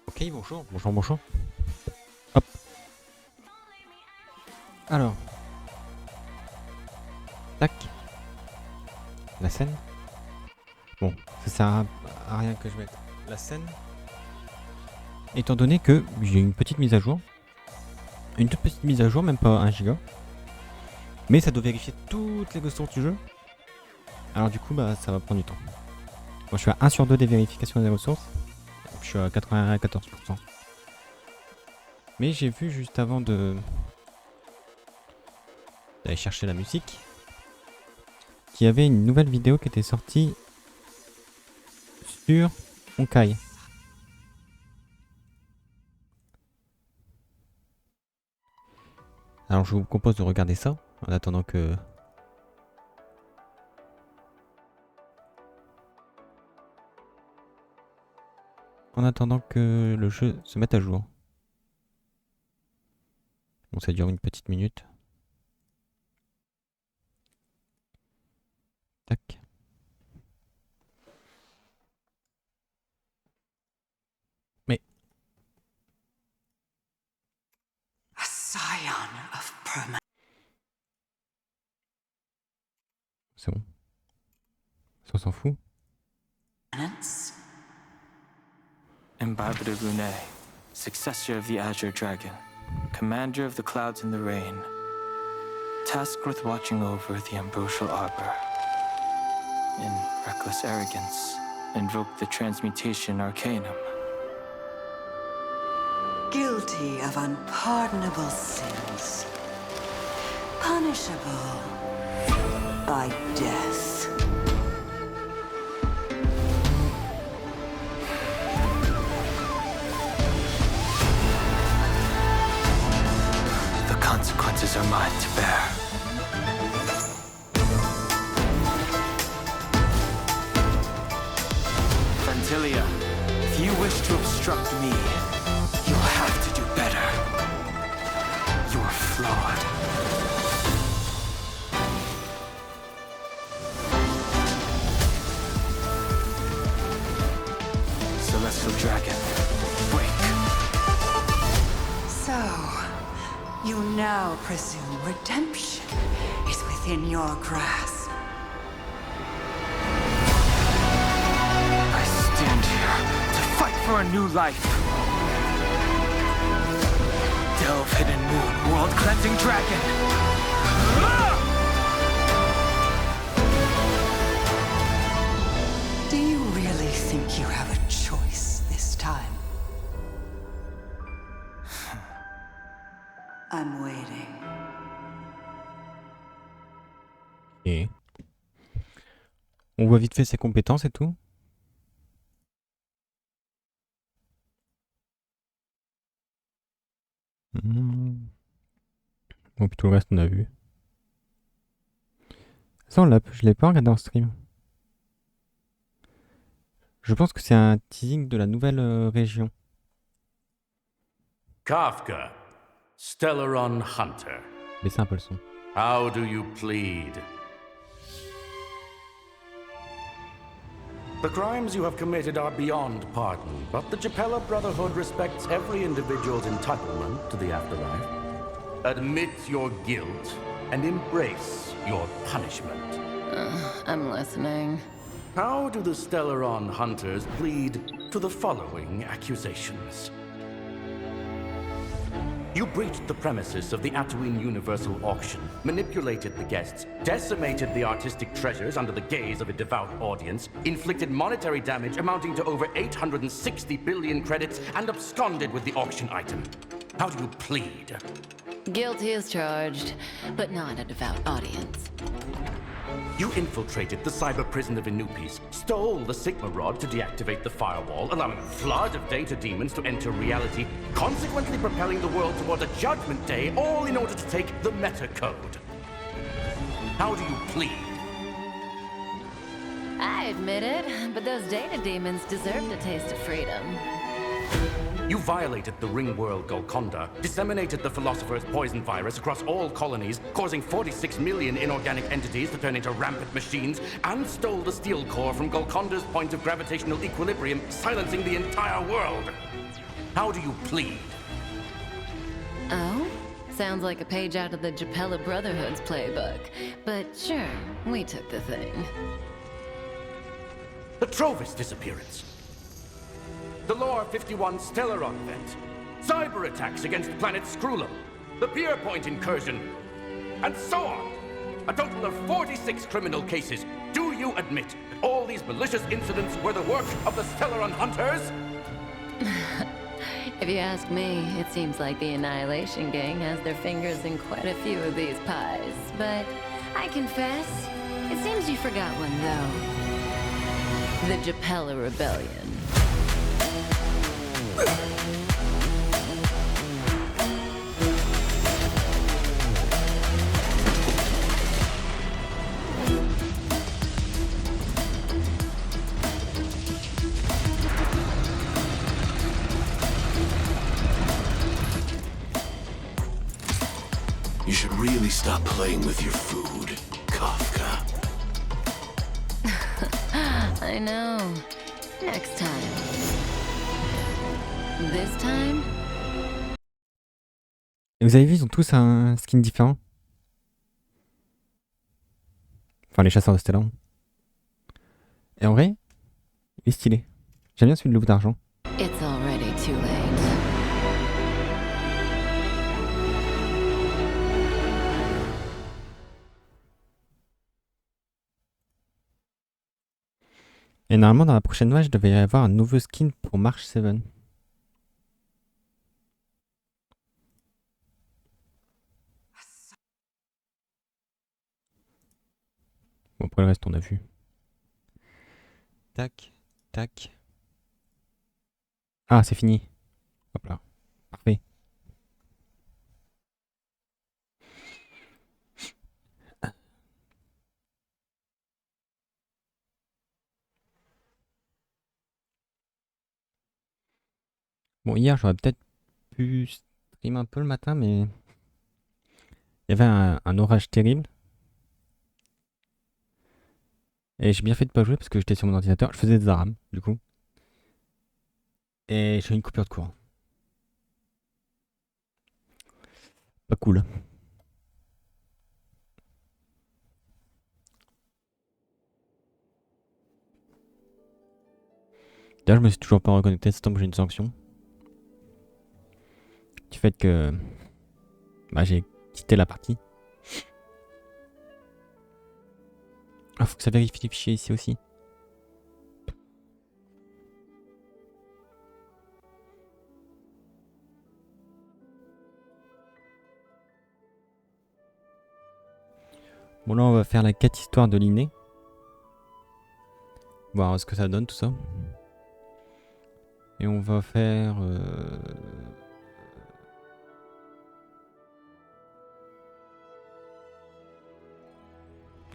Ok, bonjour. Hop. Alors. Tac. La scène. Bon, ça sert à rien que je mette la scène. Étant donné que j'ai une petite mise à jour. Une toute petite mise à jour, même pas 1 giga. Mais ça doit vérifier toutes les ressources du jeu. Alors du coup, bah ça va prendre du temps. Moi je suis à 1 sur 2 des vérifications des ressources. Je suis à 94%. Mais j'ai vu juste avant d'aller chercher la musique qu'il y avait une nouvelle vidéo qui était sortie sur Honkai. Alors je vous propose de regarder ça en attendant que le jeu se mette à jour. Bon, ça dure une petite minute. Tac. Mais A scion of c'est bon. Ça on s'en fout. permanence. Imbibed of Lynet, successor of the Azure Dragon, commander of the clouds and the rain, tasked with watching over the ambrosial arbor. In reckless arrogance, invoked the transmutation arcanum. Guilty of unpardonable sins. Punishable by death. The consequences are mine to bear. Vantilia, if you wish to obstruct me, you'll have to do better. You're flawed. Celestial Dragon, break. So, you now presume redemption is within your grasp. I stand here to fight for a new life. Delve hidden moon, world cleansing dragon. Do you really think you have a choice this time? I'm waiting. Et on voit vite fait ses compétences et tout. Bon, puis tout le reste on a vu. Ça je l'ai pas regardé en stream. Je pense que c'est un teasing de la nouvelle région. Kafka, Stellaron Hunter. Baissez un peu le son. How do you plead? The crimes you have committed are beyond pardon, but the Japella Brotherhood respects every individual's entitlement to the afterlife. Admit your guilt and embrace your punishment. I'm listening. How do the Stellaron Hunters plead to the following accusations? You breached the premises of the Tatooine Universal Auction, manipulated the guests, decimated the artistic treasures under the gaze of a devout audience, inflicted monetary damage amounting to over 860 billion credits, and absconded with the auction item. How do you plead? Guilty as charged, but not a devout audience. You infiltrated the cyber prison of Inupis, stole the Sigma Rod to deactivate the firewall, allowing a flood of data demons to enter reality, consequently propelling the world toward a judgment day, all in order to take the meta code. How do you plead? I admit it, but those data demons deserve a taste of freedom. You violated the ring world Golconda, disseminated the Philosopher's poison virus across all colonies, causing 46 million inorganic entities to turn into rampant machines, and stole the steel core from Golconda's point of gravitational equilibrium, silencing the entire world. How do you plead? Oh? Sounds like a page out of the Japella Brotherhood's playbook. But sure, we took the thing. The Trovis disappearance. The Lore 51 Stellaron event. Cyber attacks against planet Skrullum. The Pierpoint incursion. And so on. A total of 46 criminal cases. Do you admit that all these malicious incidents were the work of the Stellaron hunters? If you ask me, it seems like the Annihilation Gang has their fingers in quite a few of these pies. But I confess, it seems you forgot one though. The Japella Rebellion. You should really stop playing with your food, Kafka. I know. Next time. This time? Et vous avez vu, ils ont tous un skin différent. Enfin, les chasseurs de Stellan. Et en vrai, il est stylé. J'aime bien celui de loup d'argent. It's already too late. Et normalement, dans la prochaine match, je devais y avoir un nouveau skin pour March 7. Bon, après le reste, on a vu. Tac, tac. Ah, c'est fini. Hop là. Parfait. Bon, hier, j'aurais peut-être pu stream un peu le matin, mais il y avait un orage terrible. Et j'ai bien fait de pas jouer parce que j'étais sur mon ordinateur. Je faisais des arames, du coup. Et j'ai eu une coupure de courant. Pas cool. D'ailleurs, je me suis toujours pas reconnecté, c'est tant que j'ai une sanction. Du fait que bah, j'ai quitté la partie. Ah, faut que ça vérifie les fichiers ici aussi. Bon, là, on va faire la quête histoire de Lynet. Voir ce que ça donne, tout ça. Et on va faire...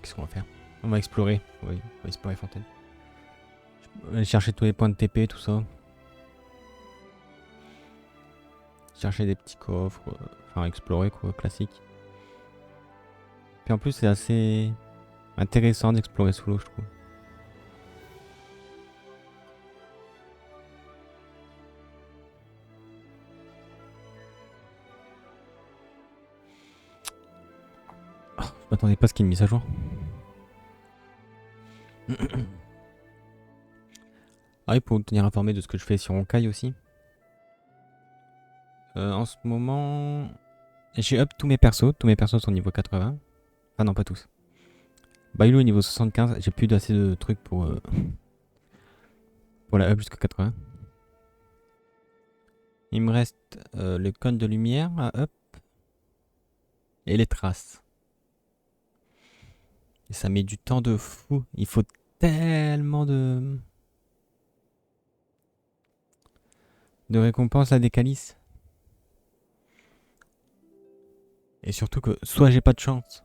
Qu'est-ce qu'on va faire? On va explorer. Oui, on va explorer Fontaine. Je vais aller chercher tous les points de TP, tout ça. Chercher des petits coffres. Enfin, explorer, quoi, classique. Puis en plus, c'est assez intéressant d'explorer sous l'eau, je trouve. Oh, je m'attendais pas à ce qu'il y ait une mise à jour. Ah oui, pour vous tenir informé de ce que je fais sur Honkai aussi. En ce moment, j'ai up tous mes persos. Tous mes persos sont niveau 80. Ah non, pas tous. Bailou est niveau 75. J'ai plus assez de trucs pour la up jusqu'à 80. Il me reste le cône de lumière à up. Et les traces. Et ça met du temps de fou. Il faut tellement de récompenses à des calices. Et surtout que soit j'ai pas de chance,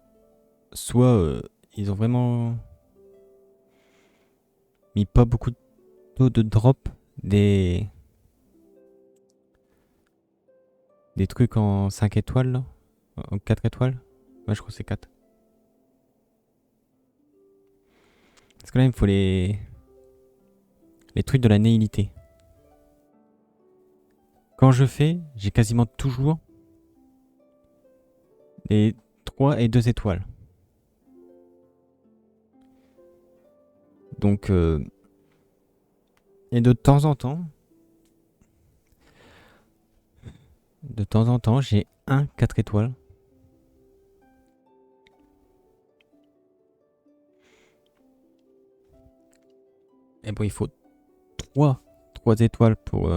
soit ils ont vraiment mis pas beaucoup de taux de drop des trucs en 5 étoiles là. En 4 étoiles. Ouais, je crois que c'est 4. Parce que là il me faut les trucs de la nihilité. quand je fais, j'ai quasiment toujours les 3 et 2 étoiles. Donc, et de temps en temps, j'ai un 4 étoiles. Et bon, il faut 3 étoiles pour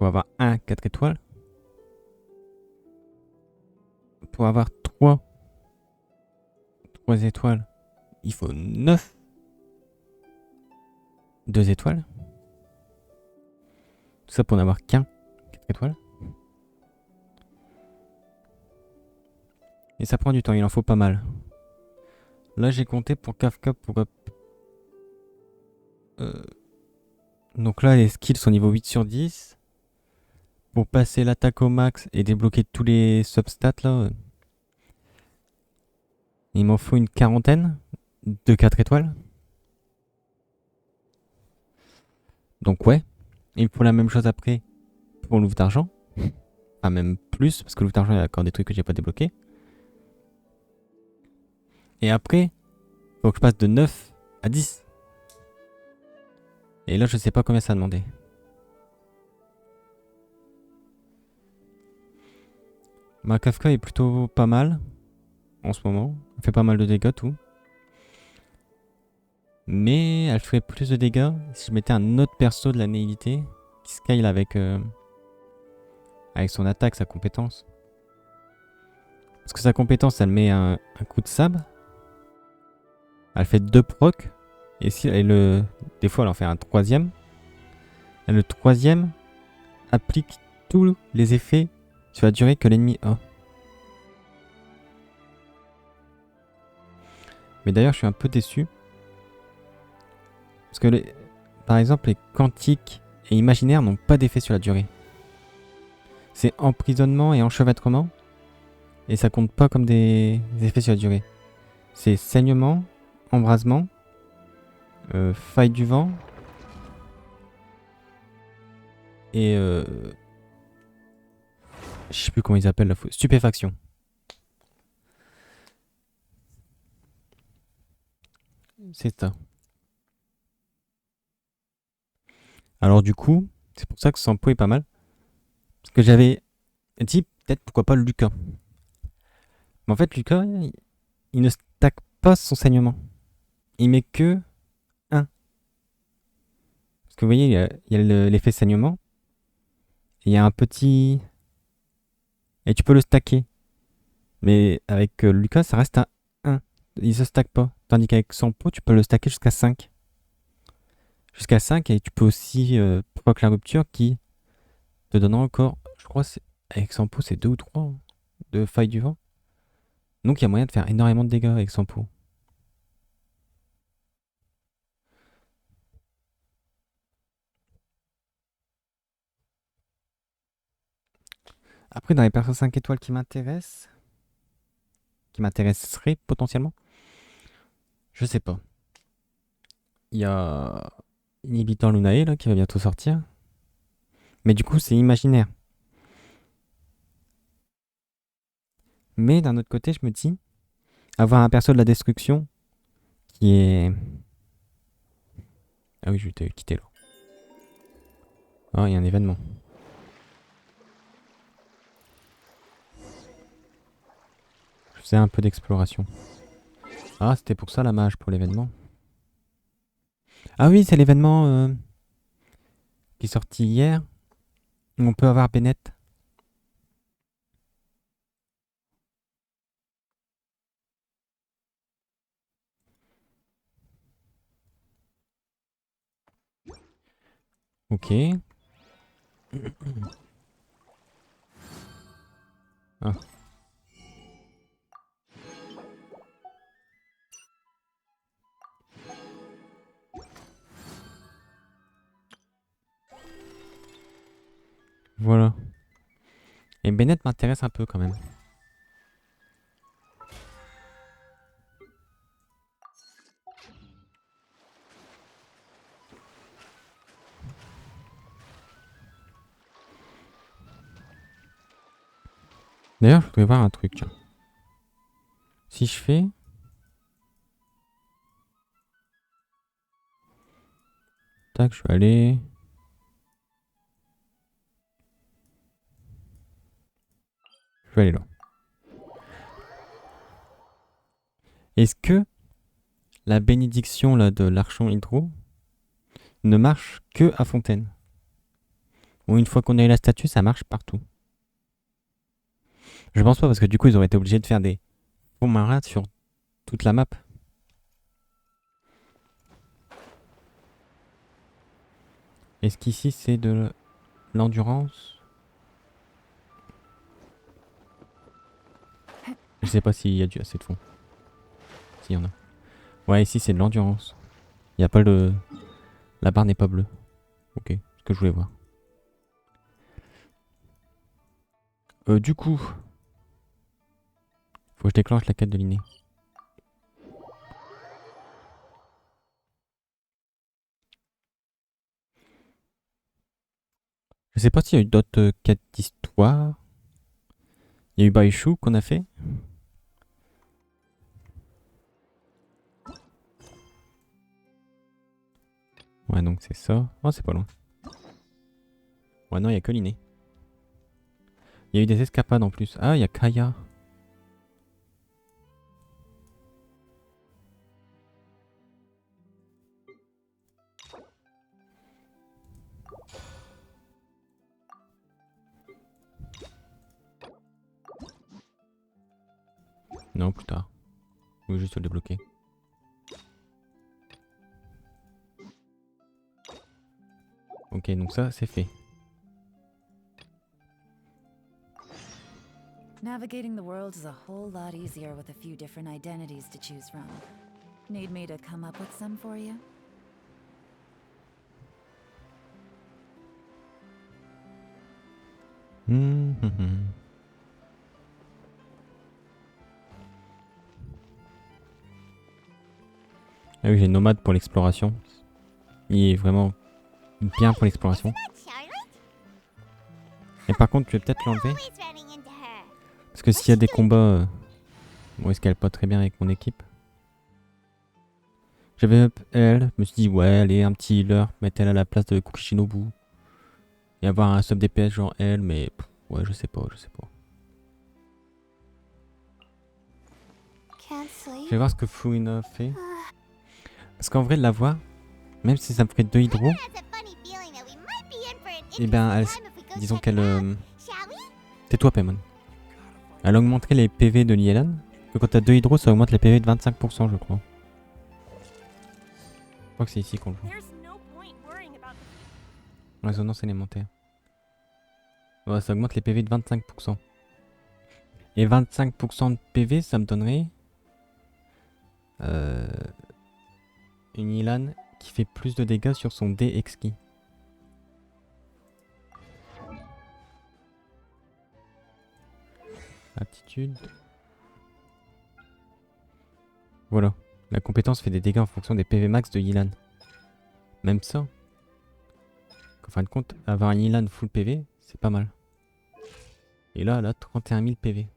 avoir un 4 étoiles. Pour avoir 3 étoiles, il faut 9 2 étoiles. Tout ça pour n'avoir qu'un 4 étoiles. Et ça prend du temps, il en faut pas mal. Là, j'ai compté pour Kafka pour... donc là, les skills sont niveau 8 sur 10. Pour passer l'attaque au max et débloquer tous les substats, là, il m'en faut une quarantaine de 4 étoiles. Donc ouais, il me faut la même chose après pour l'ouvre d'argent. Enfin même plus, parce que l'ouvre d'argent, il y a encore des trucs que j'ai pas débloqués. Et après, faut que je passe de 9 à 10. Et là, je sais pas combien ça a demandé. Ma Kafka est plutôt pas mal en ce moment. Elle fait pas mal de dégâts, tout. Mais elle ferait plus de dégâts si je mettais un autre perso de la naïveté qui scale avec son attaque, sa compétence. Parce que sa compétence, elle met un coup de sabre. Elle fait 2 procs. Et si elle des fois, elle en fait un troisième. Et le troisième applique tous les effets sur la durée que l'ennemi a. Mais d'ailleurs, je suis un peu déçu. Parce que, par exemple, les quantiques et imaginaires n'ont pas d'effet sur la durée. C'est emprisonnement et enchevêtrement. Et ça compte pas comme des effets sur la durée. C'est saignement, embrasement, faille du vent. Et je sais plus comment ils appellent la faute. Stupéfaction. C'est ça. Alors du coup, c'est pour ça que Sampo est pas mal. Parce que j'avais dit peut-être pourquoi pas Lucas. Mais en fait Lucas, il ne stack pas son saignement. Il met que 1. Parce que vous voyez, il y a l'effet saignement. Et il y a un petit... Et tu peux le stacker. Mais avec Lucas, ça reste à 1. Il se stack pas. Tandis qu'avec Sampo, tu peux le stacker jusqu'à 5. Jusqu'à 5 et tu peux aussi proc la rupture qui te donnera encore, je crois, avec Sampo, c'est 2 ou 3 de faille du vent. Donc il y a moyen de faire énormément de dégâts avec Sampo. Après, dans les persos 5 étoiles qui m'intéressent, qui m'intéresseraient potentiellement, je sais pas. Il y a Inhibitor Lunae là, qui va bientôt sortir. Mais du coup, c'est imaginaire. Mais d'un autre côté, je me dis, avoir un perso de la destruction qui est... Ah oui, je vais te quitter là. Ah, il y a un événement. Je faisais un peu d'exploration. Ah, c'était pour ça la mage, pour l'événement. Ah oui, c'est l'événement qui est sorti hier. Où on peut avoir Bennett. Ok. Ah. Voilà. Et Bennett m'intéresse un peu quand même. D'ailleurs, je voudrais voir un truc. Si je fais... Tac, je vais aller... Je vais aller là. Est-ce que la bénédiction là, de l'archon hydro ne marche que à Fontaine? Ou une fois qu'on a eu la statue, ça marche partout? Je pense pas, parce que du coup, ils auraient été obligés de faire des fonds marins sur toute la map. Est-ce qu'ici, c'est de l'endurance? Je sais pas s'il y a assez de fonds. S'il y en a. Ouais, ici, c'est de l'endurance. Il y a pas le... La barre n'est pas bleue. Ok, c'est ce que je voulais voir. Du coup... Faut que je déclenche la quête de Lynet. Je sais pas s'il y a eu d'autres quêtes d'histoire. Il y a eu Baishu qu'on a fait. Ouais, donc c'est ça. Oh, c'est pas loin. Ouais, non, il y a que Lynet. Il y a eu des escapades en plus. Ah, il y a Kaya. Non, plus tard. Ou juste le débloquer. Ok, donc ça, c'est fait. Navigating the world is a whole lot easier with a few different identities to choose from. Need me to come up with some for you? Ah oui, j'ai Nomade pour l'exploration. Il est vraiment bien pour l'exploration. Et par contre, tu vais peut-être l'enlever. Parce que s'il y a des combats... Bon, est-ce qu'elle pas très bien avec mon équipe? J'avais up elle, je me suis dit, ouais, allez, un petit healer, mettre elle à la place de Kukishinobu. Et avoir un sub DPS genre elle, mais... ouais, je sais pas. Je vais voir ce que Fouina fait. Parce qu'en vrai, de la voir, même si ça me ferait 2 hydros, et ben, disons qu'elle... Tais-toi, Paimon. Elle augmenterait les PV de Lielan. Quand t'as 2 hydros, ça augmente les PV de 25%, je crois. Je crois que c'est ici qu'on le voit. Résonance élémentaire. Ouais, ça augmente les PV de 25%. Et 25% de PV, ça me donnerait... une Ilan qui fait plus de dégâts sur son dé exquis. Aptitude. Voilà. La compétence fait des dégâts en fonction des PV max de Ilan. Même ça. En fin de compte, avoir un Ilan full PV, c'est pas mal. Et là, elle a 31 000 PV.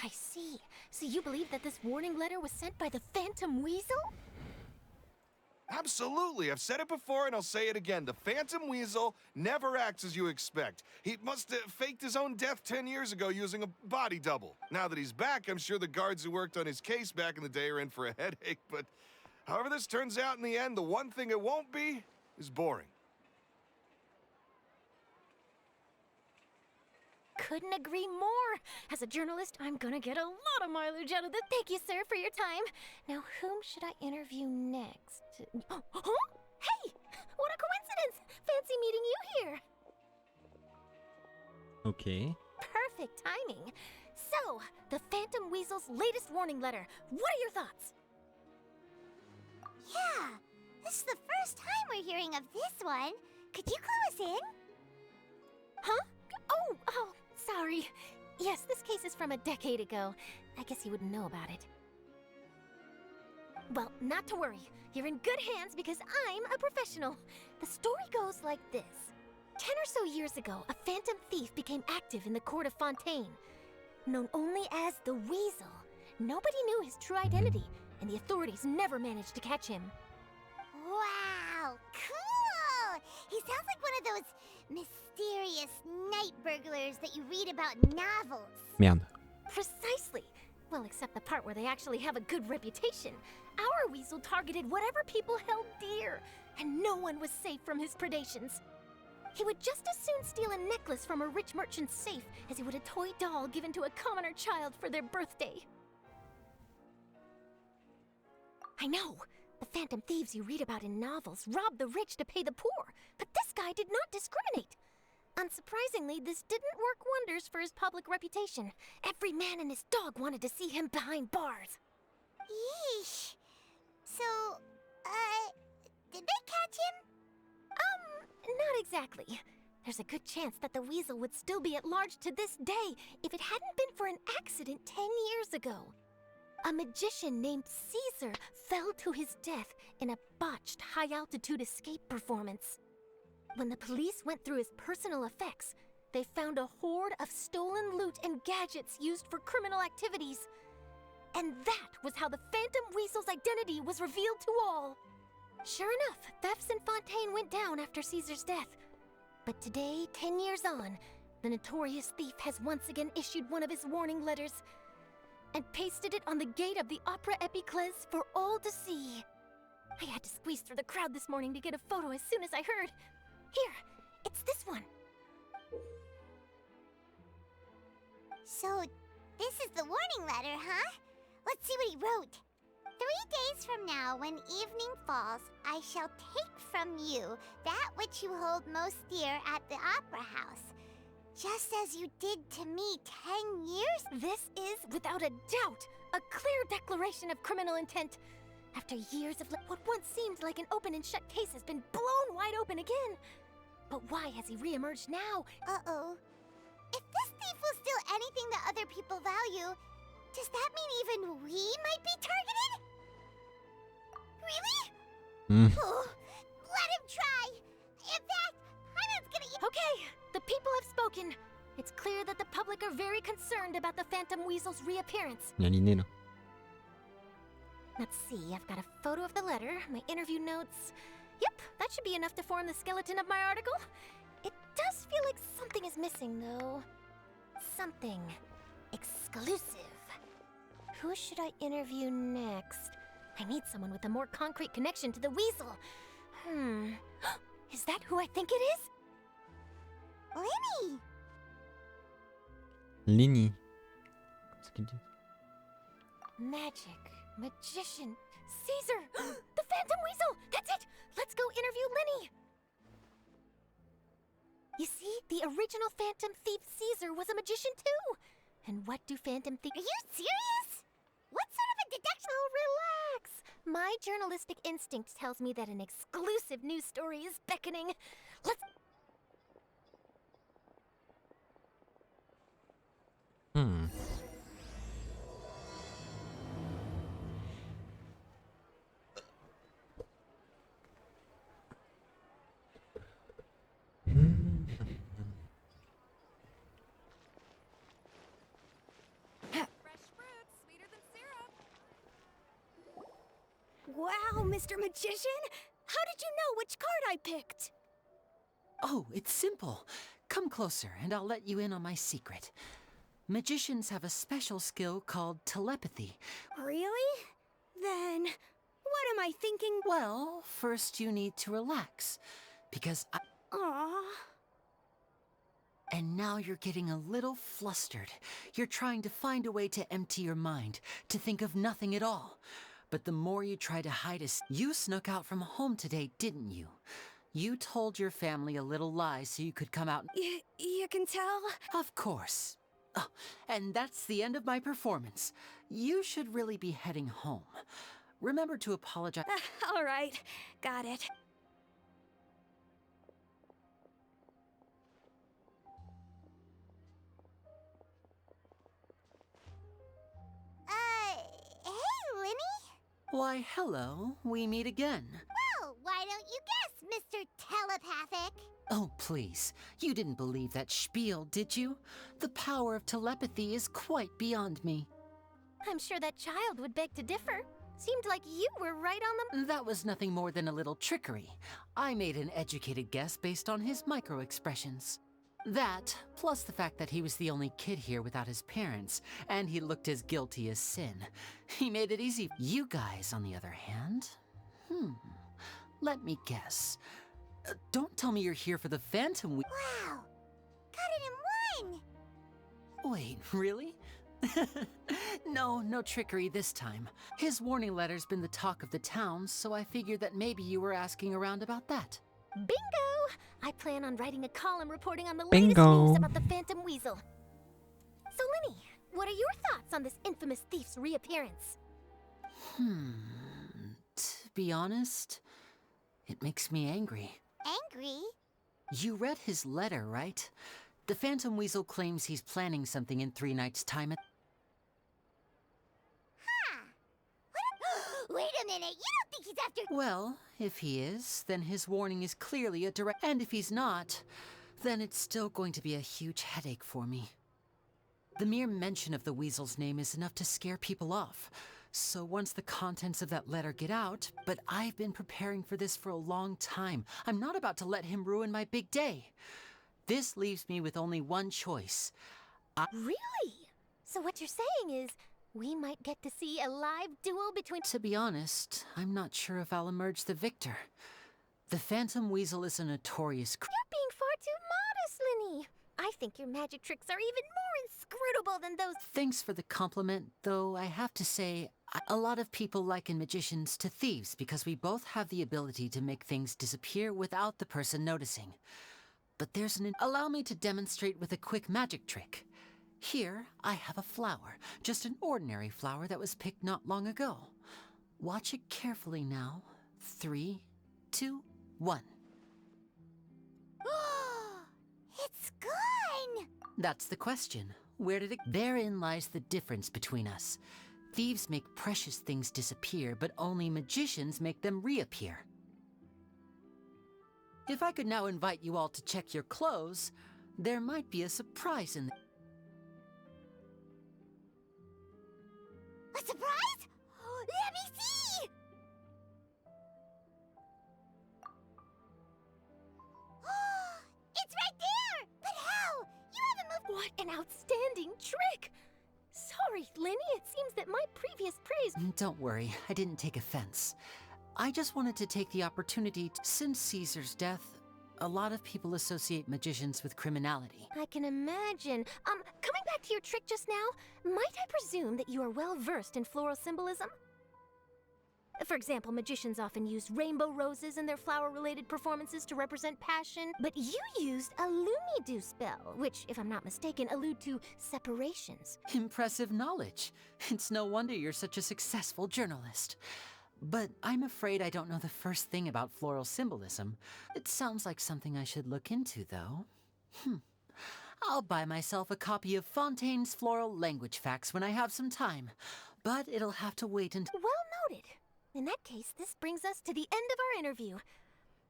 I see. So you believe that this warning letter was sent by the Phantom Weasel? Absolutely. I've said it before and I'll say it again. The Phantom Weasel never acts as you expect. He must have faked his own death 10 years ago using a body double. Now that he's back, I'm sure the guards who worked on his case back in the day are in for a headache, but however this turns out in the end, the one thing it won't be is boring. Couldn't agree more. As a journalist, I'm gonna get a lot of mileage out of this. Thank you, sir, for your time. Now, whom should I interview next? Huh? Hey! What a coincidence! Fancy meeting you here. Ok. Perfect timing. So, the Phantom Weasel's latest warning letter. What are your thoughts? Yeah, this is the first time we're hearing of this one. Could you clue us in? Huh? Oh, sorry. Yes, this case is from a decade ago. I guess you wouldn't know about it. Well, not to worry. You're in good hands because I'm a professional. The story goes like this. 10 or so years ago, a phantom thief became active in the court of Fontaine. Known only as the Weasel, nobody knew his true identity, and the authorities never managed to catch him. Wow, cool! He sounds like one of those mysterious night burglars that you read about in novels. Merde. Precisely. Well, except the part where they actually have a good reputation. Our weasel targeted whatever people held dear, and no one was safe from his predations. He would just as soon steal a necklace from a rich merchant's safe as he would a toy doll given to a commoner child for their birthday. I know. The phantom thieves you read about in novels rob the rich to pay the poor, but this guy did not discriminate. Unsurprisingly, this didn't work wonders for his public reputation. Every man and his dog wanted to see him behind bars. Yeesh. So, did they catch him? Not exactly. There's a good chance that the weasel would still be at large to this day if it hadn't been for an accident 10 years ago. A magician named Caesar fell to his death in a botched high-altitude escape performance. When the police went through his personal effects, they found a hoard of stolen loot and gadgets used for criminal activities. And that was how the Phantom Weasel's identity was revealed to all. Sure enough, thefts in Fontaine went down after Caesar's death. But today, 10 years on, the notorious thief has once again issued one of his warning letters and pasted it on the gate of the Opera Epiclese for all to see. I had to squeeze through the crowd this morning to get a photo as soon as I heard. Here, it's this one. So, this is the warning letter, huh? Let's see what he wrote. 3 days from now, when evening falls, I shall take from you that which you hold most dear at the Opera House, just as you did to me 10 years. This is, without a doubt, a clear declaration of criminal intent. After years of what once seemed like an open and shut case has been blown wide open again. But why has he reemerged now? Uh-oh. If this thief will steal anything that other people value, does that mean even we might be targeted? Really? Oh, let him try! In fact, I'm not gonna... Okay, the people have spoken. It's clear that the public are very concerned about the Phantom Weasel's reappearance. Il y a Lynet là. Let's see, I've got a photo of the letter, my interview notes. Yep, that should be enough to form the skeleton of my article. It does feel like something is missing, though. Something exclusive. Who should I interview next? I need someone with a more concrete connection to the weasel. Is that who I think it is? Lenny! Lenny. Qu'est-ce qu'il dit? Magic. Magician. Caesar! The Phantom Weasel! That's it! Let's go interview Lenny! You see, the original Phantom Thief Caesar was a magician too! And what do Phantom Thieves... Are you serious? What sort of a deduction? Oh, relax! My journalistic instinct tells me that an exclusive news story is beckoning. Let's... Wow, Mr. Magician! How did you know which card I picked? Oh, it's simple. Come closer and I'll let you in on my secret. Magicians have a special skill called telepathy. Really? Then, what am I thinking? Well, first you need to relax, because Aww. And now you're getting a little flustered. You're trying to find a way to empty your mind, to think of nothing at all. But the more you try to hide you snuck out from home today, didn't you? You told your family a little lie so you could come out. You can tell? Of course. Oh, and that's the end of my performance. You should really be heading home. Remember to apologize. All right, got it. Hey, Lenny? Why, hello. We meet again. Well, why don't you guess, Mr. Telepathic? Oh, please. You didn't believe that spiel, did you? The power of telepathy is quite beyond me. I'm sure that child would beg to differ. Seemed like you were right on the... That was nothing more than a little trickery. I made an educated guess based on his micro-expressions. That, plus the fact that he was the only kid here without his parents, and he looked as guilty as sin. He made it easy. You guys, on the other hand... Let me guess. Don't tell me you're here for the Phantom Week. Wow! Got it in one! Wait, really? No trickery this time. His warning letter's been the talk of the town, so I figured that maybe you were asking around about that. Bingo! I plan on writing a column reporting on the Bingo. latest news about the Phantom Weasel. So, Linny, what are your thoughts on this infamous thief's reappearance? To be honest, it makes me angry. Angry? You read his letter, right? The Phantom Weasel claims he's planning something in 3 nights' time. Wait a minute, you don't think he's after... Well, if he is, then his warning is clearly a direct... And if he's not, then it's still going to be a huge headache for me. The mere mention of the Weasel's name is enough to scare people off. So once the contents of that letter get out, but I've been preparing for this for a long time. I'm not about to let him ruin my big day. This leaves me with only one choice. Really? So what you're saying is, we might get to see a live duel between... To be honest, I'm not sure if I'll emerge the victor. The Phantom Weasel is a notorious... You're being far too modest, Linny. I think your magic tricks are even more inscrutable than those... Thanks for the compliment, though I have to say, a lot of people liken magicians to thieves because we both have the ability to make things disappear without the person noticing. But there's an... Allow me to demonstrate with a quick magic trick. Here, I have a flower, just an ordinary flower that was picked not long ago. Watch it carefully now. 3, 2, 1. It's gone! That's the question. Where did it... Therein lies the difference between us. Thieves make precious things disappear, but only magicians make them reappear. If I could now invite you all to check your clothes, there might be a surprise in... A surprise? Let me see! It's right there! But how? You haven't moved... What an outstanding trick! Sorry, Linny, it seems that my previous praise... Don't worry, I didn't take offense. I just wanted to take the opportunity since Caesar's death, a lot of people associate magicians with criminality. I can imagine. Coming back to your trick just now, might I presume that you are well versed in floral symbolism? For example, magicians often use rainbow roses in their flower-related performances to represent passion, but you used a Lumidu spell, which, if I'm not mistaken, allude to separations. Impressive knowledge. It's no wonder you're such a successful journalist. But I'm afraid I don't know the first thing about floral symbolism. It sounds like something I should look into, though. I'll buy myself a copy of Fontaine's Floral Language Facts when I have some time. But it'll have to wait until... Well noted. In that case, this brings us to the end of our interview.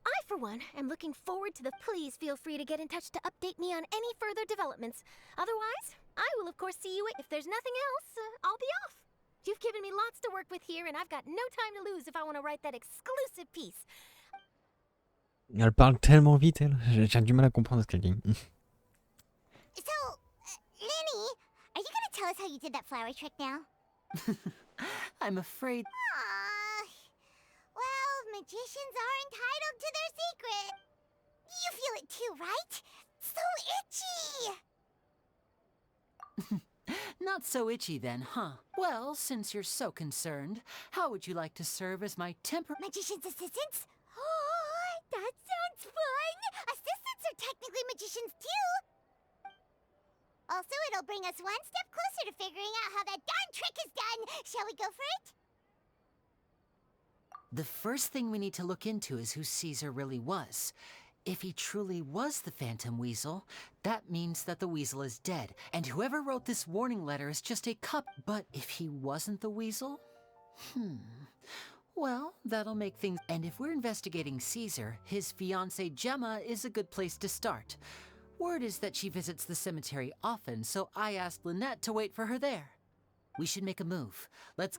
I, for one, am looking forward to the... Please feel free to get in touch to update me on any further developments. Otherwise, I will of course see you... If there's nothing else, I'll be off. You've given me lots to work with here, and I've got no time to lose if I want to write that exclusive piece. Elle parle tellement vite, elle. J'ai du mal à comprendre ce qu'elle dit. So, Linny, are you gonna tell us how you did that flower trick now? I'm afraid... Well, magicians are entitled to their secret. You feel it too, right? So itchy! Not so itchy then, huh? Well, since you're so concerned, how would you like to serve as my Magician's assistants? Oh, that sounds fun! Assistants are technically magicians too! Also, it'll bring us one step closer to figuring out how that darn trick is done! Shall we go for it? The first thing we need to look into is who Caesar really was. If he truly was the Phantom Weasel, that means that the Weasel is dead, and whoever wrote this warning letter is just a cup. But if he wasn't the Weasel, Well, that'll make things... And if we're investigating Caesar, his fiancée Gemma is a good place to start. Word is that she visits the cemetery often, so I asked Lynet to wait for her there. We should make a move. Let's...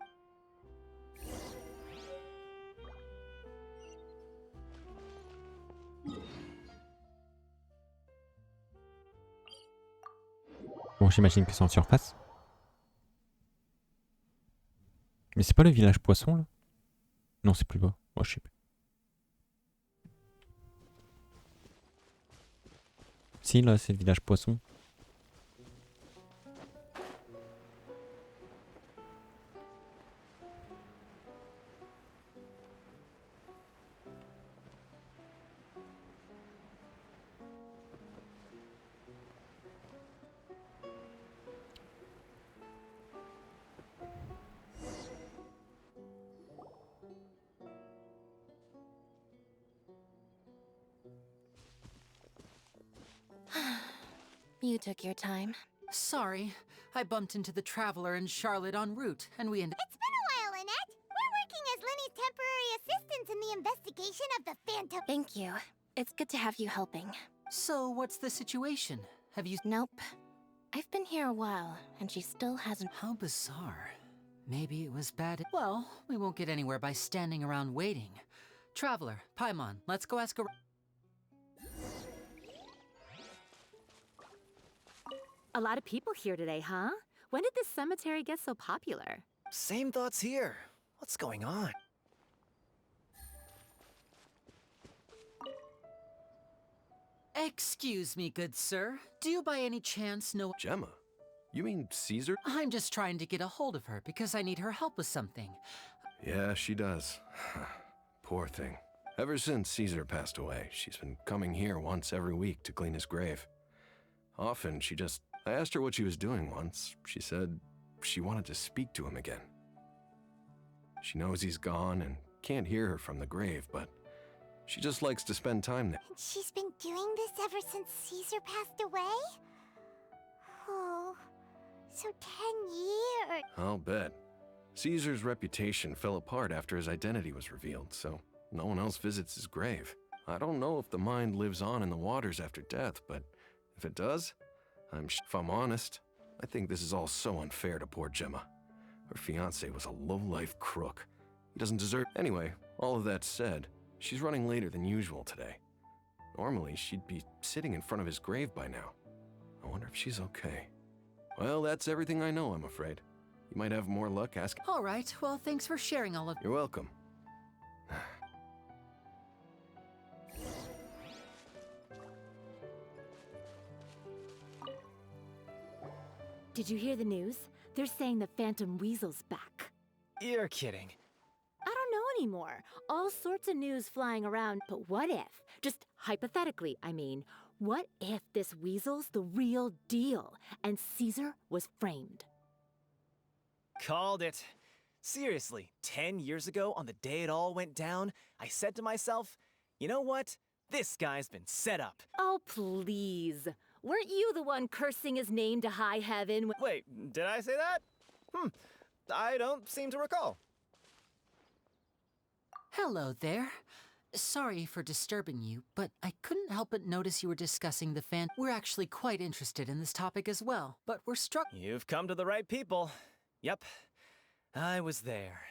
Bon, j'imagine que c'est en surface. Mais c'est pas le village poisson, là? Non, c'est plus bas. Moi, je sais pas. Si, là, c'est le village poisson. You took your time. Sorry, I bumped into the Traveler and Charlotte en route, and we ended... It's been a while, Lynet. We're working as Lenny's temporary assistants in the investigation of the Phantom. Thank you. It's good to have you helping. So, what's the situation? Have you... Nope. I've been here a while, and she still hasn't... How bizarre. Maybe it was bad... Well, we won't get anywhere by standing around waiting. Traveler, Paimon, let's go ask a... A lot of people here today, huh? When did this cemetery get so popular? Same thoughts here. What's going on? Excuse me, good sir. Do you by any chance know... Gemma? You mean Caesar? I'm just trying to get a hold of her because I need her help with something. Yeah, she does. Poor thing. Ever since Caesar passed away, she's been coming here once every week to clean his grave. Often, she just... I asked her what she was doing once. She said she wanted to speak to him again. She knows he's gone and can't hear her from the grave, but she just likes to spend time there. And she's been doing this ever since Caesar passed away? Oh, so 10 years. I'll bet. Caesar's reputation fell apart after his identity was revealed, so no one else visits his grave. I don't know if the mind lives on in the waters after death, but if it does, if I'm honest, I think this is all so unfair to poor Gemma. Her fiancé was a low-life crook. He doesn't deserve... Anyway, all of that said, she's running later than usual today. Normally, she'd be sitting in front of his grave by now. I wonder if she's okay. Well, that's everything I know, I'm afraid. You might have more luck asking... All right, well, thanks for sharing all of... You're welcome. Did you hear the news? They're saying the Phantom Weasel's back. You're kidding. I don't know anymore. All sorts of news flying around. But what if, just hypothetically, I mean, what if this weasel's the real deal and Caesar was framed? Called it. Seriously, 10 years ago, on the day it all went down, I said to myself, you know what? This guy's been set up. Oh, please. Weren't you the one cursing his name to high heaven when— Wait, did I say that? I don't seem to recall. Hello there. Sorry for disturbing you, but I couldn't help but notice you were discussing the fan. We're actually quite interested in this topic as well, but we're struck— You've come to the right people. Yep, I was there.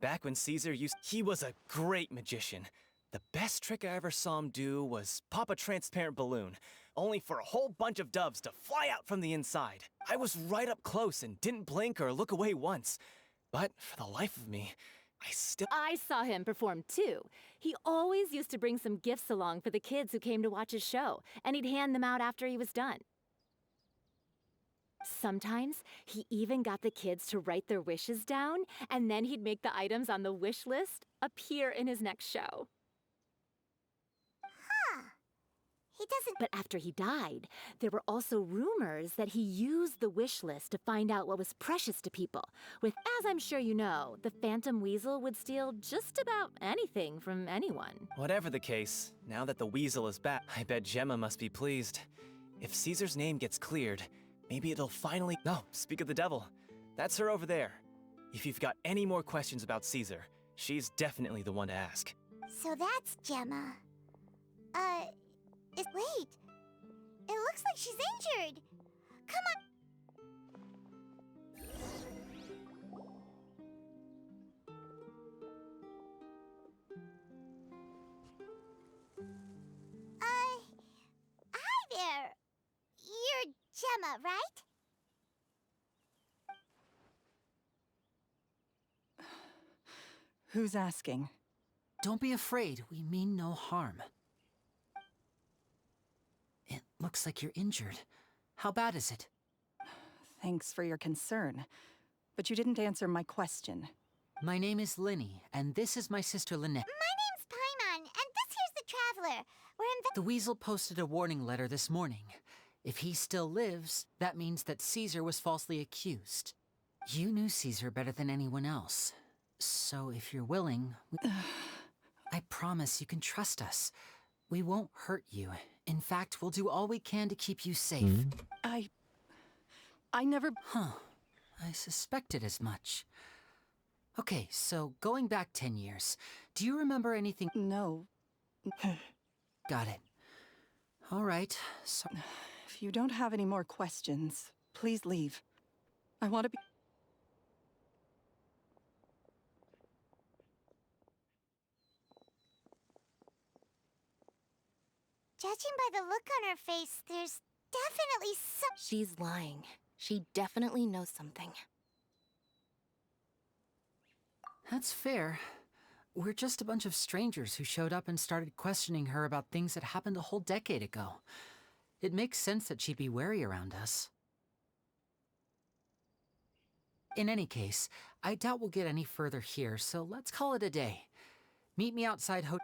Back when Caesar used— He was a great magician. The best trick I ever saw him do was pop a transparent balloon, only for a whole bunch of doves to fly out from the inside. I was right up close and didn't blink or look away once. But for the life of me, I saw him perform too. He always used to bring some gifts along for the kids who came to watch his show, and he'd hand them out after he was done. Sometimes, he even got the kids to write their wishes down, and then he'd make the items on the wish list appear in his next show. He doesn't— But after he died, there were also rumors that he used the wish list to find out what was precious to people. With, as I'm sure you know, the Phantom Weasel would steal just about anything from anyone. Whatever the case, now that the Weasel is back, I bet Gemma must be pleased. If Caesar's name gets cleared, maybe it'll finally— No, speak of the devil. That's her over there. If you've got any more questions about Caesar, she's definitely the one to ask. So that's Gemma. Wait. It looks like she's injured. Come on. Hi there. You're Gemma, right? Who's asking? Don't be afraid. We mean no harm. It looks like you're injured. How bad is it? Thanks for your concern, but you didn't answer my question. My name is Linny, and this is my sister Lynet. My name's Paimon, and this here's the Traveler. We're in The Weasel posted a warning letter this morning. If he still lives, that means that Caesar was falsely accused. You knew Caesar better than anyone else. So if you're willing, I promise you can trust us. We won't hurt you. In fact, we'll do all we can to keep you safe. I never... Huh. I suspected as much. Okay, so going back 10 years, do you remember anything? No. Got it. All right, so... If you don't have any more questions, please leave. I want to be... Judging by the look on her face, there's definitely some... She's lying. She definitely knows something. That's fair. We're just a bunch of strangers who showed up and started questioning her about things that happened a whole decade ago. It makes sense that she'd be wary around us. In any case, I doubt we'll get any further here, so let's call it a day. Meet me outside Hop.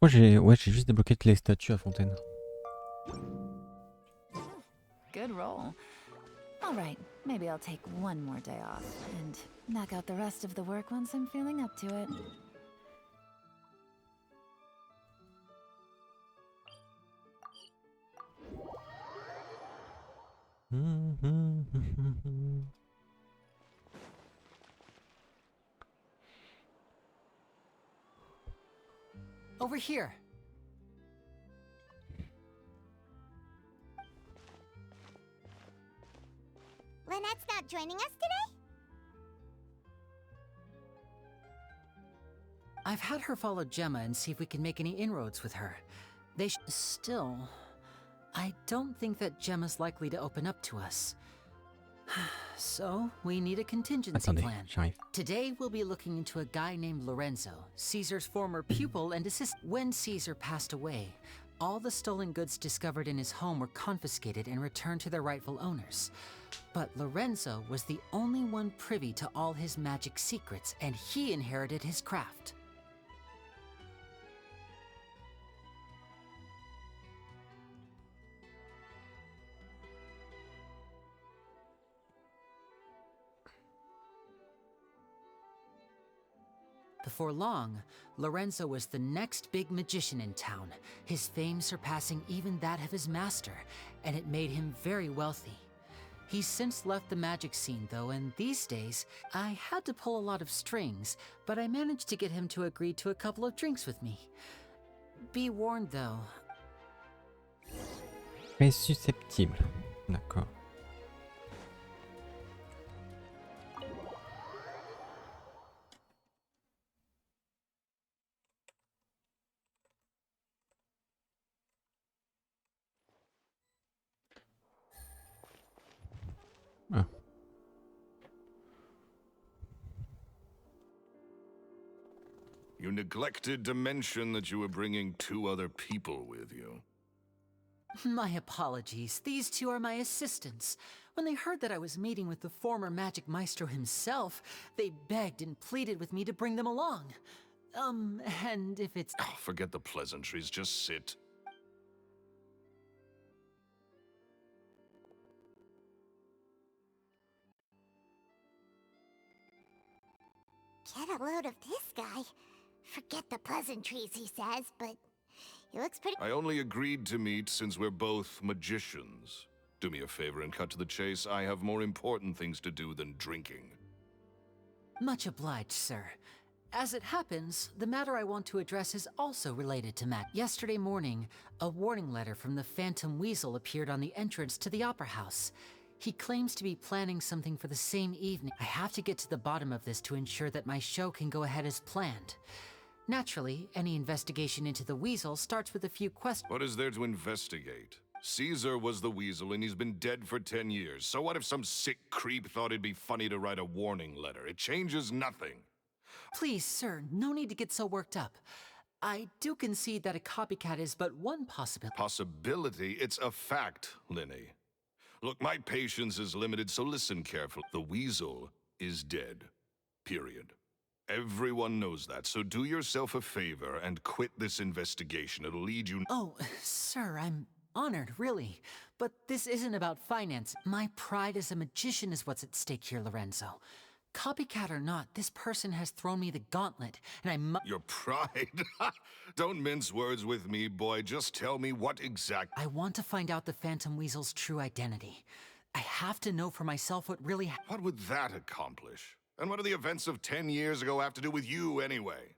Je crois que j'ai juste débloqué les statues à Fontaine. Good roll. All right, maybe I'll take one more day off and knock out the rest of the work once I'm feeling up to it. Over here. Lynette's not joining us today? I've had her follow Gemma and see if we can make any inroads with her. Still, I don't think that Gemma's likely to open up to us. So, we need a contingency plan. J'arrive. Today, we'll be looking into a guy named Lorenzo, Caesar's former pupil and assistant. When Caesar passed away, all the stolen goods discovered in his home were confiscated and returned to their rightful owners. But Lorenzo was the only one privy to all his magic secrets, and he inherited his craft. Before long, Lorenzo was the next big magician in town, his fame surpassing even that of his master, and it made him very wealthy. He's since left the magic scene though, and these days, I had to pull a lot of strings, but I managed to get him to agree to a couple of drinks with me. Be warned though. Très susceptible. D'accord. Ah. You neglected to mention that you were bringing 2 other people with you. My apologies. These 2 are my assistants. When they heard that I was meeting with the former magic maestro himself, they begged and pleaded with me to bring them along. And if it's... Oh, forget the pleasantries, just sit. Get a load of this guy. Forget the pleasantries, he says, but he looks pretty... I only agreed to meet since we're both magicians. Do me a favor and cut to the chase. I have more important things to do than drinking. Much obliged, sir. As it happens, the matter I want to address is also related to Matt. Yesterday morning, a warning letter from the Phantom Weasel appeared on the entrance to the Opera House. He claims to be planning something for the same evening. I have to get to the bottom of this to ensure that my show can go ahead as planned. Naturally, any investigation into the Weasel starts with a few questions. What is there to investigate? Caesar was the Weasel and he's been dead for 10 years. So what if some sick creep thought it'd be funny to write a warning letter? It changes nothing. Please, sir, no need to get so worked up. I do concede that a copycat is but one possibility. Possibility? It's a fact, Lynet. Look, my patience is limited, so listen carefully. The Weasel is dead. Period. Everyone knows that, so do yourself a favor and quit this investigation. It'll lead you... Oh, sir, I'm honored, really. But this isn't about finance. My pride as a magician is what's at stake here, Lorenzo. Copycat or not, this person has thrown me the gauntlet, and Your pride? Don't mince words with me, boy. Just tell me what exactly... I want to find out the Phantom Weasel's true identity. I have to know for myself what really What would that accomplish? And what do the events of 10 years ago have to do with you, anyway?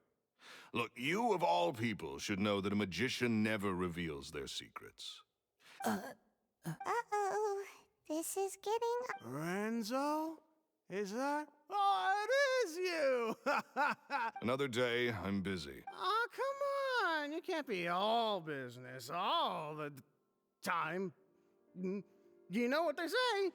Look, you of all people should know that a magician never reveals their secrets. Uh-oh. This is getting... Lorenzo? Is that? Oh, it is you! Another day, I'm busy. Oh, come on! You can't be all business all the time. You know what they say?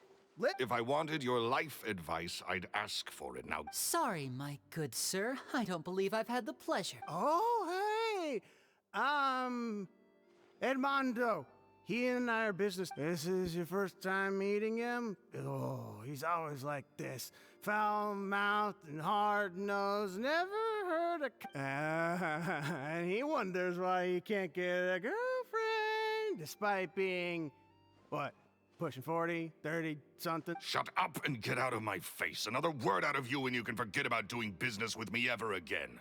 If I wanted your life advice, I'd ask for it now. Sorry, my good sir. I don't believe I've had the pleasure. Oh, hey! Edmondo. He and I are business. This is your first time meeting him? Oh, he's always like this. Foul-mouthed and hard-nosed, never heard a... and he wonders why he can't get a girlfriend, despite being, what, pushing 40, 30, something? Shut up and get out of my face. Another word out of you and you can forget about doing business with me ever again.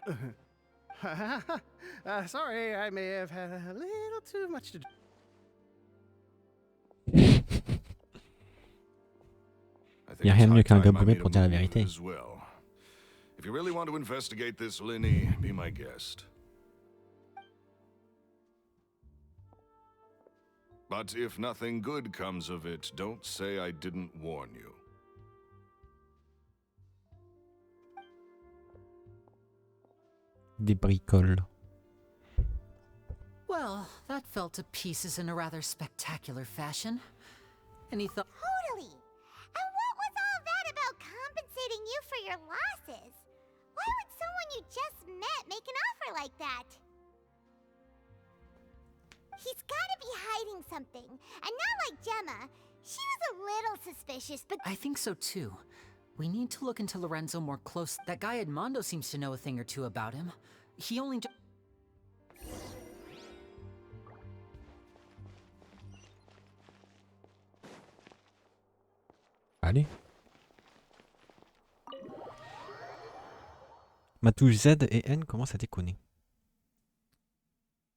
Sorry, I may have had a little too much to do. Il n'y a rien de mieux qu'un gars bourré pour dire la vérité. If you really want to investigate this, Lynet, be my guest. But if nothing good comes of it, don't say I didn't warn you. Des bricoles. Well, that fell to pieces in a rather spectacular fashion. And he thought... Totally! And what was all that about compensating you for your losses? Why would someone you just met make an offer like that? He's gotta be hiding something. And not like Gemma. She was a little suspicious, but... I think so too. We need to look into Lorenzo more close. That guy Edmondo seems to know a thing or two about him. He only... Allez. Ma touche Z et N commence à déconner.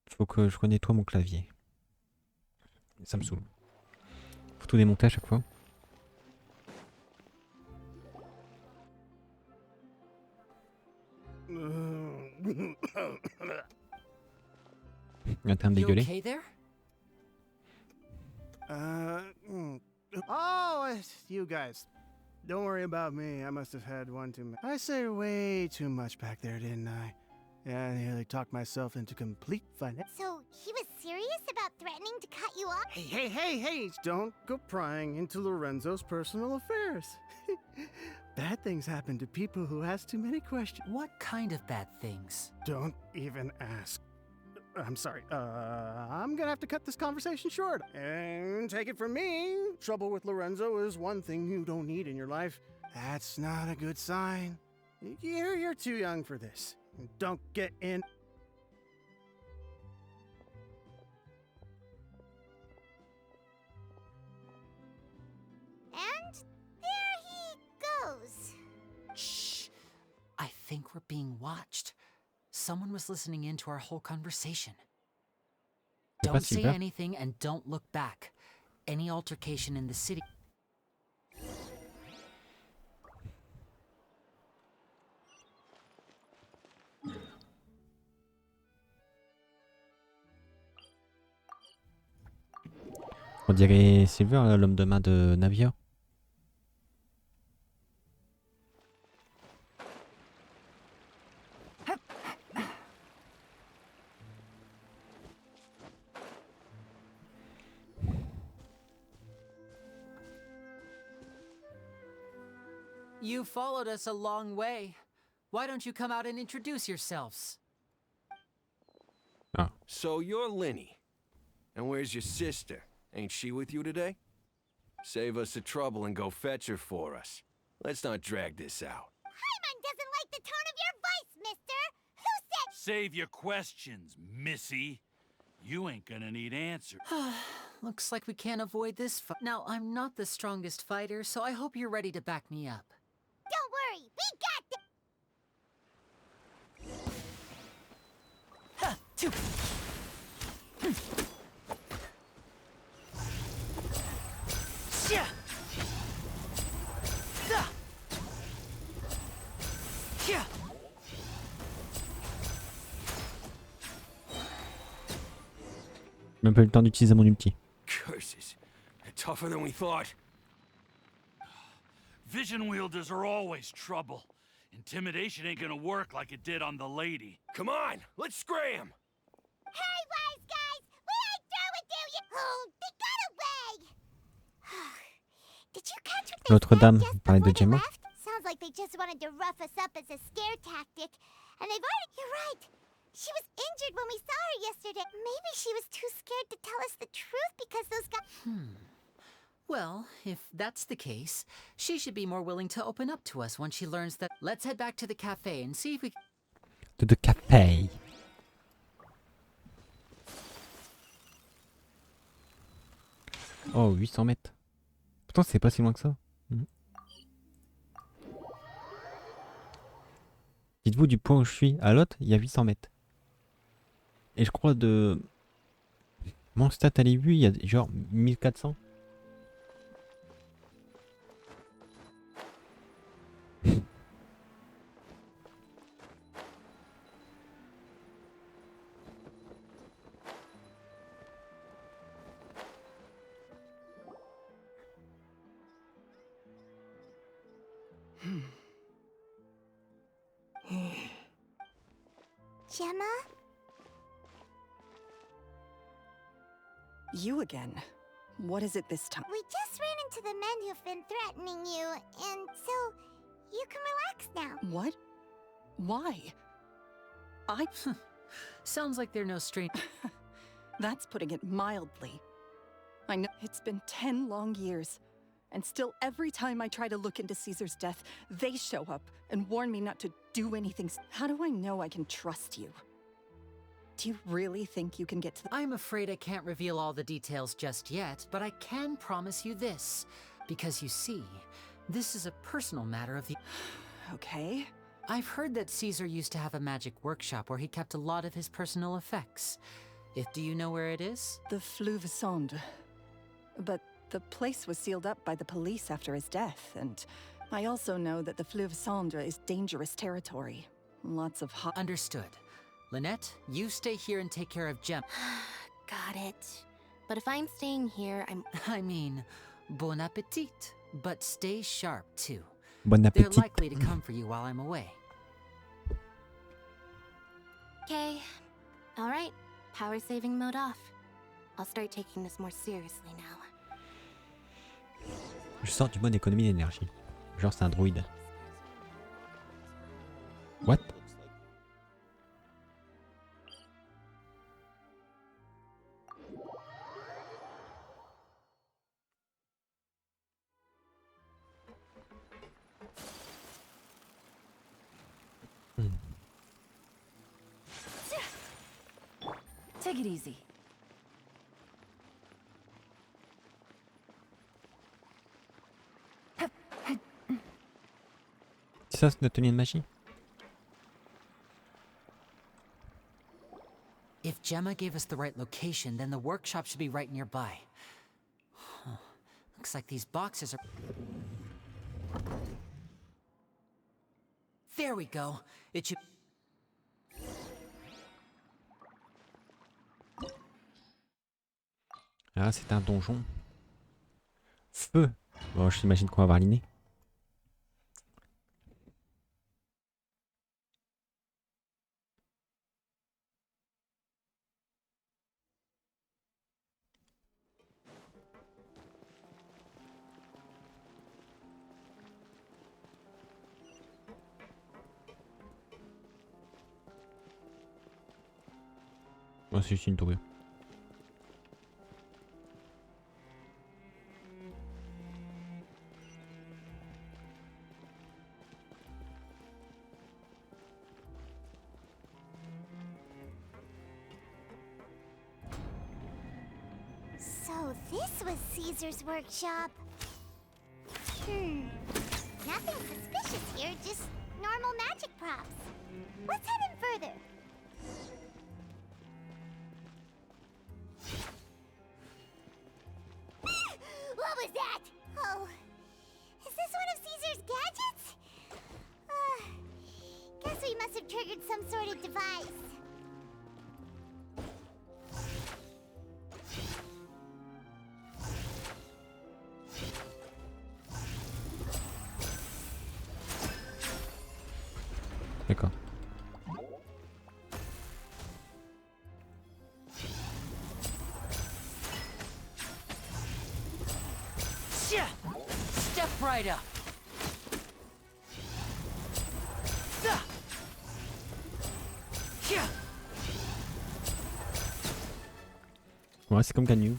Faut que je nettoie mon clavier. Ça me saoule. Faut tout démonter à chaque fois. Il est en train de dégueuler. Okay there? Oh, it's you guys. Don't worry about me. I must have had one too many. I said way too much back there, didn't I? Yeah, I nearly talked myself into complete finance. So, he was serious about threatening to cut you off? Hey! Don't go prying into Lorenzo's personal affairs. Bad things happen to people who ask too many questions. What kind of bad things? Don't even ask. I'm sorry. I'm gonna have to cut this conversation short. And take it from me, trouble with Lorenzo is one thing you don't need in your life. That's not a good sign. You're too young for this. Don't get in. And there he goes. Shh. I think we're being watched. Someone was listening in to our whole conversation. Don't say anything and don't look back. Any altercation in the city... On dirait Silver, l'homme de main de Navia. You followed us a long way. Why don't you come out and introduce yourselves? Oh. So you're Lynet. And where's your sister? Ain't she with you today? Save us the trouble and go fetch her for us. Let's not drag this out. Paimon doesn't like the tone of your voice, mister! Who said— Save your questions, missy. You ain't gonna need answers. Looks like we can't avoid this fight. Now, I'm not the strongest fighter, so I hope you're ready to back me up. Don't worry, we got this! Même pas eu le temps d'utiliser mon ulti. Curses. They're tougher than we thought. Vision wielders are always trouble. Intimidation ain't gonna work like it did on the lady. Come on, let's scram! Hey, wise guys! We ain't through with you yet! Oh, they got away! Did you catch what they Notre-Dame said parlait de just before Gemma. they left? Sounds like they just wanted to rough us up as a scare tactic. And they've already... You're right! She was injured when we saw her yesterday. Maybe she was too scared to tell us the truth because those guys... Well, if that's the case, she should be more willing to open up to us once she learns that... Let's head back to the cafe and see if we... To the café. Oh, 800 mètres. Pourtant, c'est pas si loin que ça. Dites-vous, du point où je suis à l'autre, il y a 800 mètres. Et je crois de... Mon stat à l'ébut, il y a genre 1400. Gemma? You again. What is it this time? We just ran into the men who've been threatening you, and so you can relax now. What? Why? Sounds like they're no stranger. That's putting it mildly. I know it's been 10 long years, and still every time I try to look into Caesar's death, they show up and warn me not to do anything. How do I know I can trust you? Do you really think you can get to the... I'm afraid I can't reveal all the details just yet, but I can promise you this. Because you see, this is a personal matter of the... Okay. I've heard that Caesar used to have a magic workshop where he kept a lot of his personal effects. Do you know where it is? The Fleuve Sonde. But the place was sealed up by the police after his death, and I also know that the Fleuve Sonde is dangerous territory. Lots of hot... Understood. Lynet, you stay here and take care of Gem. Got it. But if I'm staying here, I mean, bon appetit. But stay sharp, too. Bon appétit. They're likely to come for you while I'm away. Okay. All right. Power saving mode off. I'll start taking this more seriously now. Je sors du mode économie d'énergie. Genre c'est un droïde. What? Take it easy. Ça, c'est notre tenue de magie. If Gemma gave us the right location, then the workshop should be right nearby. Huh. Looks like these boxes are... There we go. It should... Ah, c'est un donjon. Feu. Bon, j'imagine qu'on va avoir Lynet. Oh, c'est juste une tour. So this was Caesar's workshop. Nothing suspicious here, just normal magic props. Let's head in further. What was that? Oh, is this one of Caesar's gadgets? Guess we must have triggered some sort of device. D'accord. Step right up. Ouais, c'est comme Ganyu.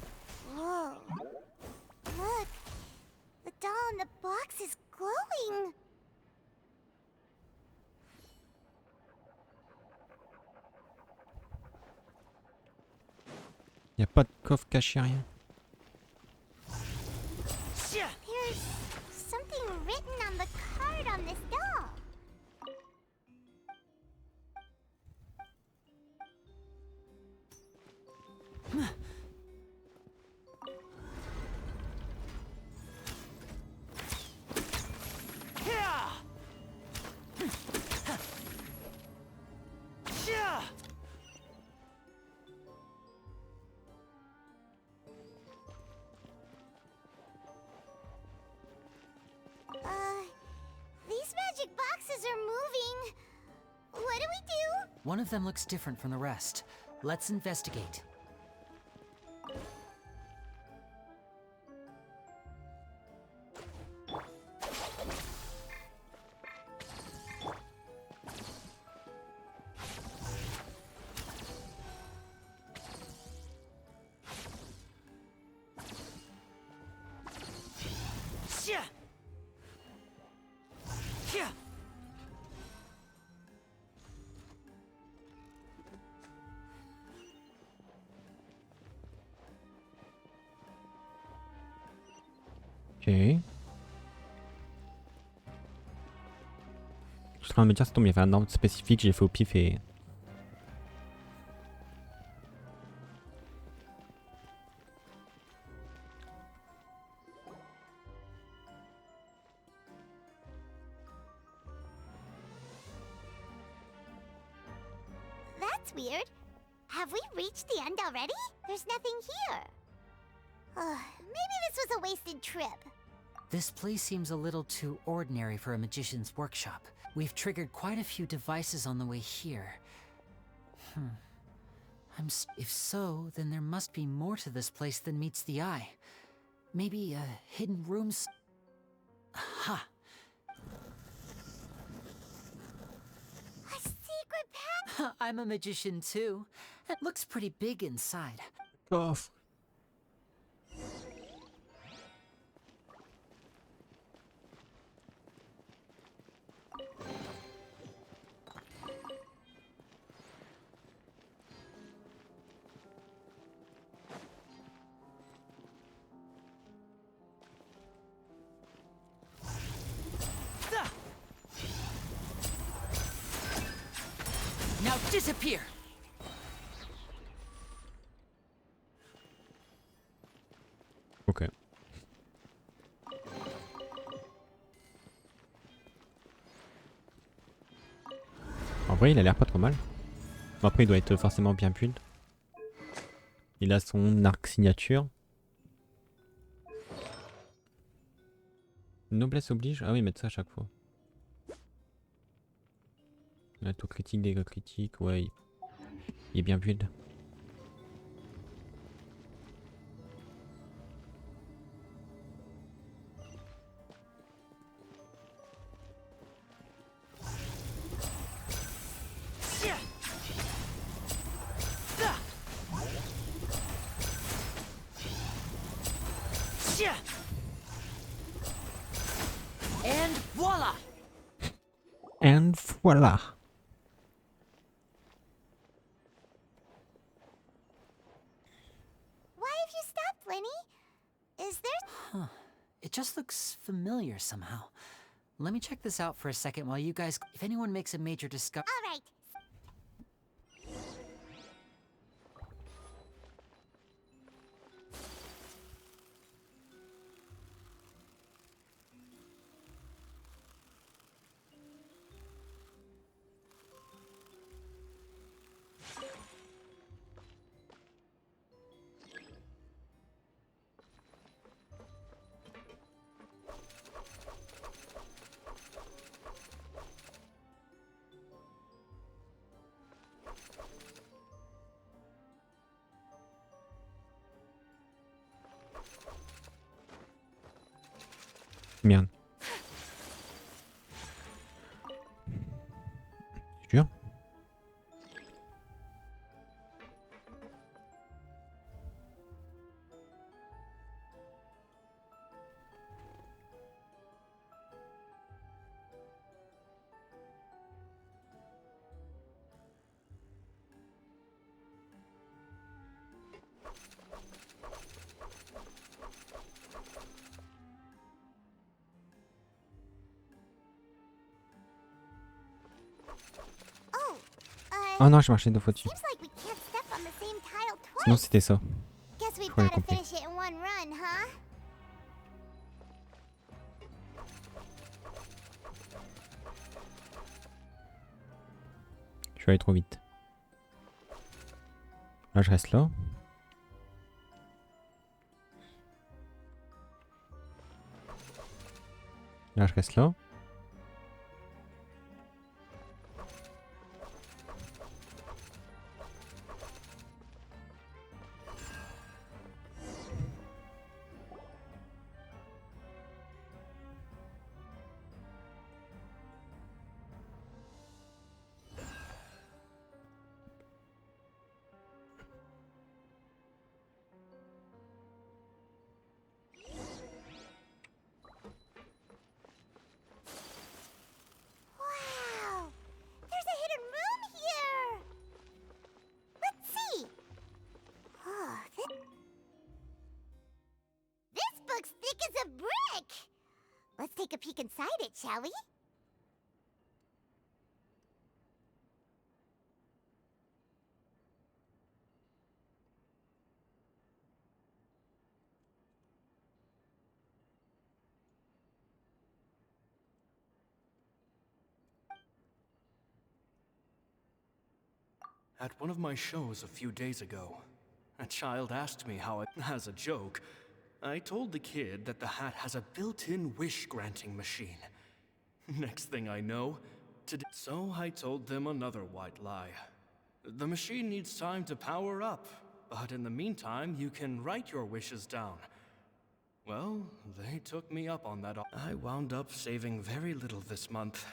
Whoa. Look. The doll in the box is glowing. Y a pas de coffre caché, rien. There's something written on the card on this doll. These magic boxes are moving. What do we do? One of them looks different from the rest. Let's investigate. Ok. Je suis en train de me dire, ça tombe, il y avait un ordre spécifique, j'ai fait au pif et... That's weird. Have we reached the end already? There's nothing here. Maybe this was a wasted trip. This place seems a little too ordinary for a magician's workshop. We've triggered quite a few devices on the way here. If so, then there must be more to this place than meets the eye. Maybe hidden rooms... Aha! A secret path? I'm a magician too. It looks pretty big inside. Coffre. Disappear! Ok. En vrai, il a l'air pas trop mal. Bon, après, il doit être forcément bien build. Il a son arc signature. Noblesse oblige. Ah oui, mettre ça à chaque fois. Là, tout critique, dégâts critiques. Ouais, il est bien build. And voila! And voila! Why have you stopped, Lenny? Is there... Huh. It just looks familiar somehow. Let me check this out for a second while you guys... If anyone makes a major discovery... All right. Merde. C'est sûr? Oh non, j'ai marché 2 fois dessus. Seems like we can't step on the same tile twice. Non, c'était ça. Guess we've crois que j'ai got to compris. finish it in one run, huh? Je vais aller trop vite. Là, je reste là. Là, je reste là. Wow! There's a hidden room here! Let's see! Oh, this book's thick as a brick! Let's take a peek inside it, shall we? At one of my shows a few days ago, a child asked me how it, as a joke, I told the kid that the hat has a built-in wish-granting machine. Next thing I know, so I told them another white lie. The machine needs time to power up, but in the meantime, you can write your wishes down. Well, they took me up on that. I wound up saving very little this month,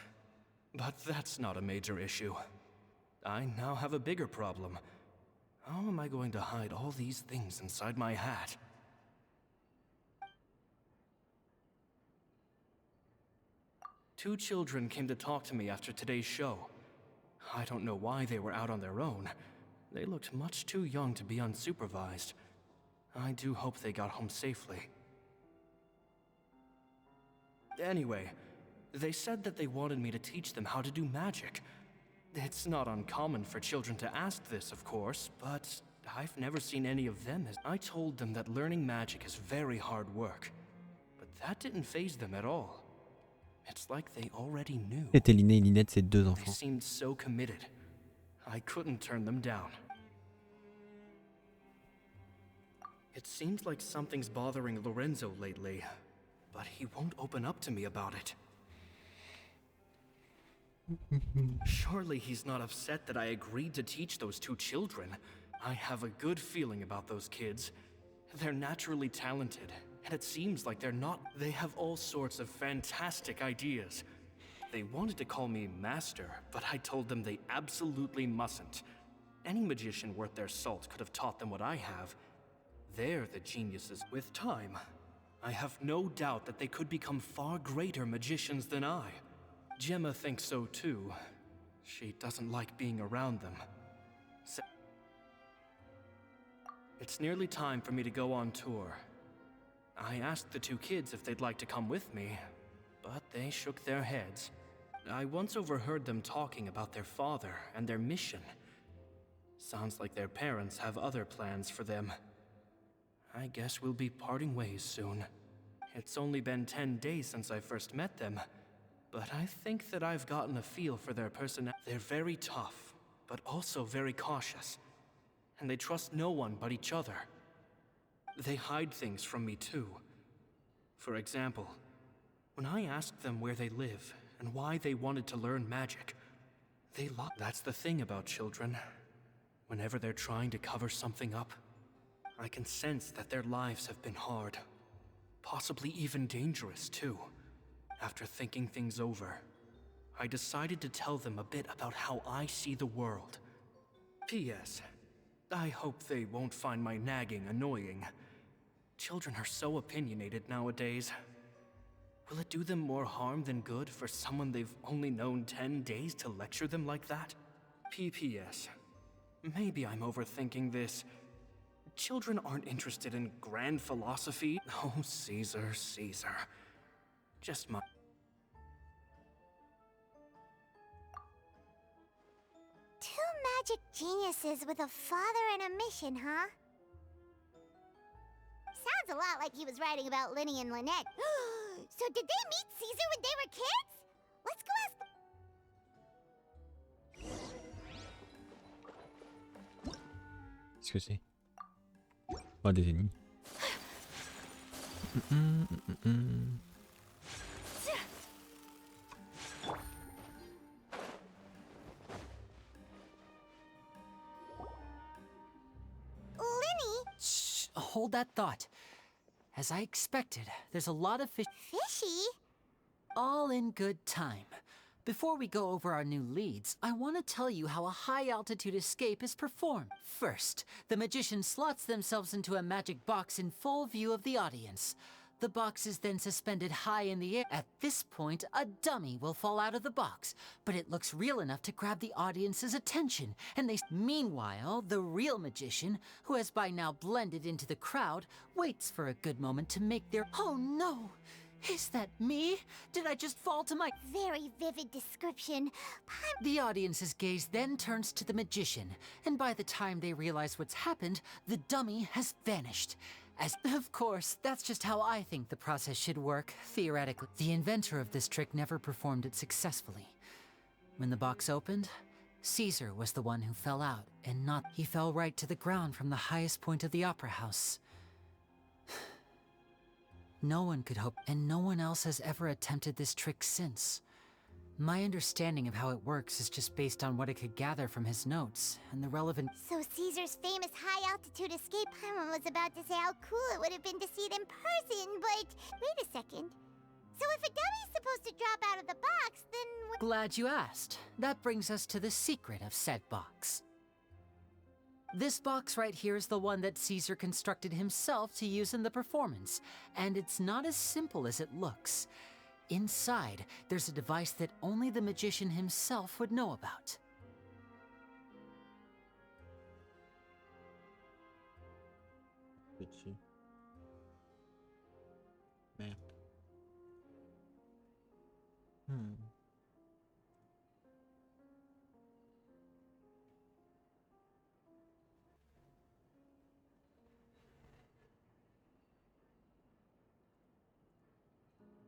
but that's not a major issue. I now have a bigger problem. How am I going to hide all these things inside my hat? Two children came to talk to me after today's show. I don't know why they were out on their own. They looked much too young to be unsupervised. I do hope they got home safely. Anyway, they said that they wanted me to teach them how to do magic. It's not uncommon for children to ask this, of course, but I've never seen any of them as... I told them that learning magic is very hard work, but that didn't faze them at all. It's like they already knew. C'était Lynet et Lynet, ses deux They enfants. seemed so committed. I couldn't turn them down. It seems like something's bothering Lorenzo lately, but he won't open up to me about it. Surely he's not upset that I agreed to teach those two children. I have a good feeling about those kids. They're naturally talented, and it seems like they're not. They have all sorts of fantastic ideas. They wanted to call me Master, but I told them they absolutely mustn't. Any magician worth their salt could have taught them what I have. They're the geniuses. With time, I have no doubt that they could become far greater magicians than I. Gemma thinks so too. She doesn't like being around them. It's nearly time for me to go on tour. I asked the two kids if they'd like to come with me, but they shook their heads. I once overheard them talking about their father and their mission. Sounds like their parents have other plans for them. I guess we'll be parting ways soon. It's only been 10 days since I first met them, but I think that I've gotten a feel for their personality. They're very tough, but also very cautious, and they trust no one but each other. They hide things from me too. For example, when I asked them where they live and why they wanted to learn magic, they lied. That's the thing about children. Whenever they're trying to cover something up, I can sense that their lives have been hard, possibly even dangerous too. After thinking things over, I decided to tell them a bit about how I see the world. P.S. I hope they won't find my nagging annoying. Children are so opinionated nowadays. Will it do them more harm than good for someone they've only known 10 days to lecture them like that? P.P.S. Maybe I'm overthinking this. Children aren't interested in grand philosophy. Oh, Caesar, Caesar. Just my... Two magic geniuses with a father and a mission, huh? Sounds a lot like he was writing about Lynet and Lynet. So did they meet Caesar when they were kids? Let's go ask them. Qu'est-ce que c'est? Oh, des ennemis. Shh, hold that thought. As I expected, there's a lot of fish. Fishy? All in good time. Before we go over our new leads, I want to tell you how a high-altitude escape is performed. First, the magician slots themselves into a magic box in full view of the audience. The box is then suspended high in the air. At this point, a dummy will fall out of the box, but it looks real enough to grab the audience's attention, and they... Meanwhile, the real magician, who has by now blended into the crowd, waits for a good moment to make their... Oh no! Is that me? Did I just fall to my... Very vivid description. The audience's gaze then turns to the magician, and by the time they realize what's happened, the dummy has vanished. Of course, that's just how I think the process should work, theoretically. The inventor of this trick never performed it successfully. When the box opened, Caesar was the one who fell out, and not... He fell right to the ground from the highest point of the opera house. No one could hope, and no one else has ever attempted this trick since. My understanding of how it works is just based on what I could gather from his notes, and the relevant... So Caesar's famous high-altitude escape, I was about to say how cool it would have been to see it in person, but... Wait a second. So if a dummy's supposed to drop out of the box, then... Glad you asked. That brings us to the secret of said box. This box right here is the one that Caesar constructed himself to use in the performance, and it's not as simple as it looks. Inside, there's a device that only the magician himself would know about. Dessus. Merde.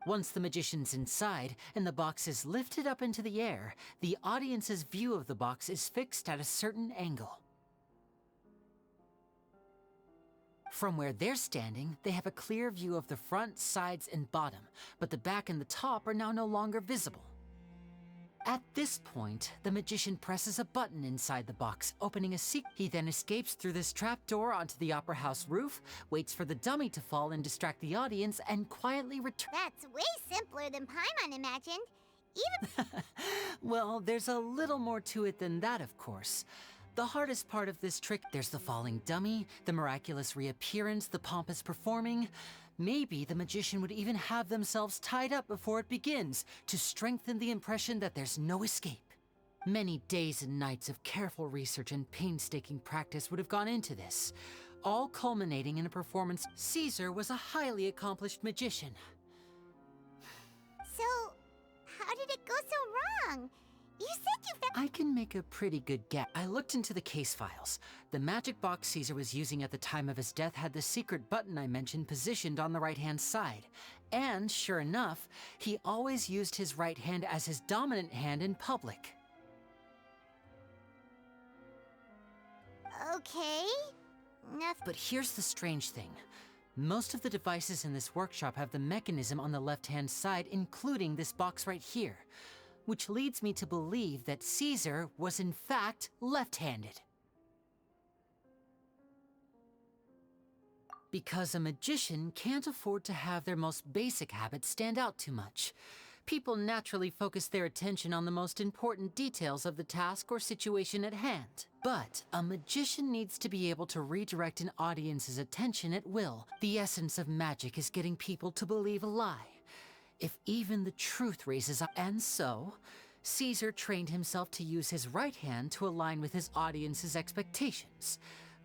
Once the magician's inside and the box is lifted up into the air, the audience's view of the box is fixed at a certain angle. From where they're standing, they have a clear view of the front, sides, and bottom, but the back and the top are now no longer visible. At this point, the magician presses a button inside the box, opening a secret. He then escapes through this trapdoor onto the opera house roof, waits for the dummy to fall and distract the audience, and quietly returns. That's way simpler than Paimon imagined. Even Well, there's a little more to it than that, of course. The hardest part of this trick, there's the falling dummy, the miraculous reappearance, the pompous performing. Maybe the magician would even have themselves tied up before it begins to strengthen the impression that there's no escape. Many days and nights of careful research and painstaking practice would have gone into this, all culminating in a performance. Caesar was a highly accomplished magician. So, how did it go so wrong? You said you found— I can make a pretty good guess. I looked into the case files. The magic box Caesar was using at the time of his death had the secret button I mentioned positioned on the right-hand side. And, sure enough, he always used his right hand as his dominant hand in public. Okay. But here's the strange thing. Most of the devices in this workshop have the mechanism on the left-hand side, including this box right here. Which leads me to believe that Caesar was in fact left-handed. Because a magician can't afford to have their most basic habits stand out too much. People naturally focus their attention on the most important details of the task or situation at hand. But a magician needs to be able to redirect an audience's attention at will. The essence of magic is getting people to believe a lie. If even the truth raises up. And so, Caesar trained himself to use his right hand to align with his audience's expectations.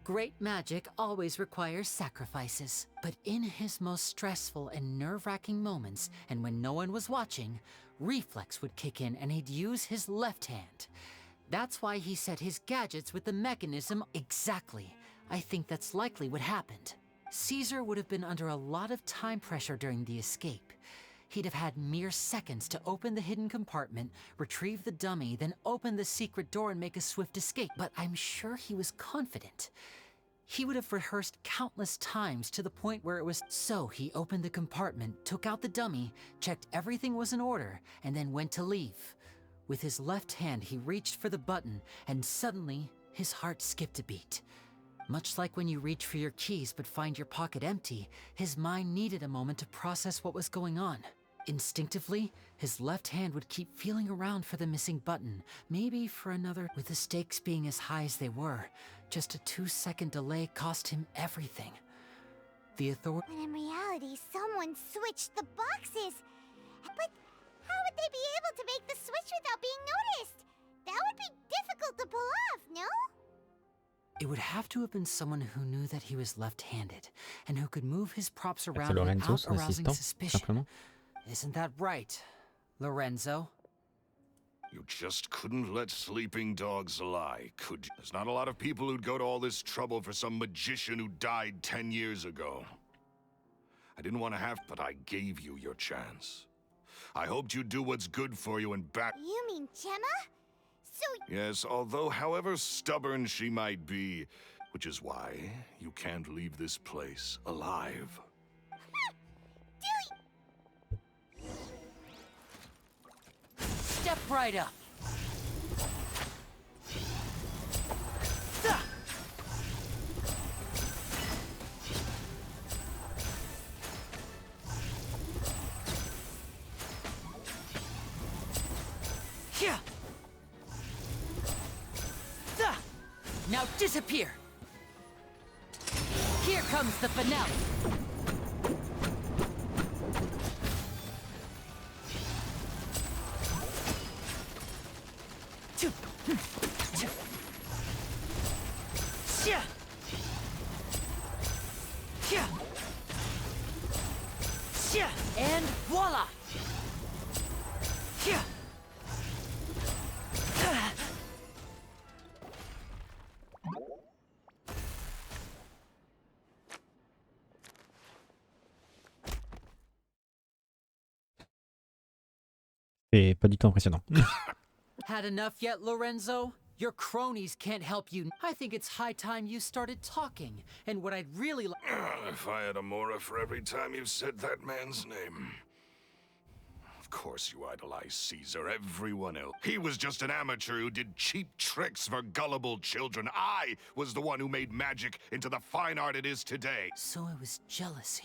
Great magic always requires sacrifices. But in his most stressful and nerve-wracking moments, and when no one was watching, reflex would kick in and he'd use his left hand. That's why he set his gadgets with the mechanism exactly. I think that's likely what happened. Caesar would have been under a lot of time pressure during the escape. He'd have had mere seconds to open the hidden compartment, retrieve the dummy, then open the secret door and make a swift escape. But I'm sure he was confident. He would have rehearsed countless times to the point where it was. So he opened the compartment, took out the dummy, checked everything was in order, and then went to leave. With his left hand, he reached for the button, and suddenly, his heart skipped a beat. Much like when you reach for your keys but find your pocket empty, his mind needed a moment to process what was going on. Instinctively, his left hand would keep feeling around for the missing button, maybe for another. With the stakes being as high as they were, just a 2-second delay cost him everything. The authority. When in reality, someone switched the boxes. But how would they be able to make the switch without being noticed? That would be difficult to pull off, no? It would have to have been someone who knew that he was left-handed, and who could move his props C'est around Lorenzo, without son arousing assistant, suspicion. simplement. Isn't that right, Lorenzo? You just couldn't let sleeping dogs lie, could you? There's not a lot of people who'd go to all this trouble for some magician who died 10 years ago. I didn't want to have, but I gave you your chance. I hoped you'd do what's good for you and back. You mean Gemma? So... Yes, although however stubborn she might be, which is why you can't leave this place alive. Step right up. Now disappear. Here comes the finale. And voila! C'est pas du tout impressionnant. Had enough yet, Lorenzo? Your cronies can't help you. I think it's high time you started talking. And what I'd really like... If I had a Mora for every time you said that man's name. Of course you idolize Caesar, everyone else. He was just an amateur who did cheap tricks for gullible children. I was the one who made magic into the fine art it is today. So it was jealousy.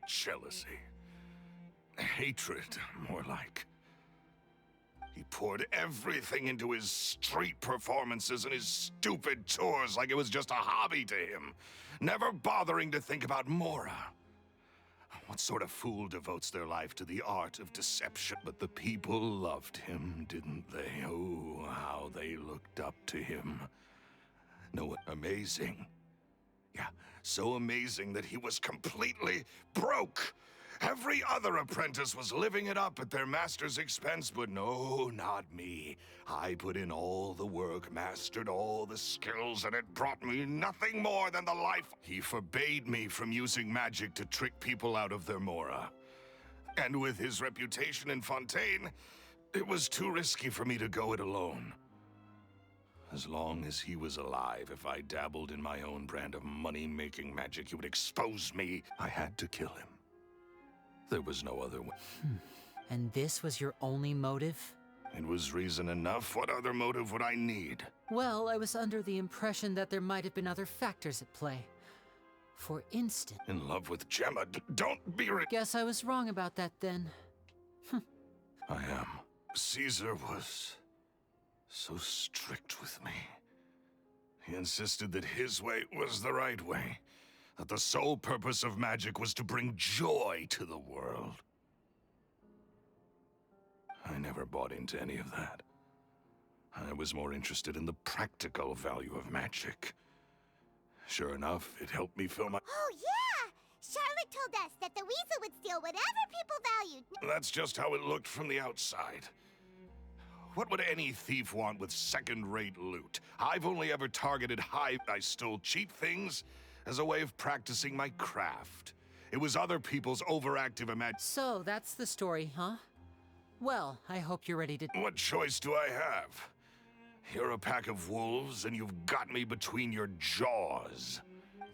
Jealousy. Hatred, more like. He poured everything into his street performances and his stupid tours like it was just a hobby to him, never bothering to think about Mora. What sort of fool devotes their life to the art of deception? But the people loved him, didn't they? Oh, how they looked up to him. No, amazing. Yeah, so amazing that he was completely broke. Every other apprentice was living it up at their master's expense, but no, not me. I put in all the work, mastered all the skills, and it brought me nothing more than the life. He forbade me from using magic to trick people out of their Mora. And with his reputation in Fontaine, it was too risky for me to go it alone. As long as he was alive, if I dabbled in my own brand of money-making magic, he would expose me. I had to kill him. There was no other way. And this was your only motive? It was reason enough. What other motive would I need? Well, I was under the impression that there might have been other factors at play. For instance... In love with Gemma, don't be Guess I was wrong about that then. I am. Caesar was so strict with me. He insisted that his way was the right way. That the sole purpose of magic was to bring joy to the world. I never bought into any of that. I was more interested in the practical value of magic. Sure enough, it helped me fill my... Oh, yeah! Charlotte told us that the weasel would steal whatever people valued. That's just how it looked from the outside. What would any thief want with second-rate loot? I've only ever targeted high... I stole cheap things as a way of practicing my craft. It was other people's overactive imagination. So, that's the story, huh? Well, I hope you're ready to... What choice do I have? You're a pack of wolves, and you've got me between your jaws.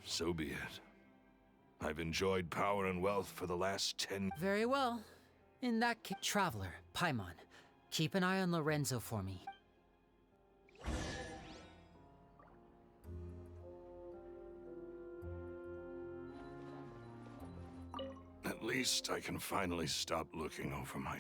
So be it. I've enjoyed power and wealth for the last 10... Very well. In that case, Traveler, Paimon, keep an eye on Lorenzo for me. At least I can finally stop looking over my...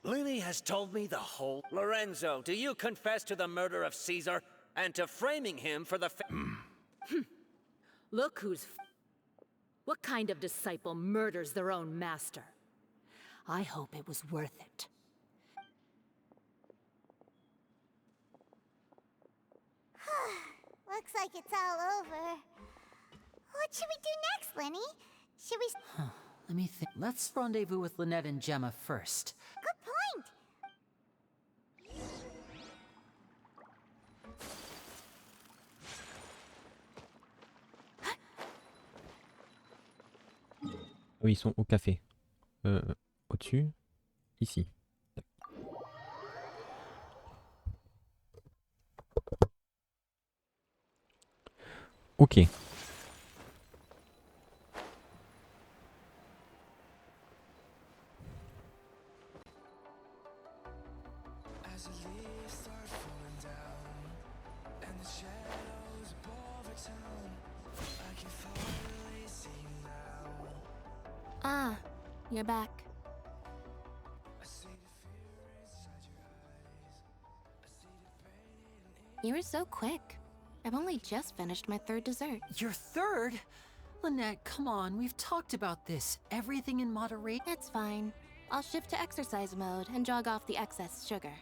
Lynet has told me the whole... Lorenzo, do you confess to the murder of Caesar and to framing him for the... Look who's... What kind of disciple murders their own master? I hope it was worth it. Looks like it's all over. What should we do next, Lenny? Should we... Let me think. Let's rendezvous with Lynet and Gemma first. Good point! Oui, ils sont au café. Au-dessus. Ici. Ok. Ah, you're back. You were so quick. I've only just finished my third dessert. Your third? Lynet, come on, we've talked about this. Everything in moderation. It's fine. I'll shift to exercise mode and jog off the excess sugar.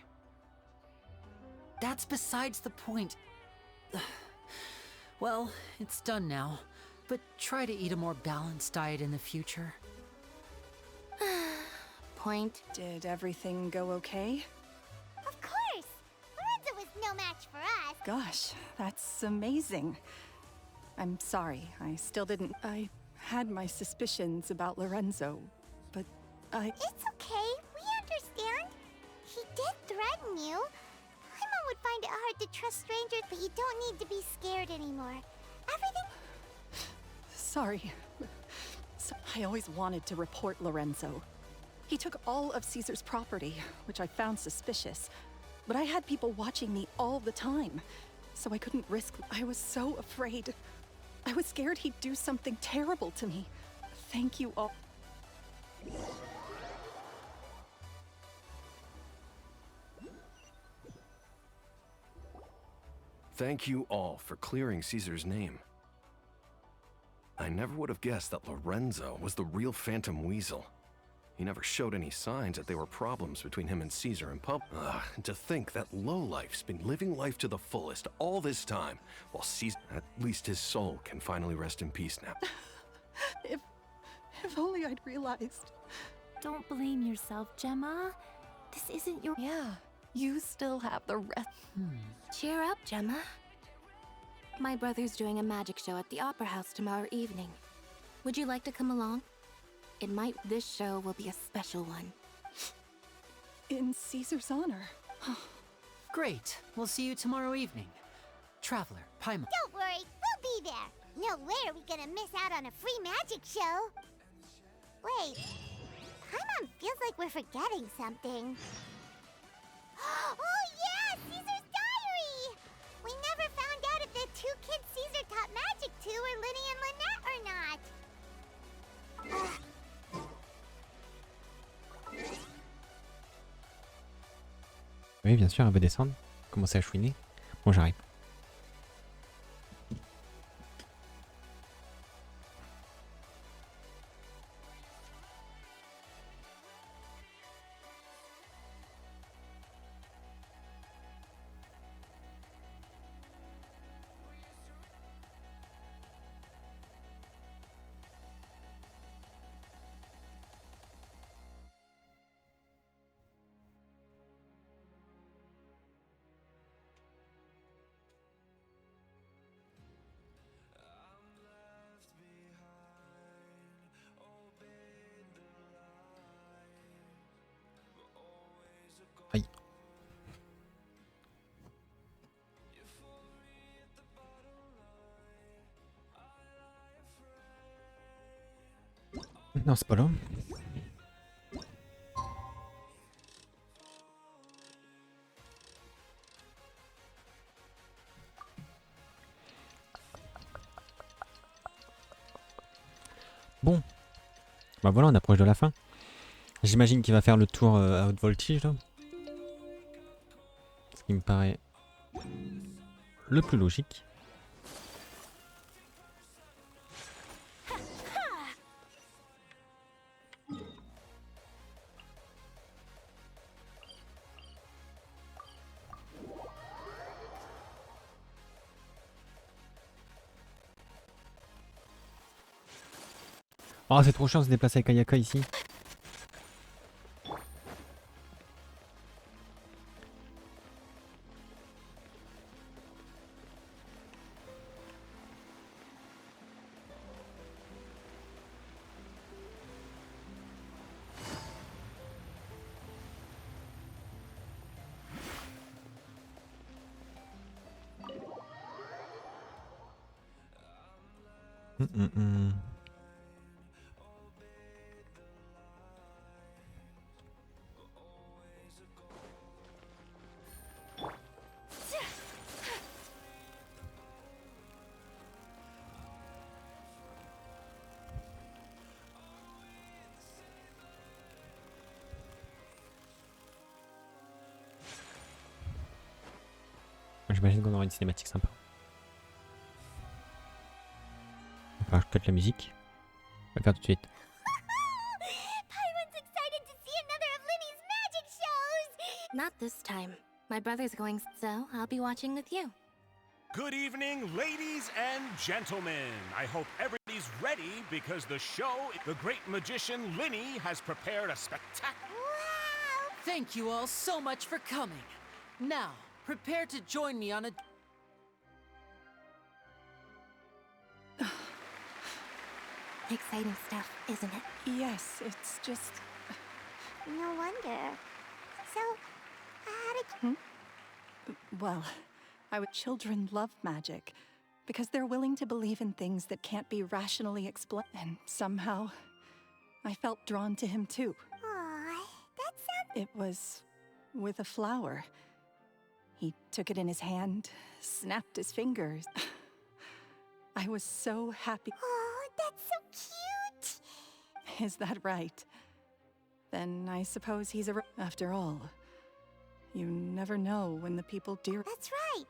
That's besides the point. Well, it's done now. But try to eat a more balanced diet in the future. Point. Did everything go okay? Of course! Lorenzo was no match for us. Gosh, that's amazing. I'm sorry, I still didn't... I had my suspicions about Lorenzo, but It's okay, we understand. He did threaten you. Paimon would find it hard to trust strangers, but you don't need to be scared anymore. Everything... Sorry. I always wanted to report Lorenzo. He took all of Caesar's property, which I found suspicious. But I had people watching me all the time, so I couldn't risk... I was so afraid. I was scared he'd do something terrible to me. Thank you all. Thank you all for clearing Caesar's name. I never would have guessed that Lorenzo was the real Phantom Weasel. He never showed any signs that there were problems between him and Caesar in pub. To think that lowlife's been living life to the fullest all this time, while Caesar, at least his soul, can finally rest in peace now. If only I'd realized. Don't blame yourself, Gemma. This isn't your... Yeah, you still have the rest. Cheer up, Gemma. My brother's doing a magic show at the Opera House tomorrow evening. Would you like to come along? This show will be a special one. In Caesar's honor. Great. We'll see you tomorrow evening. Traveler, Paimon. Don't worry, we'll be there. No way are we gonna miss out on a free magic show. Wait, Paimon feels like we're forgetting something. Oh yeah, Caesar's diary! We never found out if the two kids Caesar taught magic to were Lynet and Lynet or not. Oui, bien sûr, elle veut descendre. Commencer à chouiner. Bon, j'arrive. Aïe. Non, c'est pas là. Bon. Bah voilà, on approche de la fin. J'imagine qu'il va faire le tour à haute voltige là. Ce qui me paraît le plus logique. Oh, c'est trop chiant de se déplacer avec Ayaka ici. J'imagine qu'on aura une cinématique sympa. Enfin, je cut la musique. On va le faire tout de suite. Paimon's excited to see another of Linny's magic shows! Not this time. My brother's going, so I'll be watching with you. Good evening, ladies and gentlemen. I hope everybody's ready because the great magician Lynet has prepared a spectacular... Wow! Thank you all so much for coming. Now, prepare to join me on a... Exciting stuff, isn't it? Yes, it's just... No wonder. So, how did you... Well, children love magic because they're willing to believe in things that can't be rationally explained. And somehow, I felt drawn to him too. Aw, that sounds... It was with a flower. He took it in his hand, snapped his fingers. I was so happy. Oh, that's so cute! Is that right? Then I suppose he's a... After all, you never know when the people dear... That's right.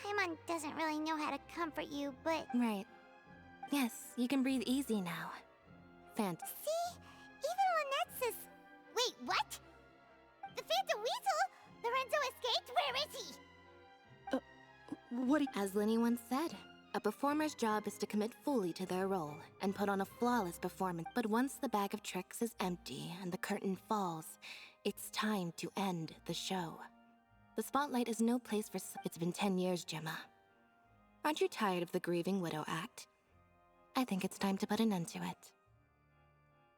Paimon doesn't really know how to comfort you, but... Right. Yes, you can breathe easy now. See? Even Lynette says... Wait, what? The Phantom Weasel? Lorenzo escaped? Where is he? What As Lynet once said, a performer's job is to commit fully to their role and put on a flawless performance. But once the bag of tricks is empty and the curtain falls, it's time to end the show. The spotlight is no place for... It's been 10 years, Gemma. Aren't you tired of the grieving widow act? I think it's time to put an end to it.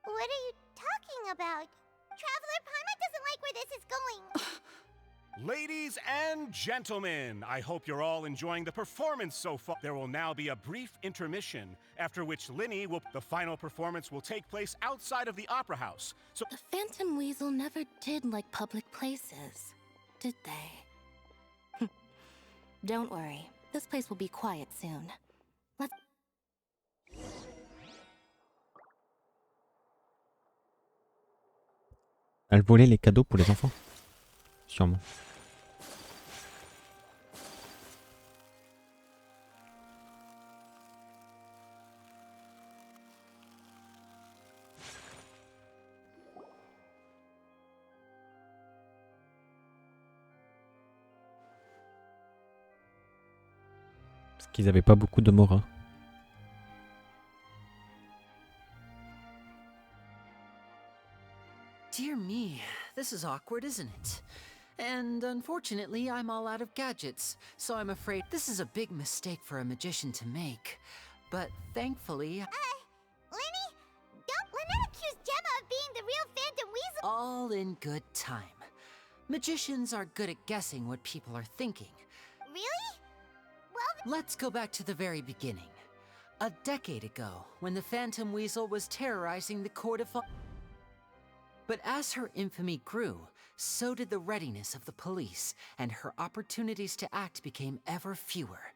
What are you talking about? Traveler, Paimon doesn't like where this is going. Ladies and gentlemen, I hope you're all enjoying the performance so far. There will now be a brief intermission, after which the final performance will take place outside of the Opera House. So the Phantom Weasel never did like public places, did they? Don't worry, this place will be quiet soon. Let's... Elle volait les cadeaux pour les enfants. Sûrement. Parce qu'ils n'avaient pas beaucoup de moras. Dear me, this is awkward, isn't it? And unfortunately, I'm all out of gadgets, so I'm afraid this is a big mistake for a magician to make. But thankfully... Lynet? Lynette accused Gemma of being the real Phantom Weasel! All in good time. Magicians are good at guessing what people are thinking. Really? Well... Let's go back to the very beginning. A decade ago, when the Phantom Weasel was terrorizing the court of... But as her infamy grew, so did the readiness of the police, and her opportunities to act became ever fewer.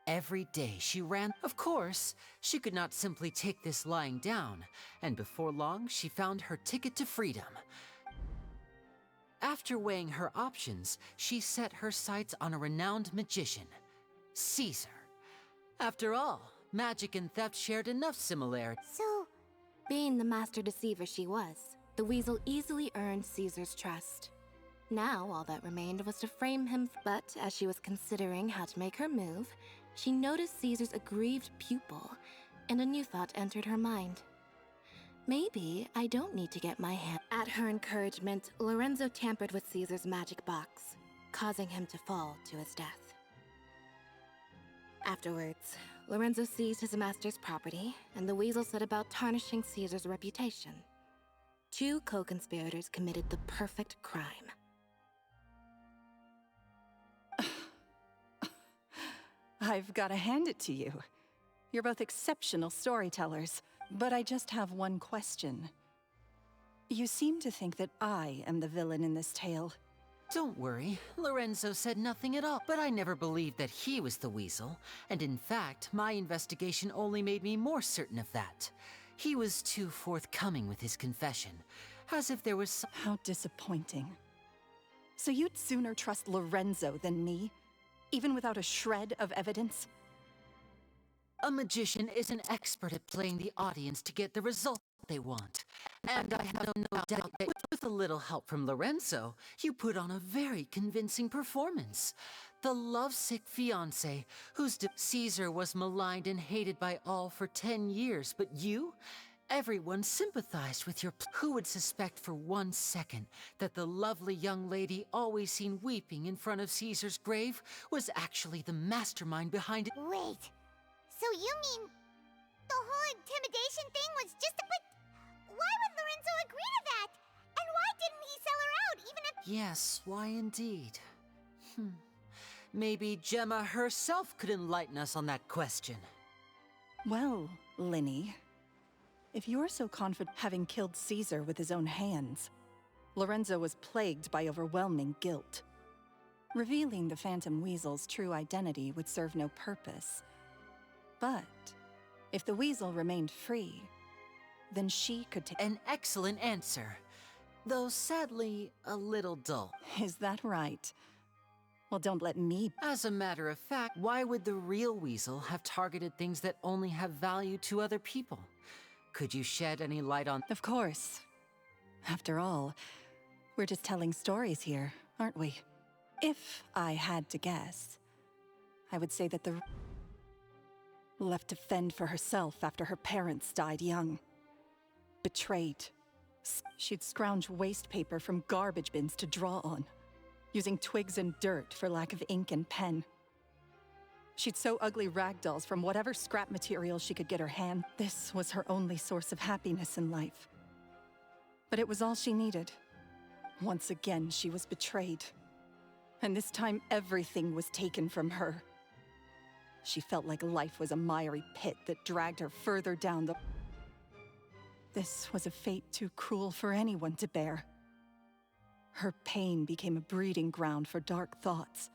Every day she ran. Of course, she could not simply take this lying down, and before long she found her ticket to freedom. After weighing her options, she set her sights on a renowned magician, Caesar. After all, magic and theft shared enough similarities. So, being the master deceiver she was, the Weasel easily earned Caesar's trust. Now, all that remained was to frame him. But as she was considering how to make her move, she noticed Caesar's aggrieved pupil, and a new thought entered her mind. Maybe I don't need to get my hand. At her encouragement, Lorenzo tampered with Caesar's magic box, causing him to fall to his death. Afterwards, Lorenzo seized his master's property, and the Weasel set about tarnishing Caesar's reputation. Two co-conspirators committed the perfect crime. I've got to hand it to you. You're both exceptional storytellers, but I just have one question. You seem to think that I am the villain in this tale. Don't worry, Lorenzo said nothing at all, but I never believed that he was the Weasel, and in fact, my investigation only made me more certain of that. He was too forthcoming with his confession, as if there was some... How disappointing. So you'd sooner trust Lorenzo than me, even without a shred of evidence? A magician is an expert at playing the audience to get the result they want. And I have no doubt that with a little help from Lorenzo, you put on a very convincing performance. The lovesick fiancé, whose Caesar was maligned and hated by all for 10 years, but you? Everyone sympathized with your Who would suspect for 1 second that the lovely young lady always seen weeping in front of Caesar's grave was actually the mastermind behind it? Wait, so you mean the whole intimidation thing was just a... But why would Lorenzo agree to that? And why didn't he sell her out, even if... Yes, why indeed? Maybe Gemma herself could enlighten us on that question. Well, Lynet, if you're so confident having killed Caesar with his own hands, Lorenzo was plagued by overwhelming guilt. Revealing the Phantom Weasel's true identity would serve no purpose. But if the weasel remained free, then she could take... An excellent answer, though sadly a little dull. Is that right? Well, don't let me... As a matter of fact, why would the real weasel have targeted things that only have value to other people? Could you shed any light on... Of course. After all, we're just telling stories here, aren't we? If I had to guess, I would say that the... left to fend for herself after her parents died young. Betrayed. She'd scrounge waste paper from garbage bins to draw on, using twigs and dirt for lack of ink and pen. She'd sew ugly rag dolls from whatever scrap material she could get her hand. This was her only source of happiness in life. But it was all she needed. Once again, she was betrayed. And this time, everything was taken from her. She felt like life was a miry pit that dragged her further down the... This was a fate too cruel for anyone to bear. Her pain became a breeding ground for dark thoughts.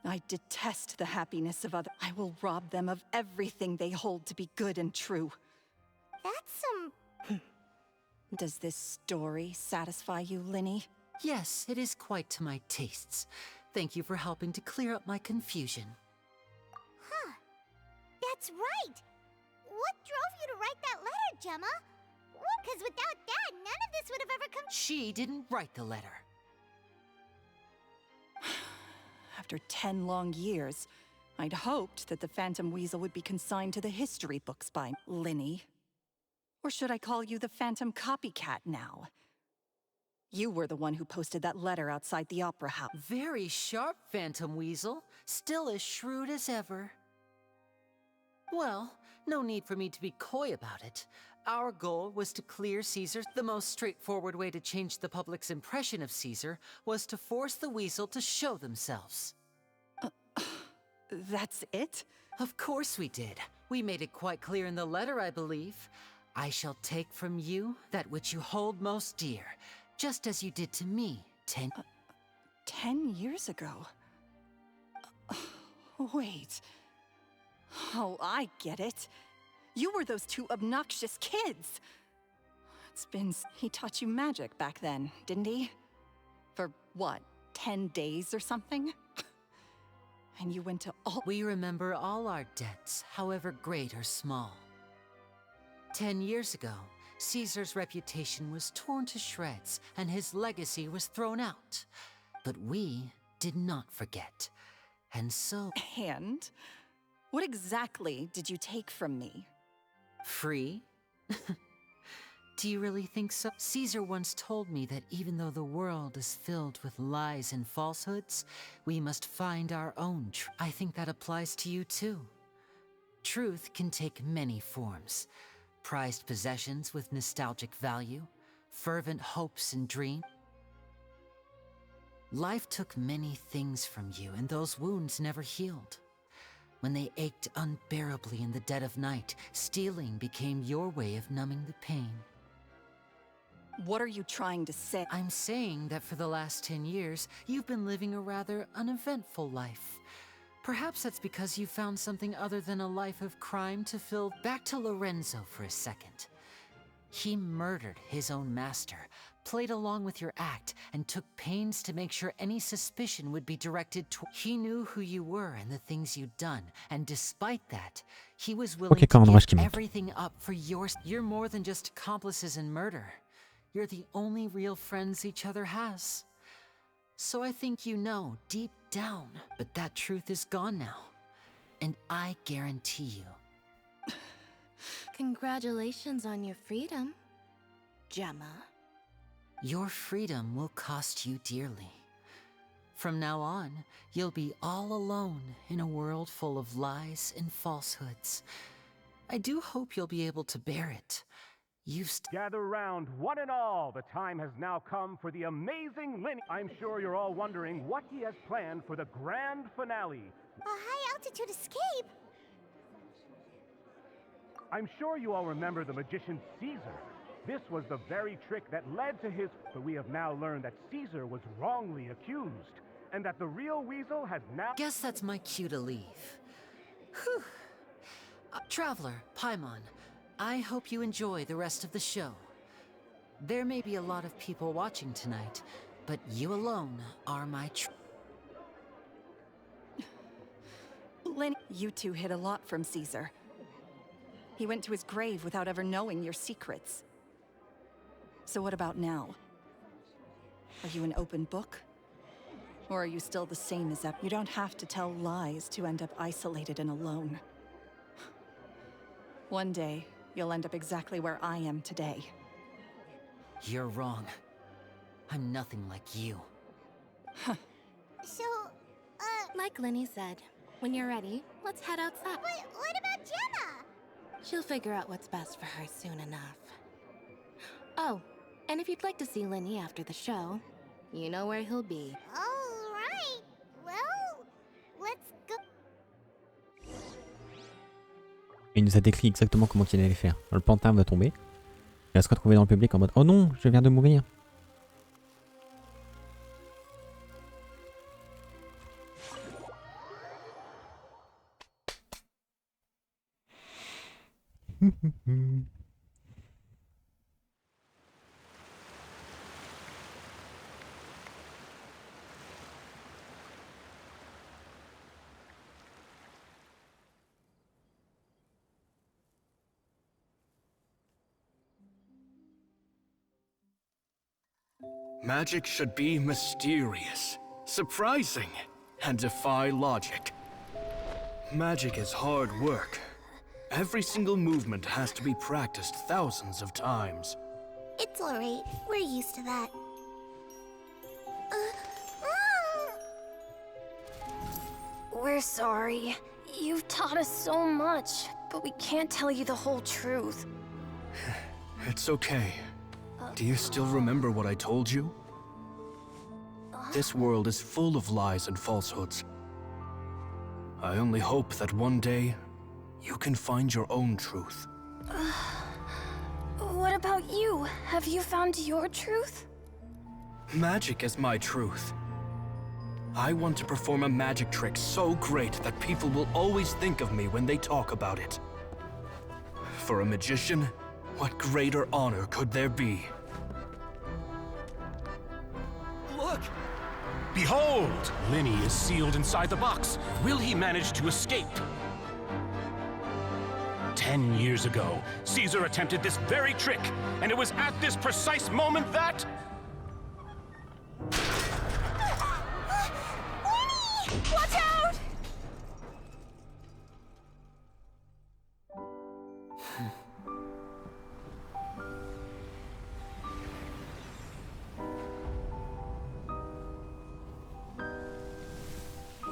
I detest the happiness of others. I will rob them of everything they hold to be good and true. That's some... Does this story satisfy you, Lynet? Yes, it is quite to my tastes. Thank you for helping to clear up my confusion. Huh. That's right! What drove you to write that letter, Gemma? Well, because without that, none of this would have ever come... She didn't write the letter. After 10 long years, I'd hoped that the Phantom Weasel would be consigned to the history books by Lynet. Or should I call you the Phantom Copycat now? You were the one who posted that letter outside the Opera House. Very sharp, Phantom Weasel. Still as shrewd as ever. Well, no need for me to be coy about it. Our goal was to clear Caesar. The most straightforward way to change the public's impression of Caesar was to force the Weasel to show themselves. That's it? Of course we did. We made it quite clear in the letter, I believe. I shall take from you that which you hold most dear, just as you did to me 10 years ago? Wait. Oh, I get it. You were those two obnoxious kids. It's been... He taught you magic back then, didn't he? For what, 10 days or something? And you went to all... We remember all our debts, however great or small. 10 years ago, Caesar's reputation was torn to shreds, and his legacy was thrown out. But we did not forget. And so... And? What exactly did you take from me? Free? Do you really think so? Caesar once told me that even though the world is filled with lies and falsehoods, we must find our own truth. I think that applies to you too. Truth can take many forms. Prized possessions with nostalgic value, fervent hopes and dreams. Life took many things from you, and those wounds never healed. When they ached unbearably in the dead of night, stealing became your way of numbing the pain. What are you trying to say? I'm saying that for the last 10 years, you've been living a rather uneventful life. Perhaps that's because you found something other than a life of crime to fill. Back to Lorenzo for a second. He murdered his own master, played along with your act, and took pains to make sure any suspicion would be directed toward. He knew who you were and the things you'd done, and despite that, he was willing to give everything up for yours. You're more than just accomplices in murder. You're the only real friends each other has. So I think you know, deep down, but that truth is gone now. And I guarantee you. Congratulations on your freedom, Gemma. Your freedom will cost you dearly. From now on, you'll be all alone in a world full of lies and falsehoods. I do hope you'll be able to bear it. Gather round, one and all. The time has now come for the amazing Lynet. I'm sure you're all wondering what he has planned for the grand finale. A high-altitude escape? I'm sure you all remember the magician Caesar. This was the very trick that led to his... But we have now learned that Caesar was wrongly accused, and that the real weasel has now... Guess that's my cue to leave. Whew. Traveler, Paimon, I hope you enjoy the rest of the show. There may be a lot of people watching tonight, but you alone are my Lynet, you two hid a lot from Caesar. He went to his grave without ever knowing your secrets. So what about now? Are you an open book? Or are you still the same as ever? You don't have to tell lies to end up isolated and alone. One day, you'll end up exactly where I am today. You're wrong. I'm nothing like you. So, Like Lenny said, when you're ready, let's head outside. But what about Gemma? She'll figure out what's best for her soon enough. Oh, and if you'd like to see Lenny after the show, you know where he'll be. All right. Well, let's go. Il nous a décrit exactement comment il allait faire. Le pantin va tomber. Il va se retrouver dans le public en mode « Oh non, je viens de mourir !» Magic should be mysterious, surprising, and defy logic. Magic is hard work. Every single movement has to be practiced thousands of times. It's all right. We're used to that. We're sorry. You've taught us so much, but we can't tell you the whole truth. It's okay. Do you still remember what I told you? This world is full of lies and falsehoods. I only hope that one day, you can find your own truth. What about you? Have you found your truth? Magic is my truth. I want to perform a magic trick so great that people will always think of me when they talk about it. For a magician, what greater honor could there be? Look! Behold! Lynet is sealed inside the box. Will he manage to escape? 10 years ago, Caesar attempted this very trick, and it was at this precise moment that... Watch out!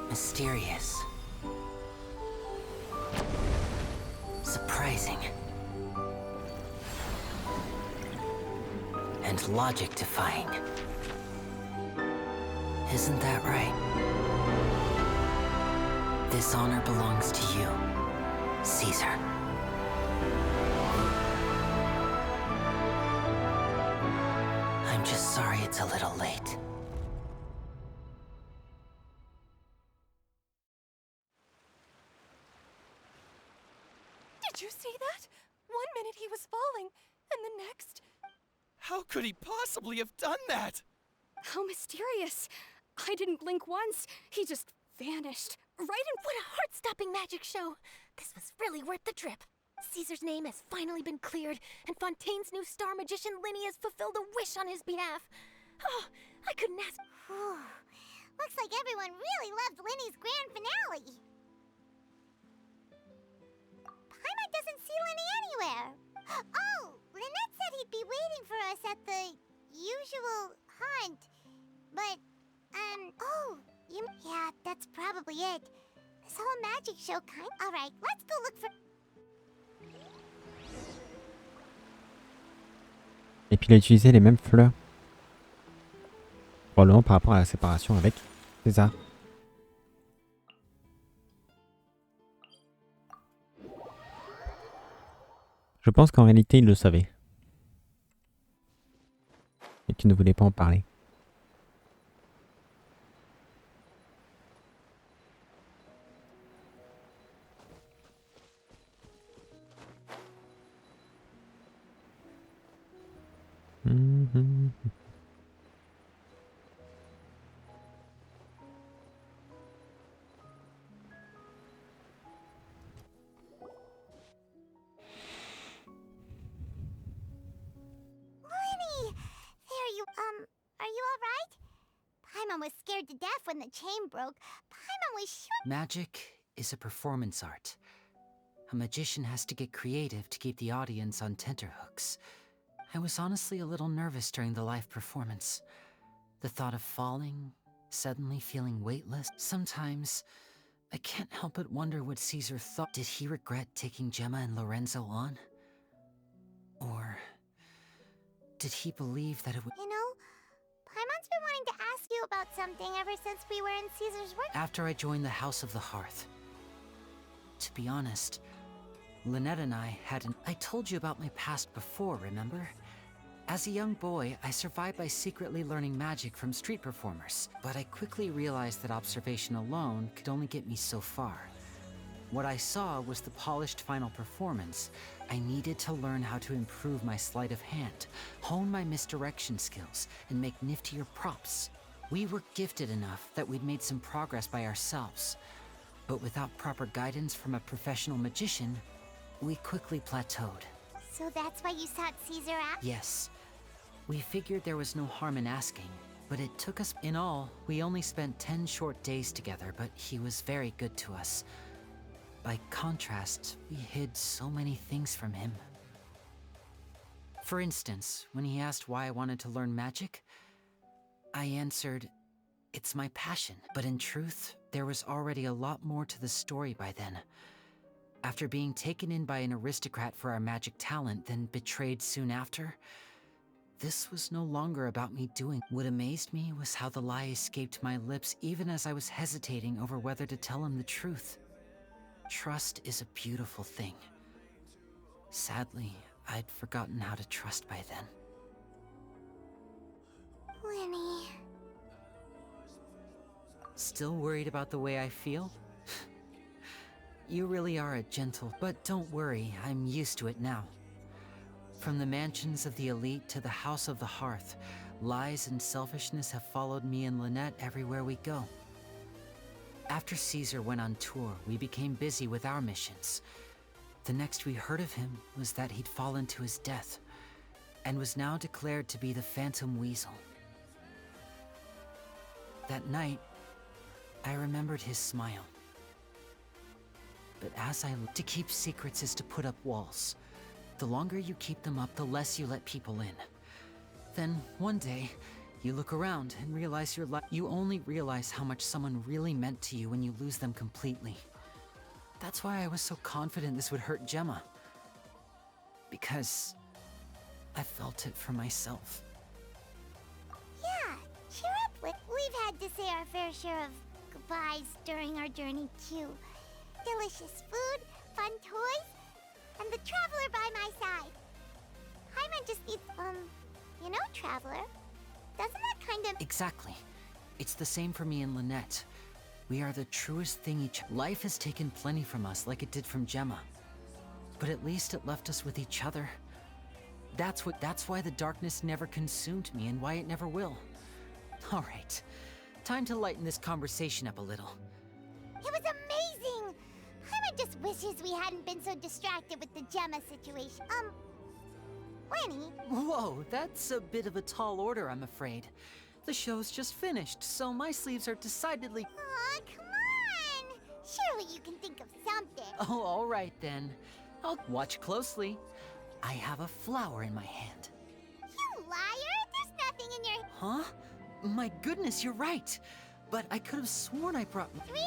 Mysterious. Surprising. And logic-defying. Isn't that right? This honor belongs to you, Caesar. I'm just sorry it's a little late. Did you see that? One minute he was falling, and the next... How could he possibly have done that? How mysterious. I didn't blink once. He just vanished. Right in... What a heart-stopping magic show. This was really worth the trip. Caesar's name has finally been cleared, and Fontaine's new star magician Lynet has fulfilled a wish on his behalf. Oh, I couldn't ask... Looks like everyone really loved Lynet's grand finale. Paimon doesn't see Lynet anywhere. Oh, Lynette said he'd be waiting for us at the usual hunt. But, yeah, that's probably it. This whole magic show Alright, let's go look for... Et puis il a utilisé les mêmes fleurs. Probablement par rapport à la séparation avec César. Je pense qu'en réalité il le savait. Et qu'il ne voulait pas en parler. Was scared to death when the chain broke. Paimon was sure... Magic is a performance art. A magician has to get creative to keep the audience on tenterhooks. I was honestly a little nervous during the live performance. The thought of falling, suddenly feeling weightless. Sometimes, I can't help but wonder what Caesar thought. Did he regret taking Gemma and Lorenzo on? Or did he believe that it would... You know, Paimon's been wanting to ask you about something ever since we were in Caesar's work. After I joined the House of the Hearth. To be honest, Lynette and I hadn't... I told you about my past before, remember? As a young boy, I survived by secretly learning magic from street performers. But I quickly realized that observation alone could only get me so far. What I saw was the polished final performance. I needed to learn how to improve my sleight of hand, hone my misdirection skills, and make niftier props. We were gifted enough that we'd made some progress by ourselves. But without proper guidance from a professional magician, we quickly plateaued. So that's why you sought Caesar out? Yes. We figured there was no harm in asking, but it took us... In all, we only spent 10 short days together, but he was very good to us. By contrast, we hid so many things from him. For instance, when he asked why I wanted to learn magic, I answered, it's my passion. But in truth, there was already a lot more to the story by then. After being taken in by an aristocrat for our magic talent, then betrayed soon after, this was no longer about me doing. What amazed me was how the lie escaped my lips even as I was hesitating over whether to tell him the truth. Trust is a beautiful thing. Sadly, I'd forgotten how to trust by then. Winnie... Still worried about the way I feel? You really are a gentle... But don't worry, I'm used to it now. From the mansions of the elite to the House of the Hearth, lies and selfishness have followed me and Lynette everywhere we go. After Caesar went on tour, we became busy with our missions. The next we heard of him was that he'd fallen to his death, and was now declared to be the Phantom Weasel. That night, I remembered his smile. But as I looked, to keep secrets is to put up walls. The longer you keep them up, the less you let people in. Then, one day, you look around and realize you only realize how much someone really meant to you when you lose them completely. That's why I was so confident this would hurt Gemma. Because I felt it for myself. Yeah, cheer up, we've had to say our fair share of goodbyes during our journey too. Delicious food, fun toys, and the Traveler by my side. Paimon just needs, you know, Traveler. Doesn't that kind of... Exactly. It's the same for me and Lynette. We are the truest thing each... Life has taken plenty from us, like it did from Gemma. But at least it left us with each other. That's why the darkness never consumed me and why it never will. All right. Time to lighten this conversation up a little. It was amazing! Paimon just wishes we hadn't been so distracted with the Gemma situation. Lenny? Whoa, that's a bit of a tall order, I'm afraid. The show's just finished, so my sleeves are decidedly... Aw, come on! Surely you can think of something. Oh, all right then. I'll watch closely. I have a flower in my hand. You liar! There's nothing in your... Huh? My goodness, you're right. But I could have sworn I brought... 3?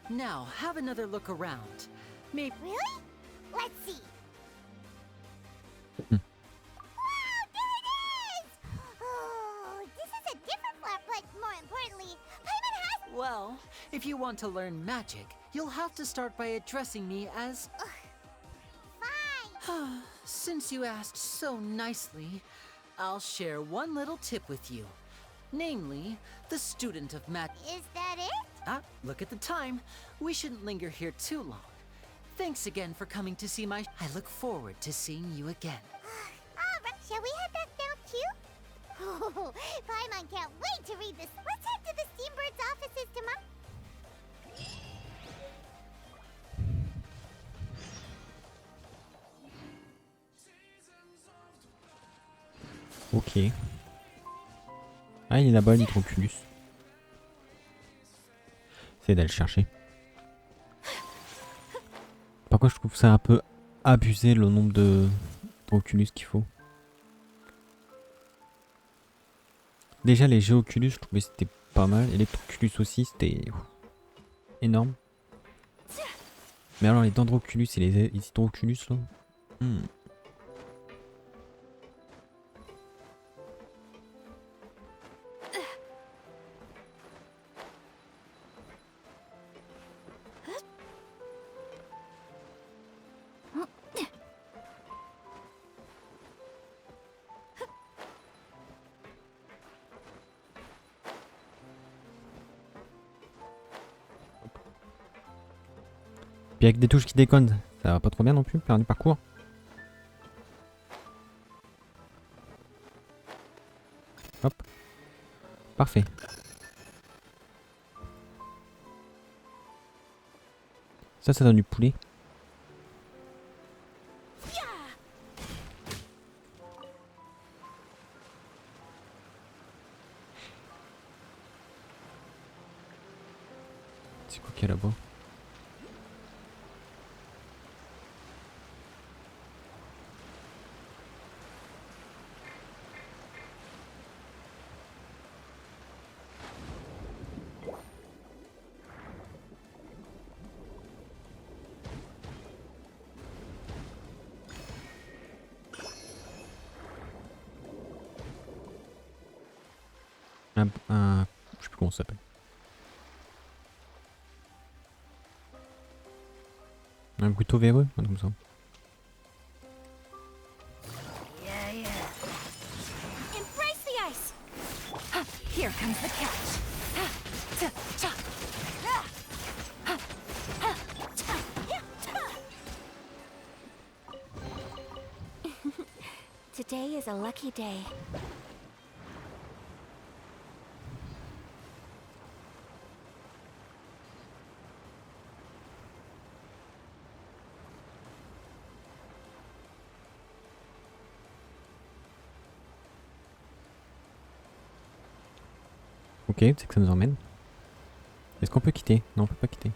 Now, have another look around. Maybe... Really? Let's see. Hmm. Wow, there it is! Oh, this is a different flower, but more importantly, Paimon has... Well, if you want to learn magic, you'll have to start by addressing me as... Fine! Since you asked so nicely, I'll share one little tip with you. Namely, the student of magic. Is that it? Ah, look at the time. We shouldn't linger here too long. Thanks again for coming to see my... I look forward to seeing you again. All right, shall we head back down too? Oh, Paimon can't wait to read this. Let's head to the Steambird's offices tomorrow. Ok. Ah, il est là-bas, l'hydroculus. Essaye d'aller le chercher. Par contre, je trouve ça un peu abusé le nombre de d'Oculus qu'il faut. Déjà, les Géoculus, je trouvais c'était pas mal. Et les Troculus aussi, c'était énorme. Mais alors, les Dendroculus et les Hydroculus, là. Puis avec des touches qui déconnent, ça va pas trop bien non plus, faire du parcours. Hop. Parfait. Ça donne du poulet. C'est quoi qu'il y a là-bas? Je sais plus comment ça s'appelle. Un couteau véreux, un truc comme ça. Yeah, yeah. Embrace the ice. Here comes the catch. Today is a lucky day. Ok, c'est que ça nous emmène. Est-ce qu'on peut quitter? Non, on peut pas quitter.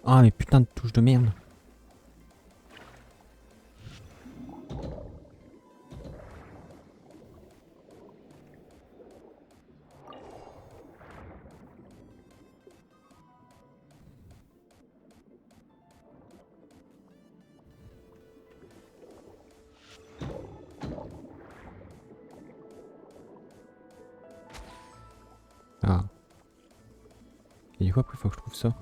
Ah mais putain de touche de merde. Ah. Et du coup après il faut que je trouve ça.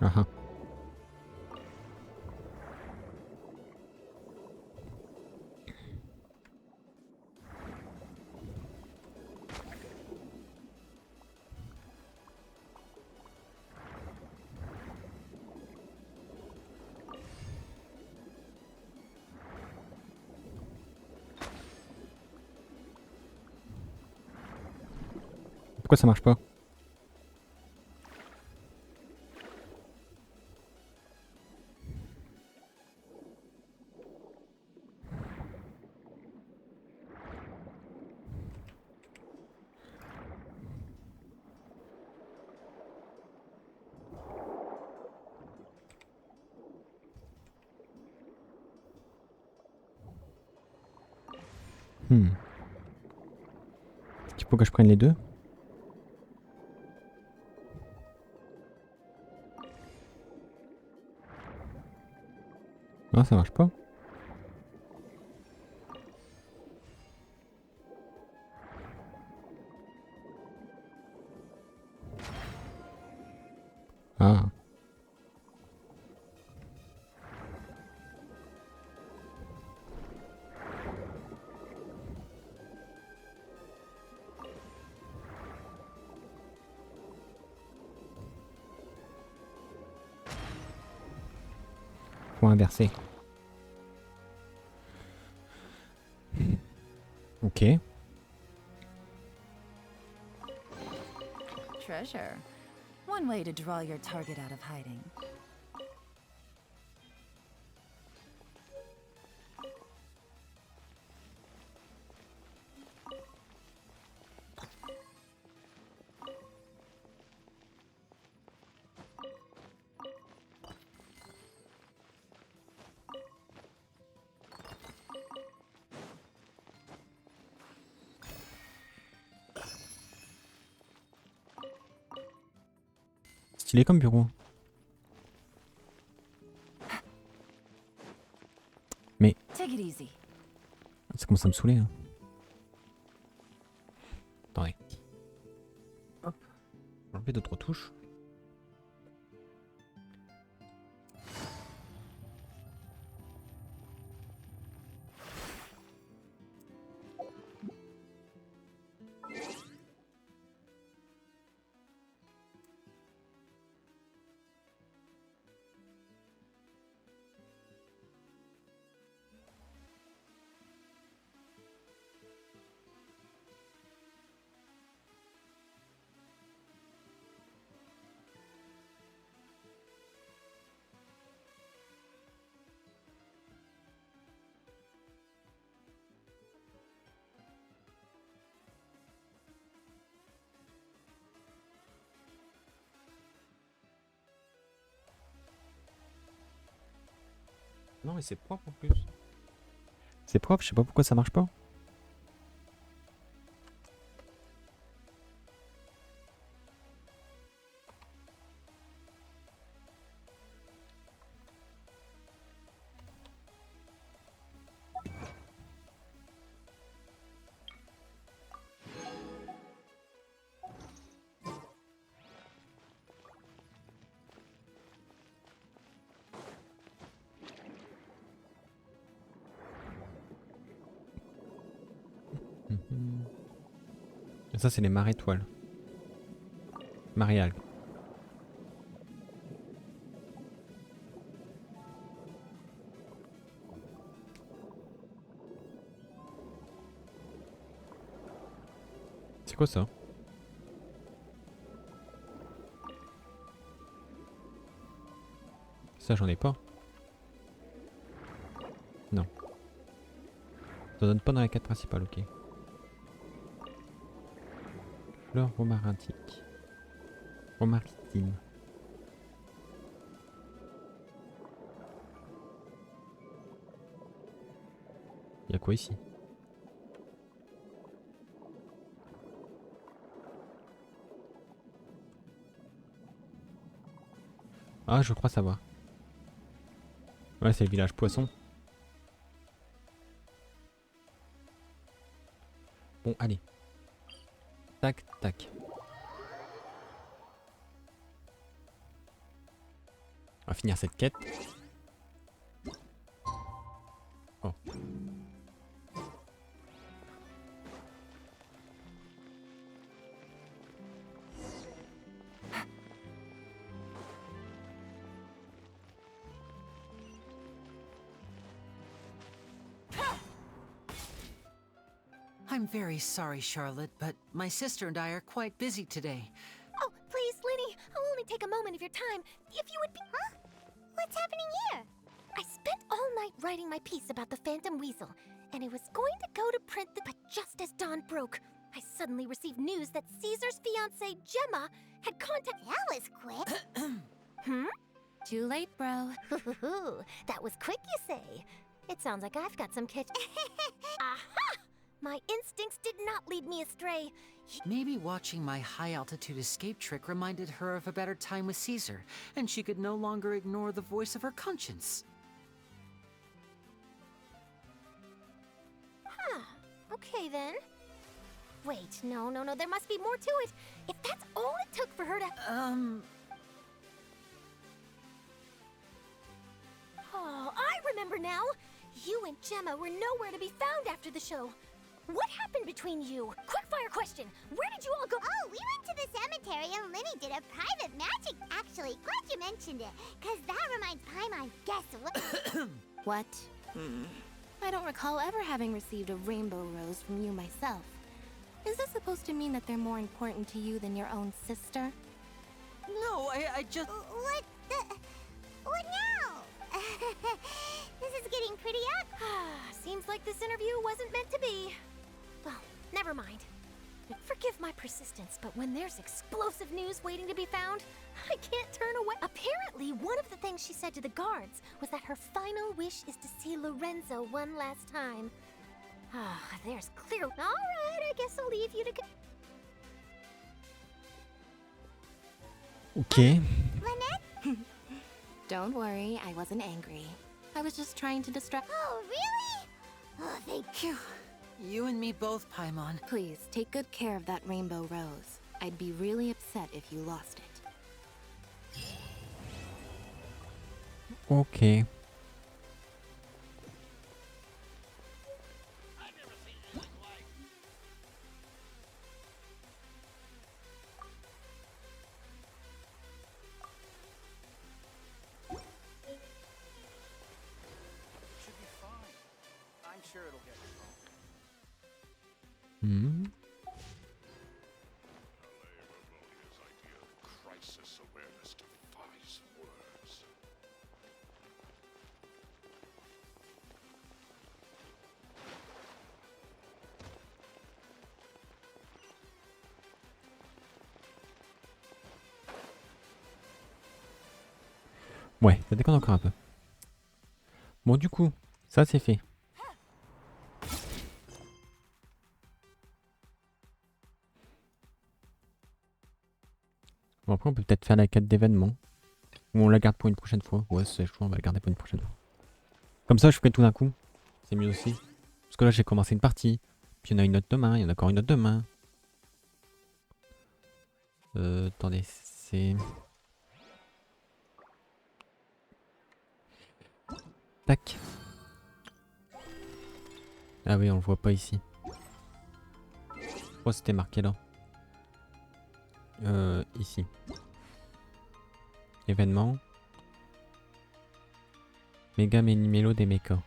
Ah ah. Pourquoi ça marche pas? Il faut que je prenne les deux. Non, ça marche pas. Ah. Faut inverser. Ok. Treasure. One way to draw your target out of hiding. Stylé comme bureau. Mais Take it easy. ça commence à me saouler. Hein. Attendez. Hop. Enlever d'autres touches. Non mais c'est propre en plus. C'est propre, je sais pas pourquoi ça marche pas. Et ça, c'est les marées étoiles. Marées algues. C'est quoi ça? Ça, j'en ai pas. Non. Ça donne pas dans la quête principale, ok. Fleur romarintique. Romaristine. Y'a quoi ici? Ah, je crois savoir. Ouais, c'est le village poisson. Bon, allez. Tac, tac. On va finir cette quête. Oh. I'm very sorry, Charlotte, but my sister and I are quite busy today. Oh, please, Linny, I'll only take a moment of your time. If you would be... Huh? What's happening here? I spent all night writing my piece about the Phantom Weasel, and it was going to go to print but just as dawn broke, I suddenly received news that Caesar's fiancée, Gemma, had contacted... That was quick. Hmm? Too late, bro. That was quick, you say? It sounds like I've got some Aha! My instincts did not lead me astray. Maybe watching my high-altitude escape trick reminded her of a better time with Caesar, and she could no longer ignore the voice of her conscience. Huh. Okay, then. Wait, no, there must be more to it. If that's all it took for her to... Oh, I remember now. You and Gemma were nowhere to be found after the show. What happened between you? Quickfire question. Where did you all go? Oh, we went to the cemetery and Linny did a private magic. Actually, glad you mentioned it, because that reminds Paimon, guess what? What? I don't recall ever having received a rainbow rose from you myself. Is this supposed to mean that they're more important to you than your own sister? No, I just... What the... What now? This is getting pretty up. Seems like this interview wasn't meant to be. Well, never mind. Forgive my persistence, but when there's explosive news waiting to be found, I can't turn away. Apparently, one of the things she said to the guards was that her final wish is to see Lorenzo one last time. There's clear... All right, I guess I'll leave you to... Okay. Lynette? Don't worry, I wasn't angry. I was just trying to distract... Oh, really? Oh, thank you. You and me both, Paimon. Please, take good care of that rainbow rose. I'd be really upset if you lost it. Okay. Sure it'll get Hmm. Crisis awareness defies words. Ouais, ça déconne encore un peu. Bon, du coup, ça c'est fait. Bon, après, on peut peut-être faire la quête d'événements. Ou on la garde pour une prochaine fois. Ouais, c'est chaud, on va la garder pour une prochaine fois. Comme ça, je ferai tout d'un coup. C'est mieux aussi. Parce que là, j'ai commencé une partie. Puis il y en a une autre demain. Il y en a encore une autre demain. Attendez, c'est... Tac. Ah oui, on le voit pas ici. Je crois que c'était marqué là. Ici. Événement. Méga Mélo des mechas.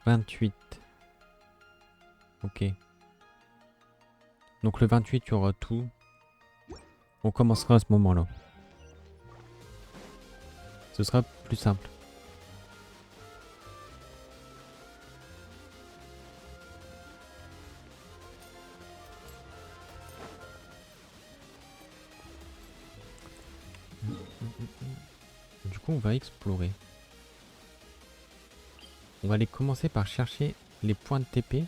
28. Ok. Donc le 28, il y aura tout. On commencera à ce moment-là. Ce sera plus simple. Du coup, on va explorer. On va aller commencer par chercher les points de TP.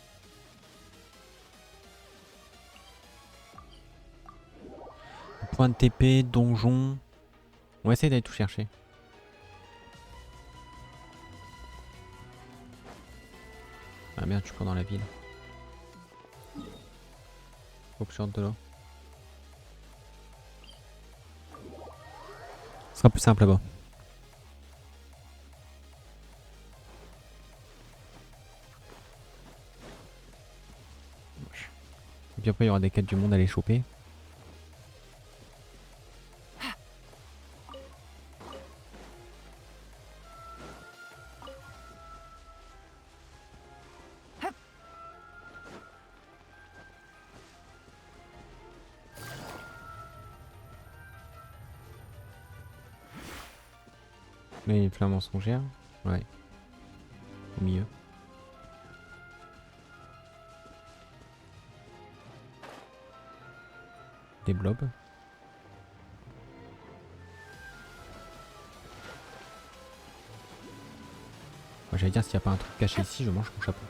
Points de TP, donjon. On va essayer d'aller tout chercher. Ah merde, je suis pas dans la ville. Faut que je sorte de là. Ce sera plus simple là-bas. Et puis après il y aura des quêtes du monde à les choper. Là, il y a une flamme mensongère. Ouais. Au milieu. Des blobs. Moi, j'allais dire s'il n'y a pas un truc caché ici, je mange mon chapeau.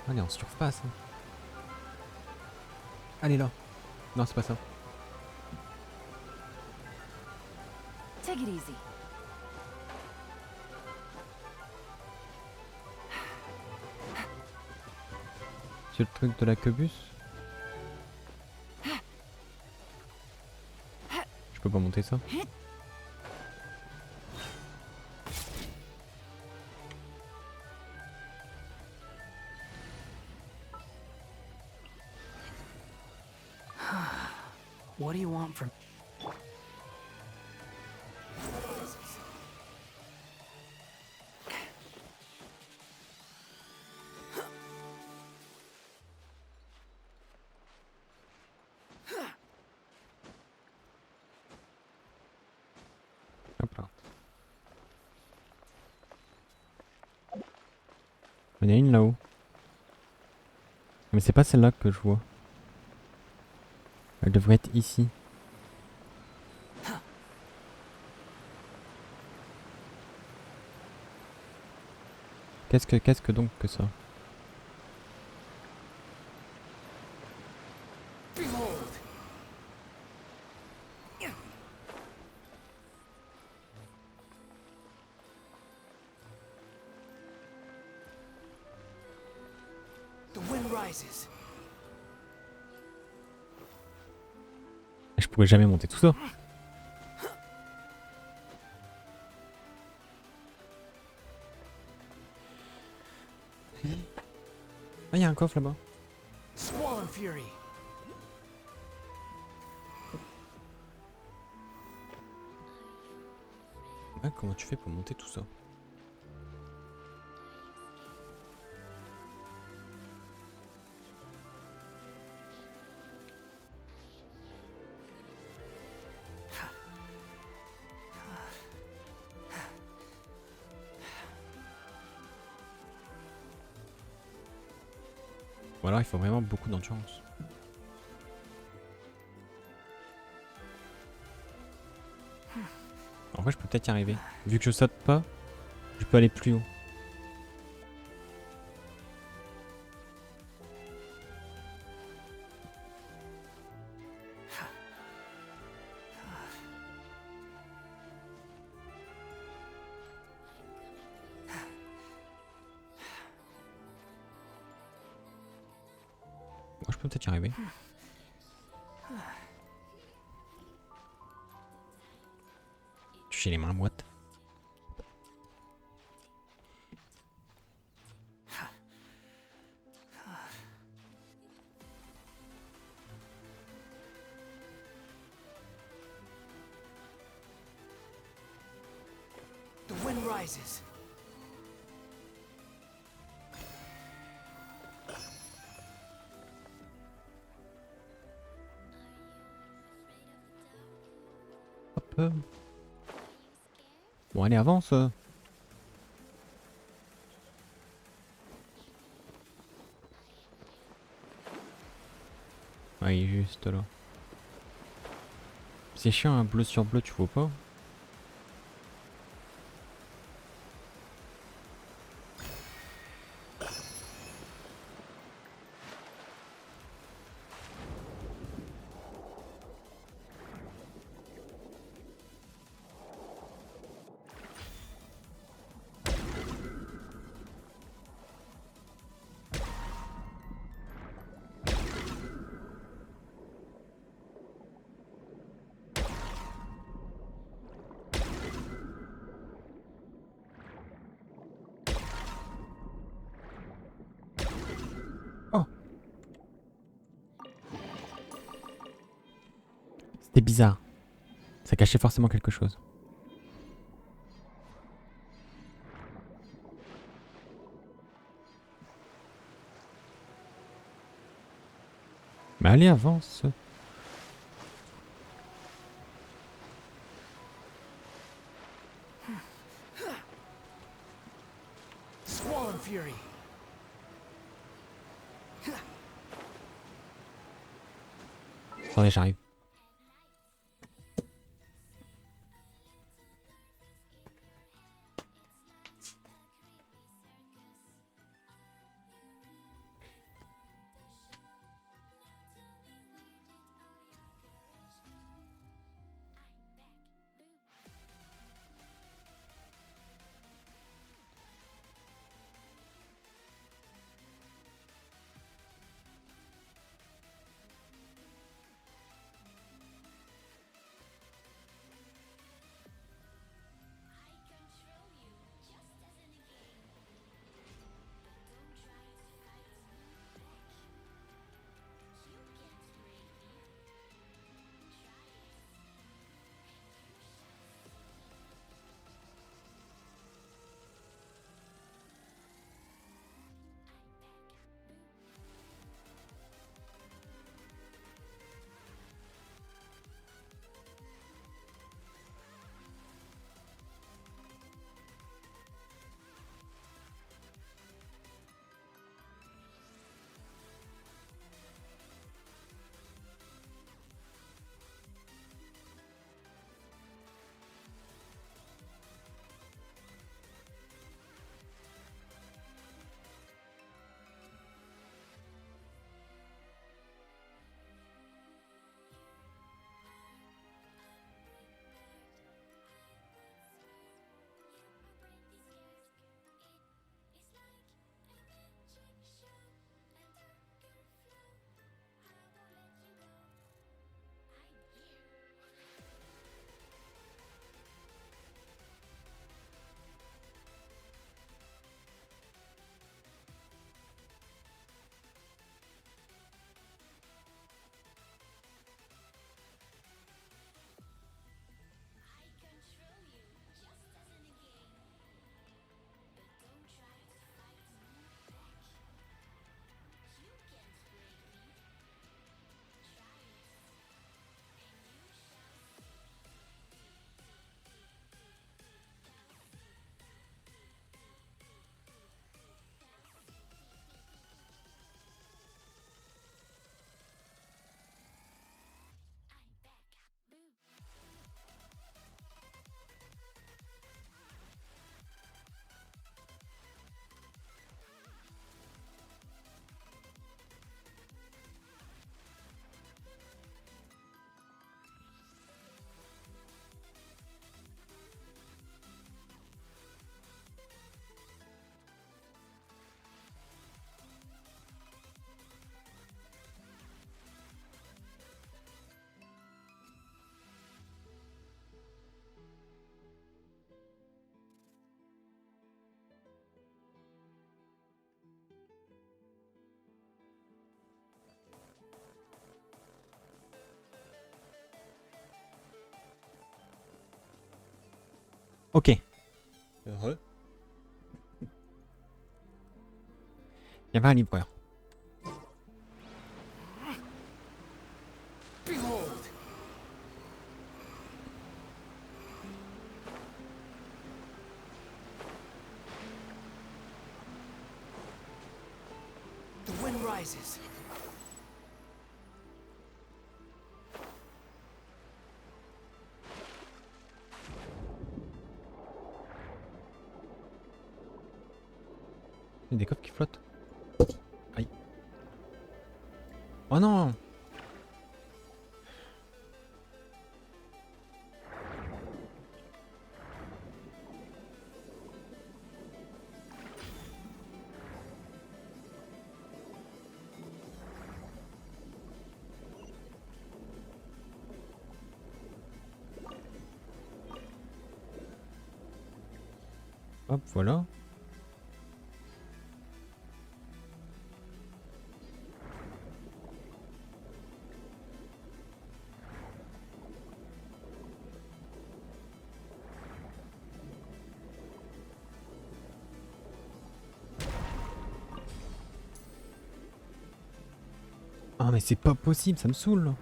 Allez, on surface. Hein. Allez là. Non, c'est pas ça. Take it easy. C'est le truc de la quebus. Je peux pas monter ça. What do you want from... Hop là. Il y en a une là-haut. Mais c'est pas celle-là que je vois. Elle devrait être ici. Qu'est-ce que donc que ça? The wind rises. Je pourrais jamais monter tout ça. Ah, il y a un coffre là-bas. Squall and Fury. Ah, comment tu fais pour monter tout ça? Ou alors il faut vraiment beaucoup d'endurance. En vrai je peux peut-être y arriver. Vu que je saute pas, je peux aller plus haut. je peux peut-être y arriver. J'ai les mains moites. The wind rises. Hop. Bon, allez, avance. Ah, il est juste là. C'est chiant, un bleu sur bleu, tu vois pas? C'était bizarre. Ça cachait forcément quelque chose. Mais allez, avance. Squall and Fury. Attendez, j'arrive. Ok. Heureux. Il y avait un livreur. Behold! The wind rises. Il y a des coffres qui flottent. Aïe. Oh non! Hop, voilà. Ah mais c'est pas possible, ça me saoule là.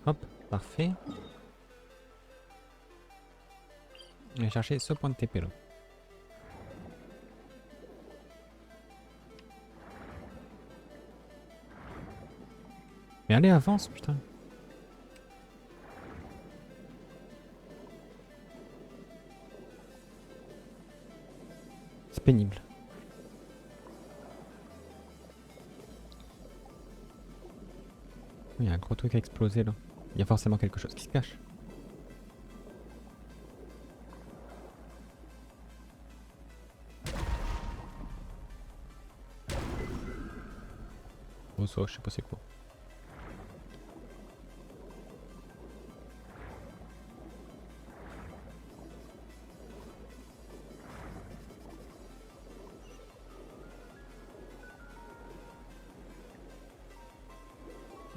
Hop, parfait. Je vais chercher ce point de TP là. Mais allez, avance, putain. C'est pénible. Il y a un gros truc à exploser là. Il y a forcément quelque chose qui se cache. Oh ça, je sais pas c'est quoi.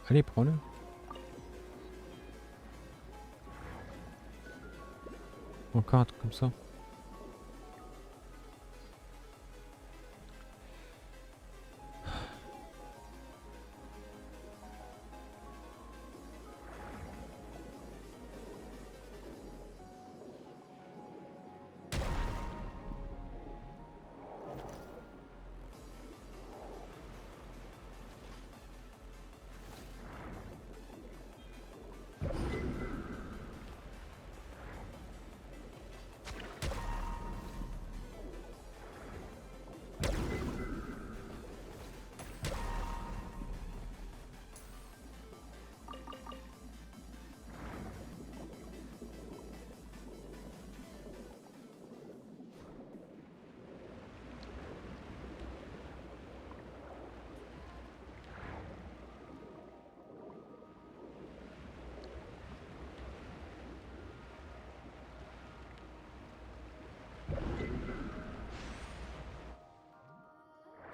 Allez, prends-le. Encore un truc comme ça.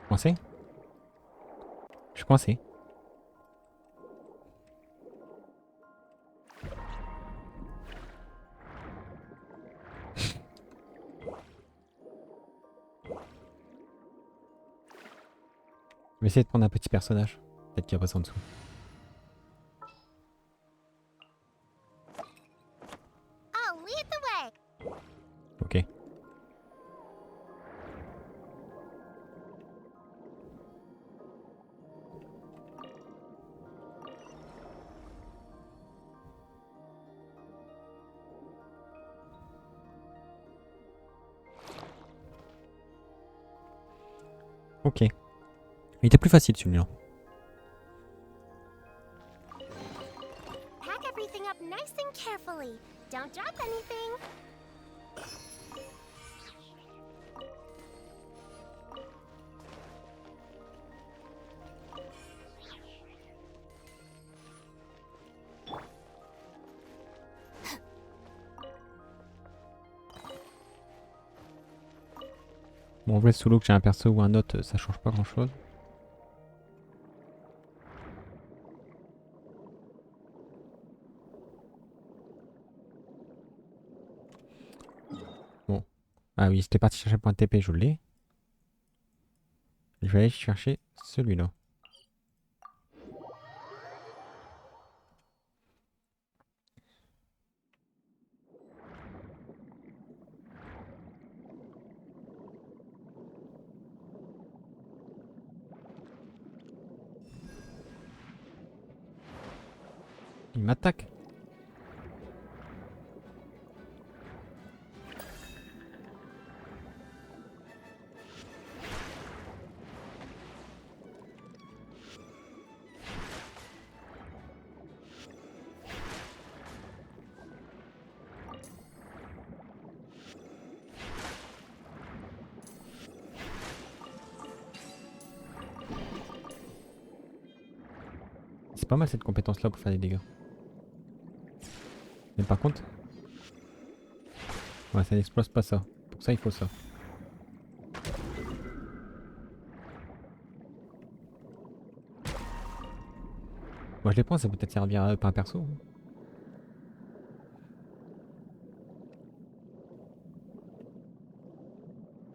Coincé? Je suis coincé. Je vais essayer de prendre un petit personnage. Peut-être qu'il passe en dessous. I'll lead the way. Ok. Ok. Il était plus facile celui-là. Pack everything up nice and carefully. Don't drop anything. Bon, en vrai, sous l'eau que j'ai un perso ou un autre, ça change pas grand chose. Bon. Ah oui, j'étais parti chercher le point de TP, je l'ai. Je vais aller chercher celui-là. Il m'attaque. C'est pas mal cette compétence là pour faire des dégâts. Mais par contre... Ouais, ça n'explose pas ça. Pour ça, il faut ça. Moi je les prends, ça peut peut-être servir à up un perso.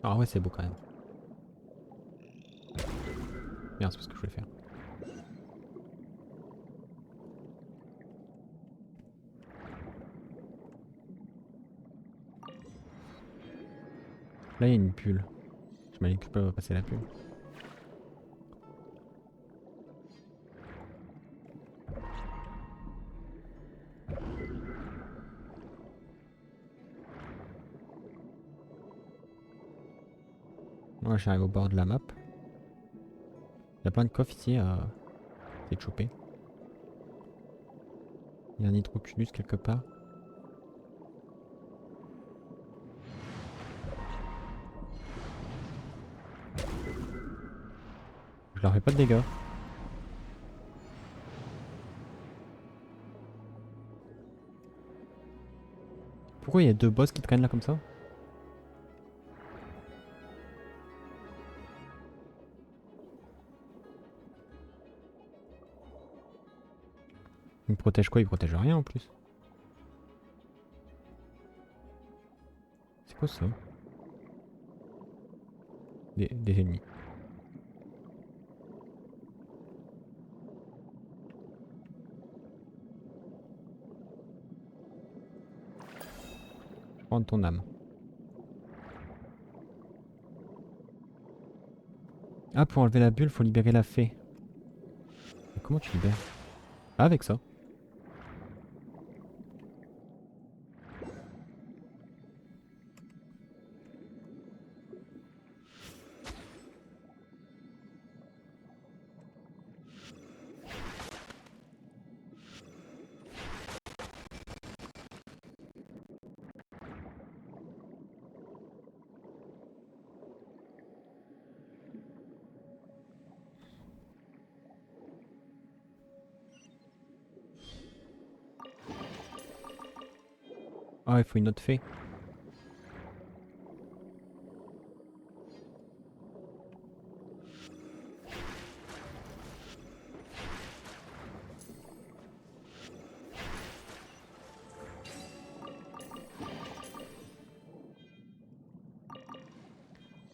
Ah ouais, c'est beau quand même. Merde, c'est pas ce que je voulais faire. Là, il y a une bulle. Je m'allais que je peux passer la bulle. Moi, j'arrive au bord de la map. Il y a plein de coffres ici à essayer de choper. Il y a un hydroculus quelque part. Je leur fais pas de dégâts. Pourquoi il y a deux boss qui traînent là comme ça? Il me protège quoi? Il protège rien en plus. C'est quoi ça? Des ennemis. Je prends ton âme. Ah, pour enlever la bulle, faut libérer la fée. Mais comment tu libères? Ah, avec ça. Ah, il faut une autre fée.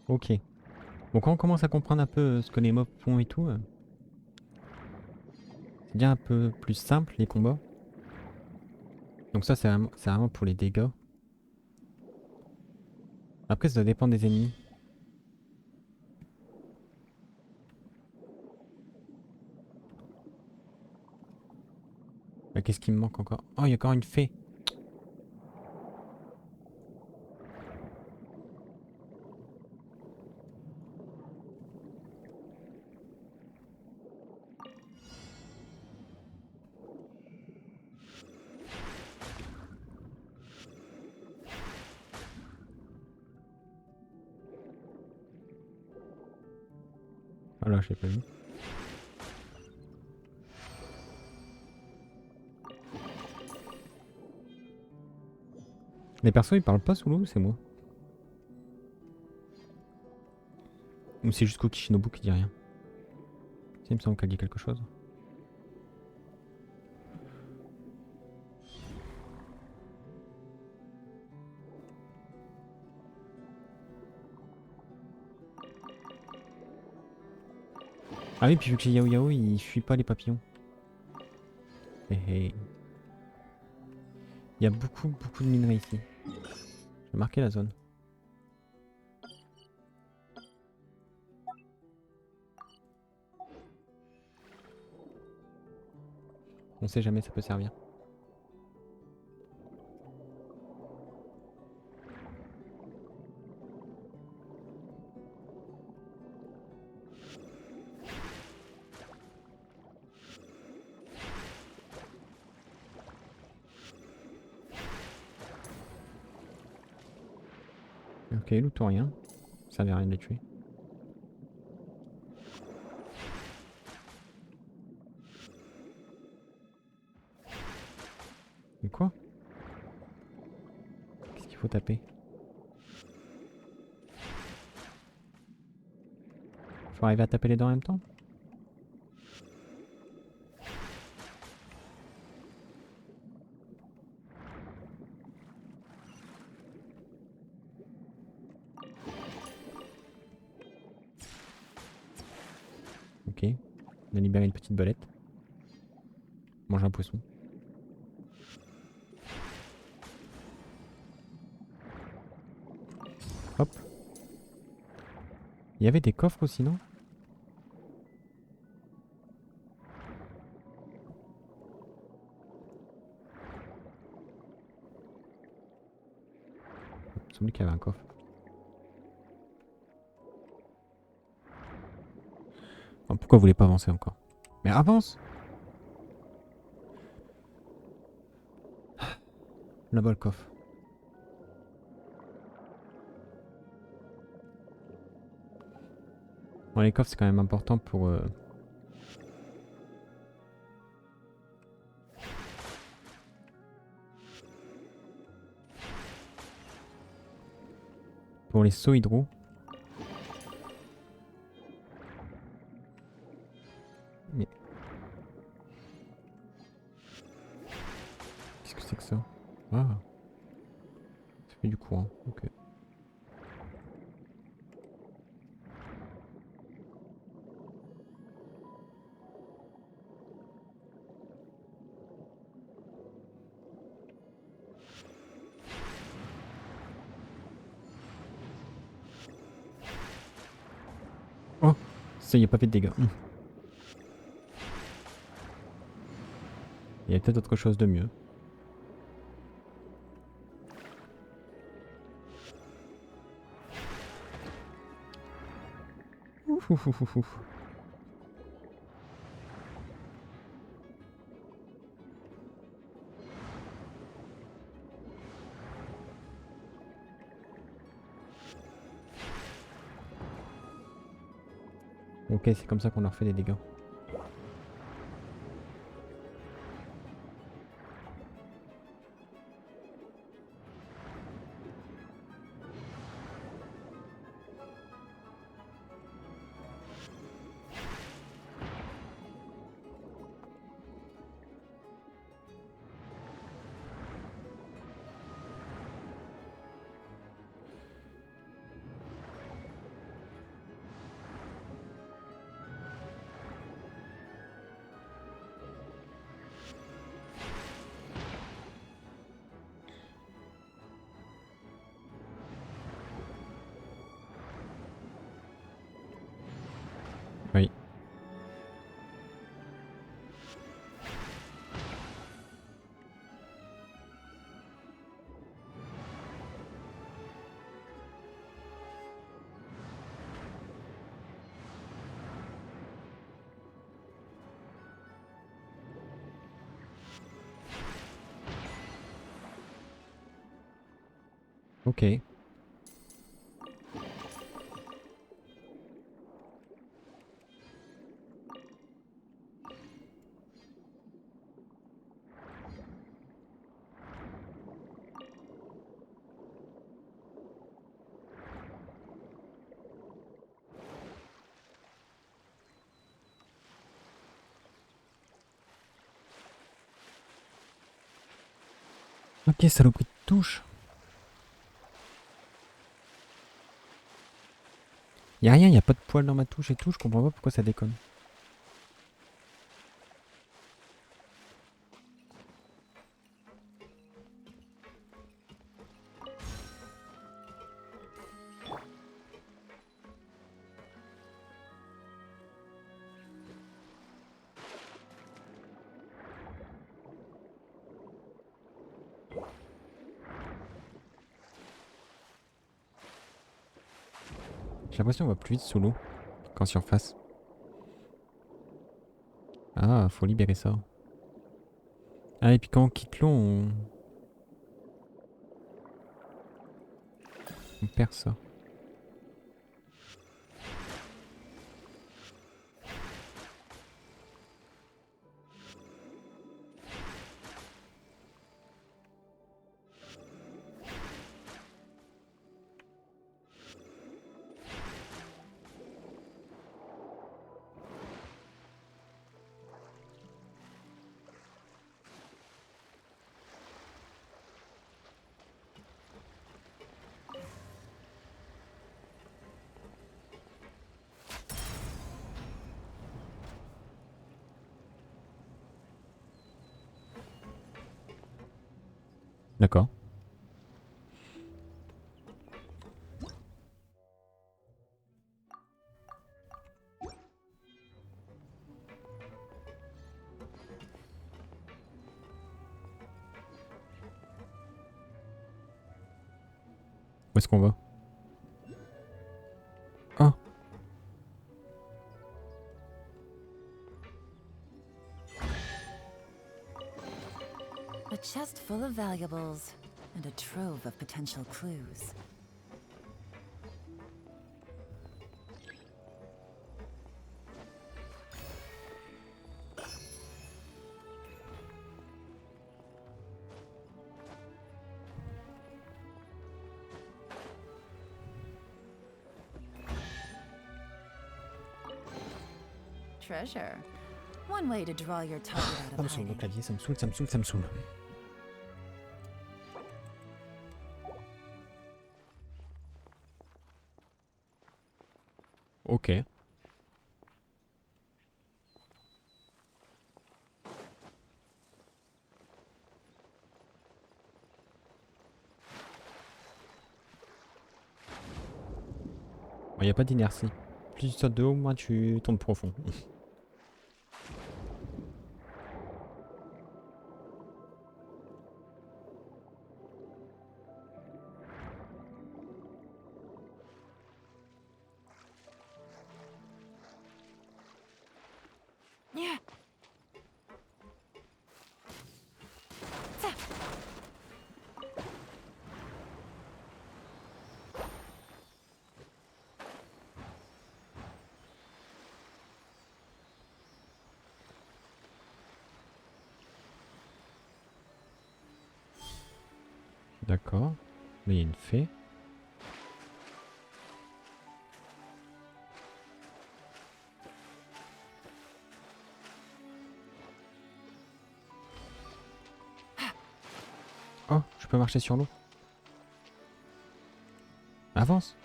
Ok. Bon, quand on commence à comprendre un peu ce que les mobs font et tout, c'est bien un peu plus simple les combats. Donc ça, c'est vraiment pour les dégâts. Après, ça dépend des ennemis. Mais qu'est-ce qui me manque encore? Oh, il y a encore une fée. Ah là, je l'ai pas vu. Les persos ils parlent pas sous l'eau ou c'est moi? Ou c'est juste Shinobu qui dit rien. Il me semble qu'elle dit quelque chose. Ah oui, puis vu que j'ai Yao Yao, il fuit pas les papillons. Il y a beaucoup de minerais ici. J'ai marqué la zone. On sait jamais, ça peut servir. Ok, lootons rien. Ça servait à rien de les tuer. Mais quoi? Qu'est-ce qu'il faut taper? Faut arriver à taper les deux en même temps? Ok, on a libéré une petite belette. Mange un poisson. Hop. Il y avait des coffres aussi, non? Il me semblait qu'il y avait un coffre. Oh, pourquoi vous voulez pas avancer encore? Mais avance! Là-bas le coffre. Bon, les coffres c'est quand même important pour... Pour les sauts hydro. Mais... Qu'est-ce que c'est que ça? Ah. Ça fait du courant, ok. Oh, ça y a pas fait de dégâts. Il y a peut-être autre chose de mieux. Ouf, ouf, ouf, ouf, ouf. Ok, c'est comme ça qu'on leur fait des dégâts. Oui. Ok. Ok, saloperie de touche. Y'a rien, y a pas de poils dans ma touche et tout, je comprends pas pourquoi ça déconne. J'ai l'impression qu'on va plus vite sous l'eau qu'en surface. Ah, faut libérer ça. Ah, et puis quand on quitte l'eau, on perd ça. D'accord. Où est-ce qu'on va? Ah. A chest full of valuables and a trove of potential clues. Treasure. One way to draw your target out Ça me of saoule le hiding. clavier, ça me saoule, ça me saoule, ça me saoule. Ok. Bon, y a pas d'inertie. Plus tu sautes de haut, moins tu tombes profond. Yeah. D'accord. Là, il y a une fée. Oh, je peux marcher sur l'eau. Avance.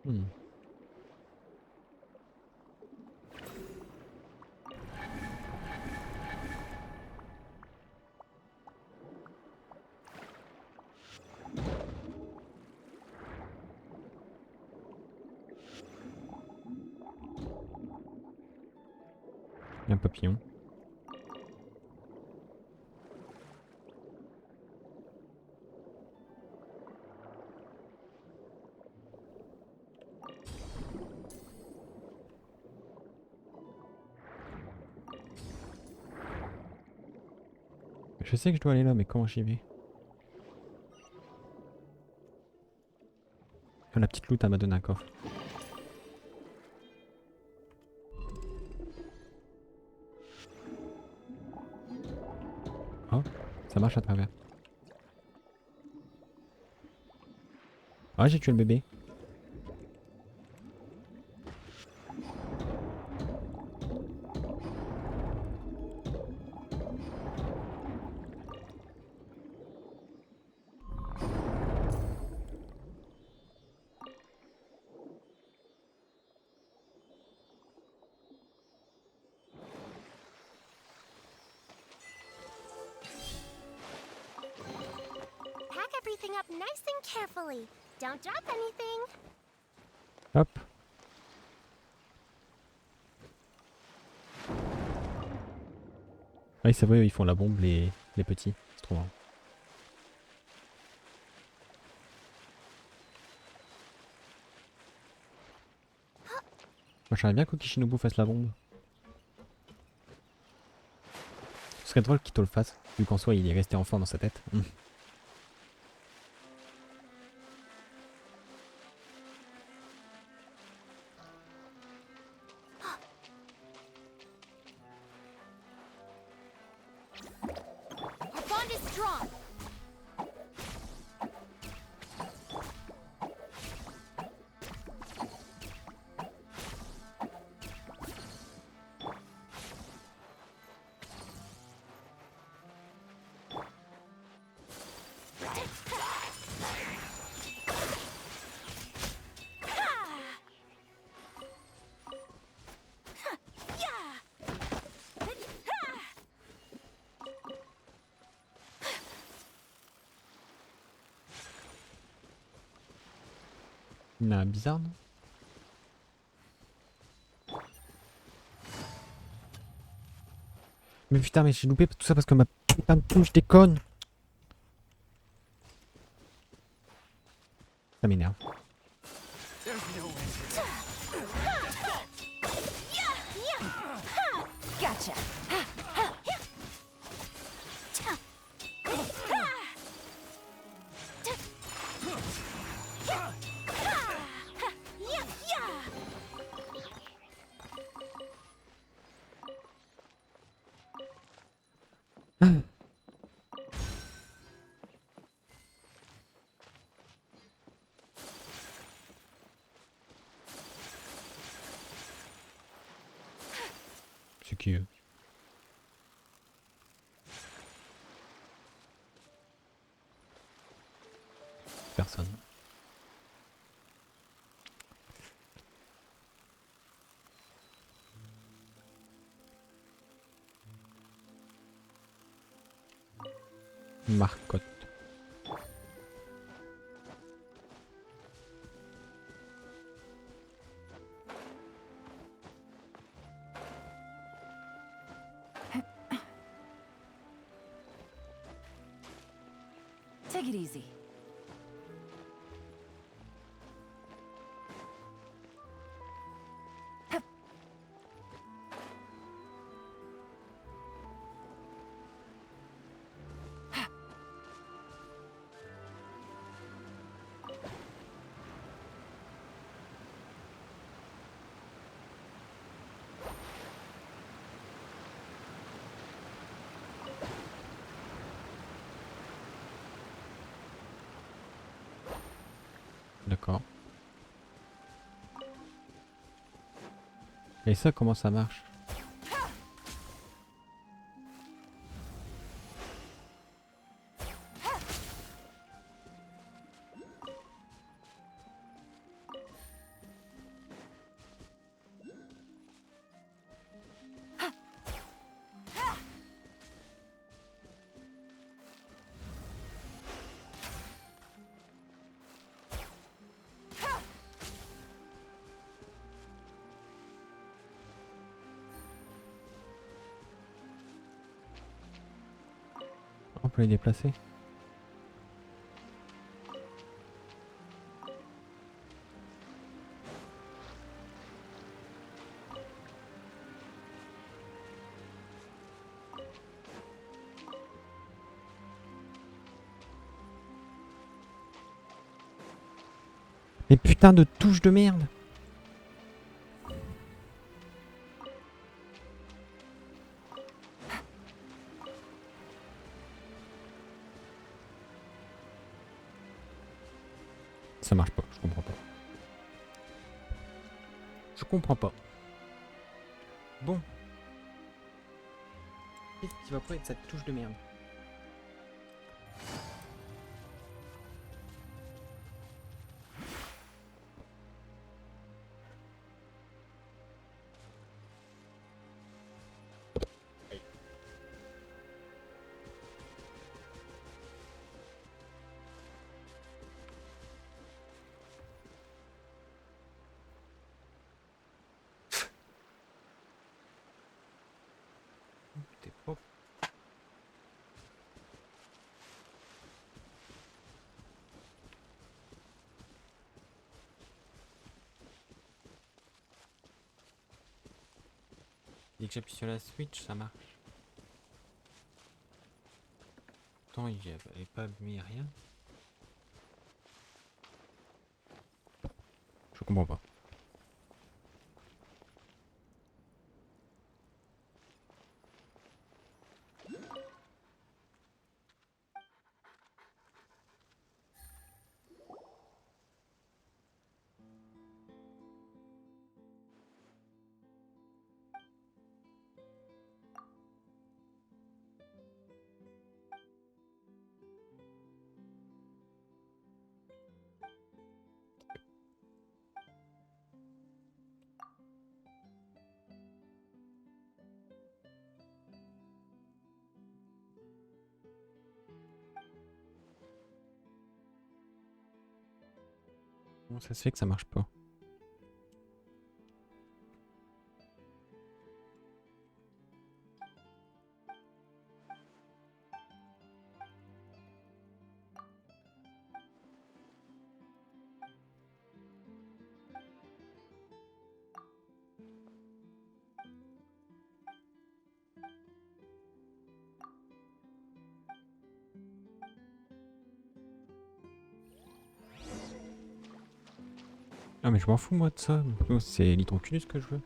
Hmm. Il y a un papillon. Je sais que je dois aller là, mais comment j'y vais? Ah, la petite loot, elle m'a donné un coffre. Ça marche à travers. Ah, j'ai tué le bébé. Pack everything up nice and carefully. Don't drop anything. Hop. Ah oui, c'est vrai, ils font la bombe, les petits. C'est trop marrant. Moi, j'aimerais bien qu'Okishinobu fasse la bombe. Ce serait drôle qu'il te le fasse, vu qu'en soi, il est resté enfant dans sa tête. Our bond is strong. Il a un bizarre, non? Mais putain, mais j'ai loupé tout ça parce que ma putain de touche déconne. Ça m'énerve. Gotcha. C'est qui eux? Personne. Marcotte. Take it easy. D'accord. Et ça, comment ça marche? On peut les déplacer. Mais putain de touche de merde! Ça marche pas, je comprends pas. Je comprends pas. Bon. Qu'est-ce qui va pas être cette touche de merde? T'es pas... Dès que j'appuie sur la Switch, ça marche. Pourtant, il n'y avait pas mis rien. Je comprends pas. Comment ça se fait que ça marche pas? Ah mais je m'en fous moi de ça. C'est l'hydroculus que je veux.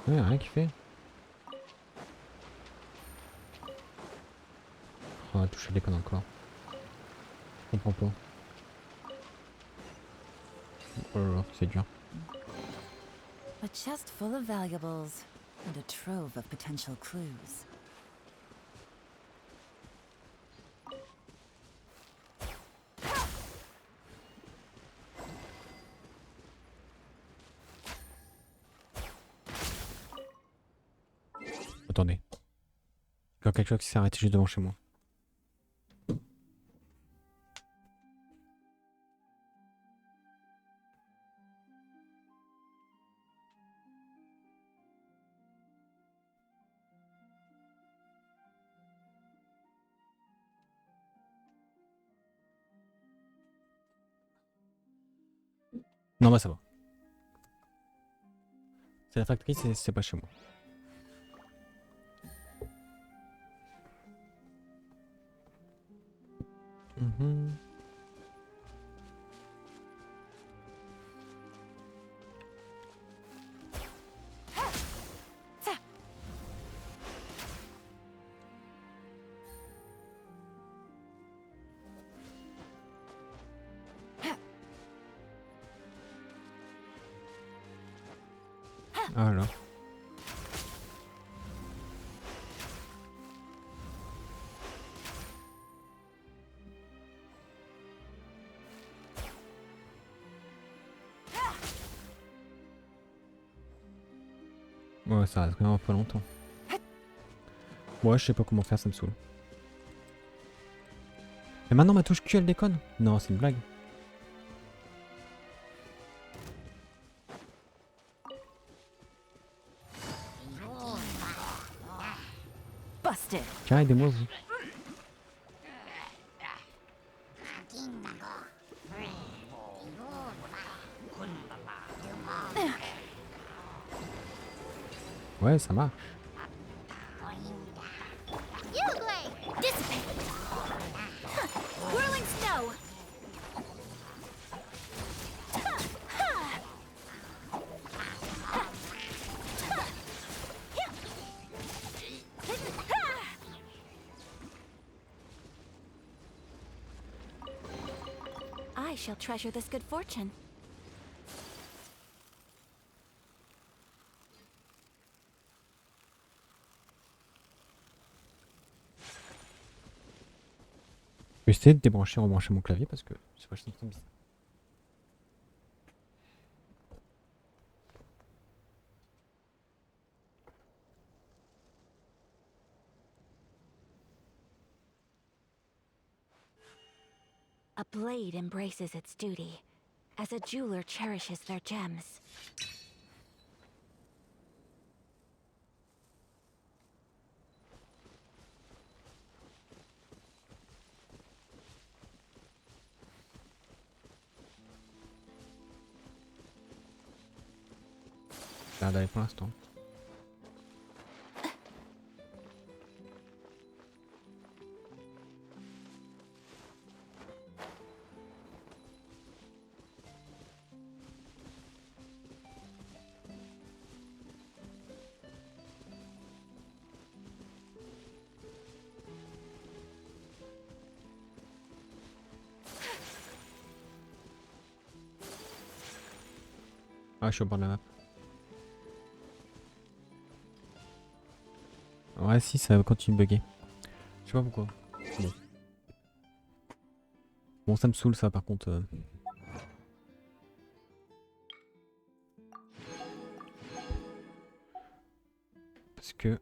Ouais, rien qui fait. On va toucher les connes encore. Je comprends pas. Oh là là, c'est dur. A chest full of valuables and a trove of potential clues. Attendez. Il y a quelque chose qui s'est arrêté juste devant chez moi. Non bah ça va. C'est la factory, c'est pas chez moi. Ah là. Ouais, ça reste vraiment pas longtemps. Ouais, je sais pas comment faire, ça me saoule. Mais maintenant ma touche Q elle déconne. Non, c'est une blague. Busted. Tiens, aidez-moi vous. Ouais, ça marche. Dissipate! Whirling snow! I shall treasure this good fortune. Je vais essayer de débrancher, rebrancher mon clavier parce que c'est vachement bizarre. A blade embraces its duty, as a jeweler cherishes their gems. Ça a l'air d'aller pour l'instant. Ah, je suis au bord de la map. Ouais, si, ça continue de bugger. Je sais pas pourquoi. Bon, bon ça me saoule ça par contre. Parce que...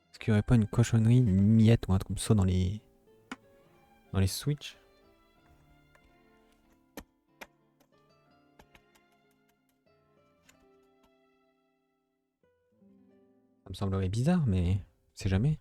Est-ce qu'il y aurait pas une cochonnerie, une miette ou un truc comme ça dans les switches? Ça me semblerait bizarre, mais c'est jamais.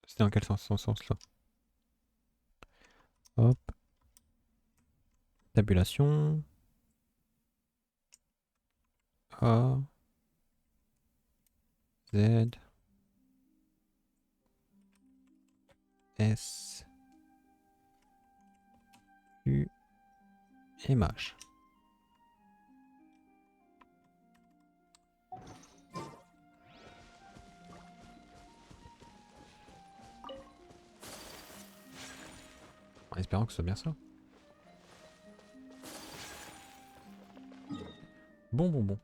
C'était dans quel sens, ce sens-là? Hop. Tabulation. A. Z. S. U. Et MH. En espérant que ce soit bien ça. Bon.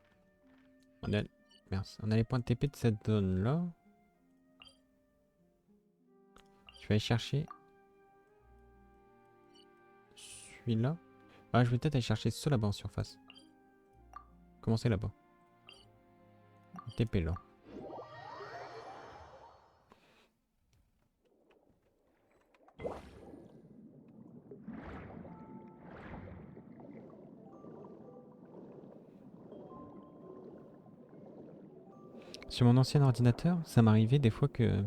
Merci. On a les points de TP de cette zone là. Je vais aller chercher celui-là. Ah, je vais peut-être aller chercher ceux là-bas en surface. Comment c'est là-bas? TP là. Sur mon ancien ordinateur, ça m'arrivait des fois que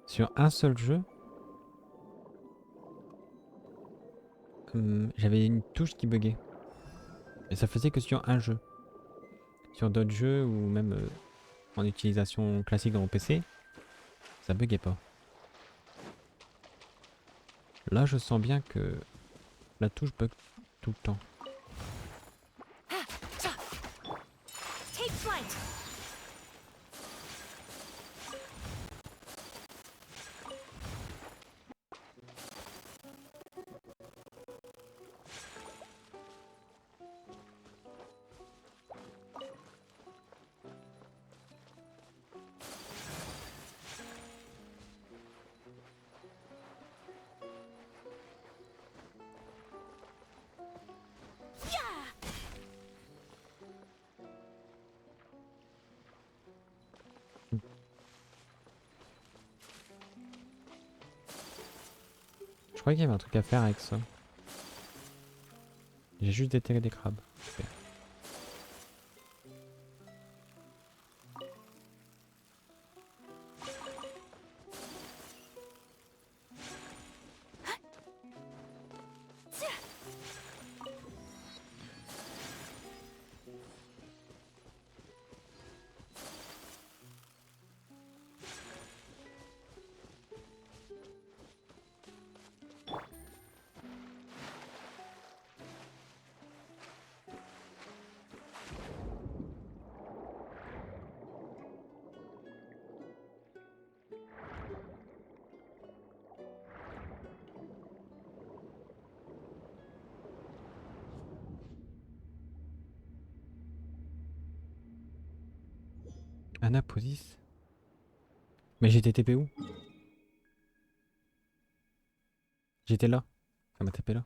Sur un seul jeu, j'avais une touche qui buguait. Et ça faisait que sur un jeu. Sur d'autres jeux ou même en utilisation classique dans mon PC, ça buguait pas. Là, je sens bien que la touche bug tout le temps. Take flight. Je croyais qu'il y avait un truc à faire avec ça. J'ai juste déterré des crabes. Super. Anaposis. Mais j'étais TP où? J'étais là. Ça m'a tapé là.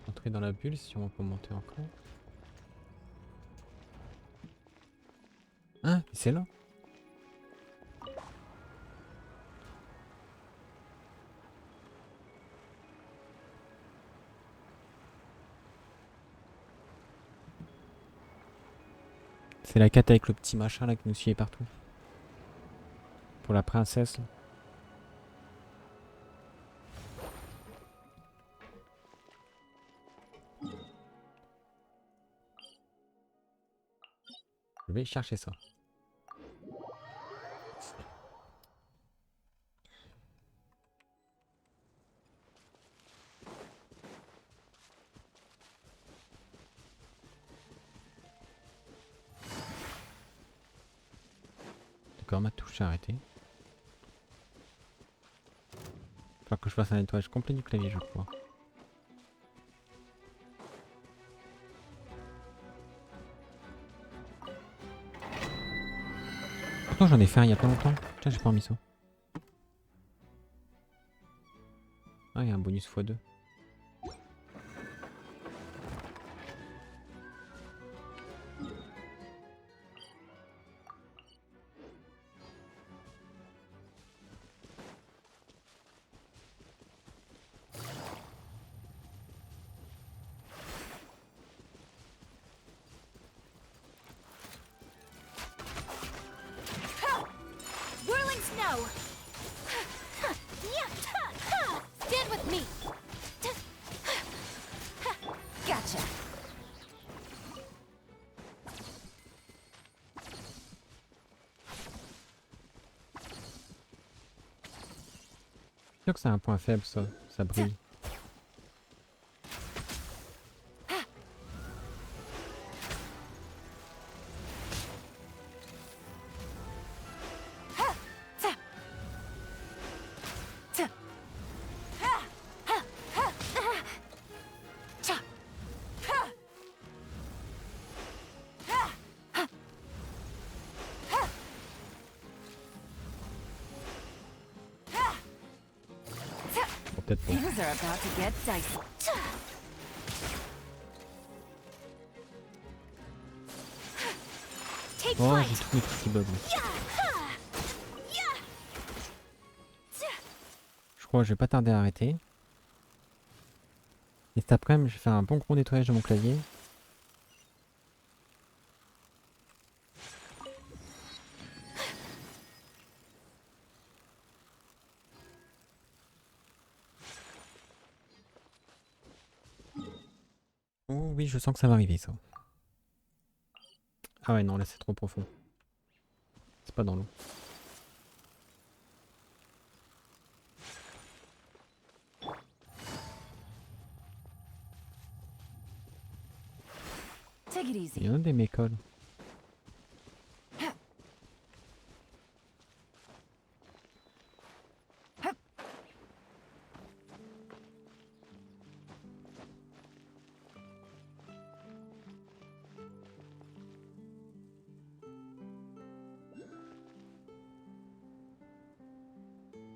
Entrer dans la bulle si on peut monter encore. Hein? C'est là? C'est la quête avec le petit machin là qui nous suivait partout. Pour la princesse là. Je vais chercher ça. D'accord, ma touche est arrêtée. Faut que je fasse un nettoyage complet du clavier, je crois. Pourtant j'en ai fait un il y a pas longtemps. Tiens, j'ai pas remis ça. Ah, il y a un bonus x2. Whirling snow. Stand with me. Gotcha. C'est sûr que c'est un point faible ça, ça brille. Peut-être pas. Things are about to get dicey. Take Oh, flight. j'ai trouvé tout qui bug. Je crois que je vais pas tarder à arrêter. Et cet après-midi, je vais faire un bon gros nettoyage de mon clavier. Oh oui, je sens que ça va arriver ça. Ah ouais, non, là c'est trop profond. C'est pas dans l'eau. Take it easy. Il y en a des mécoles.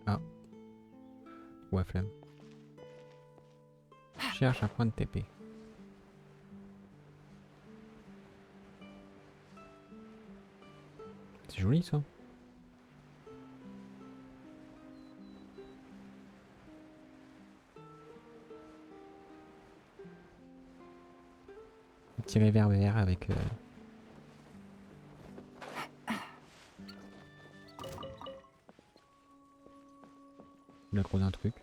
Ah. Ouais, flemme. Cherche un point de TP. C'est joli ça. Un petit réverbère avec l'accro d'un truc.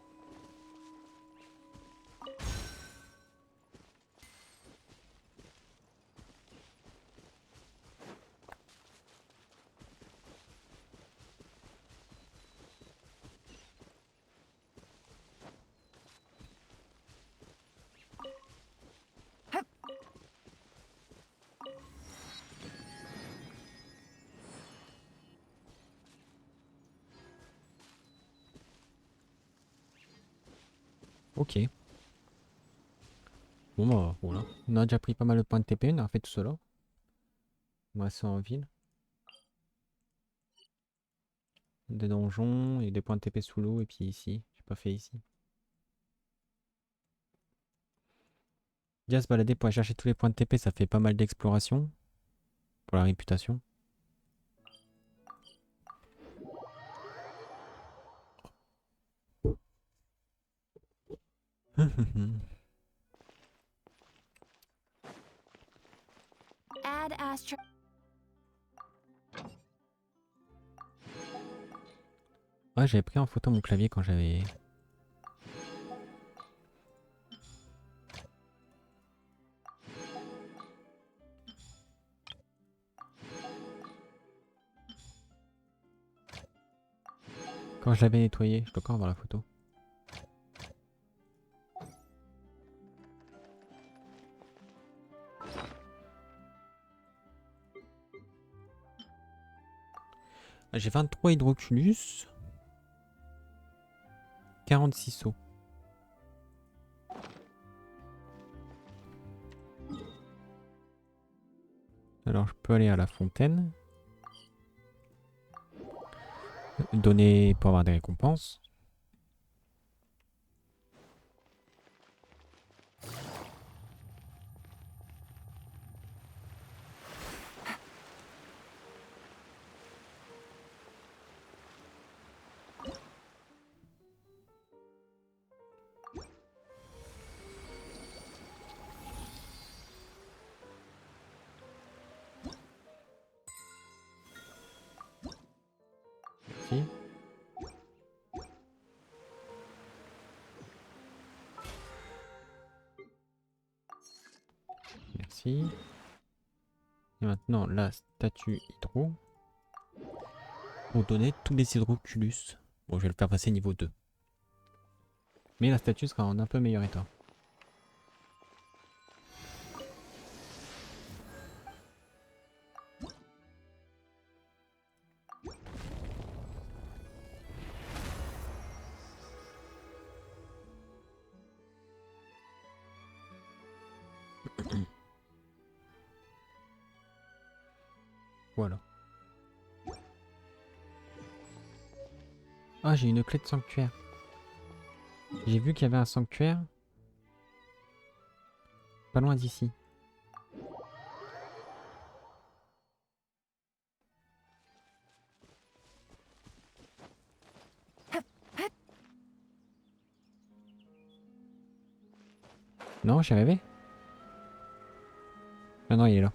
Ok. Bon bah voilà. On a déjà pris pas mal de points de TP, on a fait tout cela. On va rester en ville. Des donjons et des points de TP sous l'eau et puis ici. J'ai pas fait ici. Déjà se balader pour aller chercher tous les points de TP, ça fait pas mal d'exploration. Pour la réputation. Add Astra. Ouais, j'avais pris en photo mon clavier quand j'avais... Quand je l'avais nettoyé, je dois encore avoir la photo. Ah, j'ai 23 hydroculus. 46 sauts. Alors je peux aller à la fontaine. Donner pour avoir des récompenses. Merci. Merci. Et maintenant la statue hydro. Pour donner tous les hydroculus. Bon, je vais le faire passer niveau 2. Mais la statue sera en un peu meilleur état. Voilà. Ah, j'ai une clé de sanctuaire. J'ai vu qu'il y avait un sanctuaire. Pas loin d'ici. Non, j'ai rêvé. Ah non, il est là.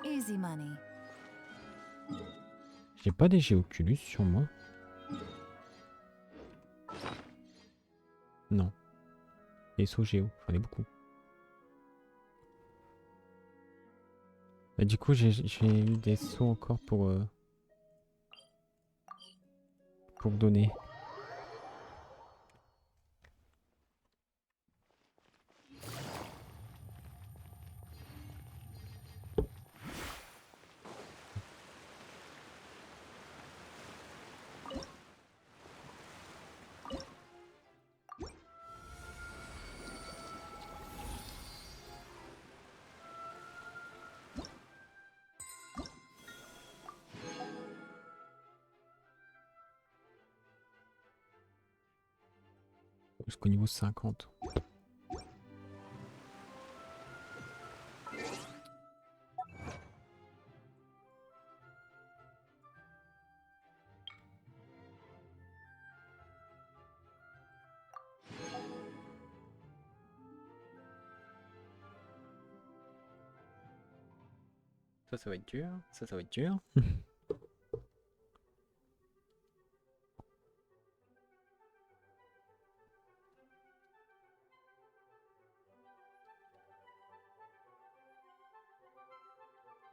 Easy money. J'ai pas des Géoculus sur moi. Non. Les sauts géo, j'en ai beaucoup. Bah, du coup, j'ai eu des sauts encore pour donner. Jusqu'au niveau 50. Ça va être dur. Ça va être dur.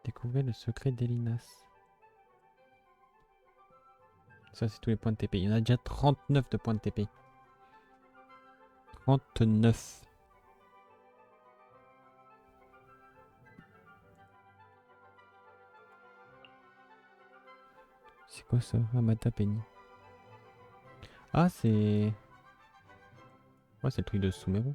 Découvrez le secret d'Elinas. Ça, c'est tous les points de TP. Il y en a déjà 39 de points de TP. 39. C'est quoi ça? Amata Penny. Ah, c'est... Ouais, c'est le truc de Sumeru.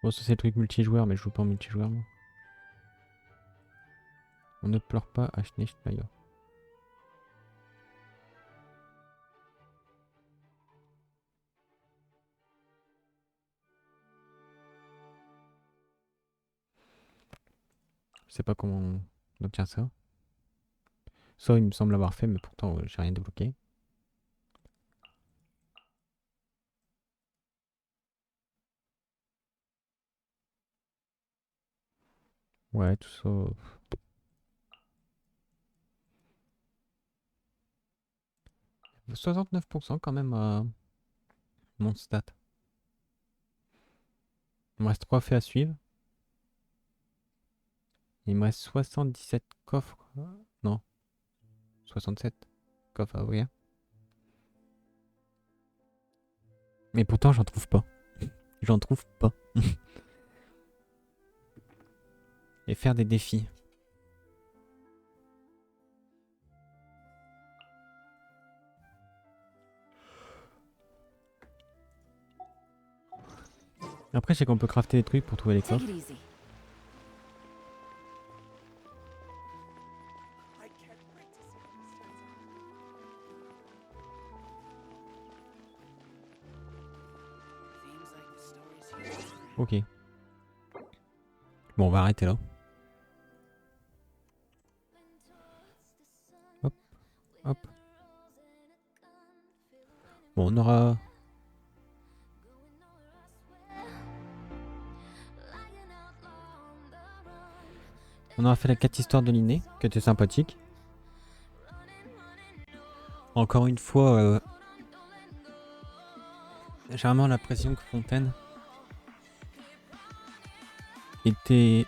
Bon, ça c'est le truc multijoueur, mais je joue pas en multijoueur moi. On ne pleure pas à Schneeschneider. Je sais pas comment on obtient ça. Ça, il me semble l'avoir fait, mais pourtant j'ai rien débloqué. Ouais, tout ça. 69% quand même à mon stat. Il me reste 3 faits à suivre. Il me reste 77 coffres. Non. 67 coffres à ouvrir. Mais pourtant, j'en trouve pas. J'en trouve pas. Et faire des défis. Après, je sais qu'on peut crafter des trucs pour trouver les coffres. Ok. Bon, on va arrêter là. Hop, hop. Bon, on aura... On aura fait la 4 histoires de Lynet, qui était sympathique. Encore une fois, j'ai vraiment l'impression que Fontaine est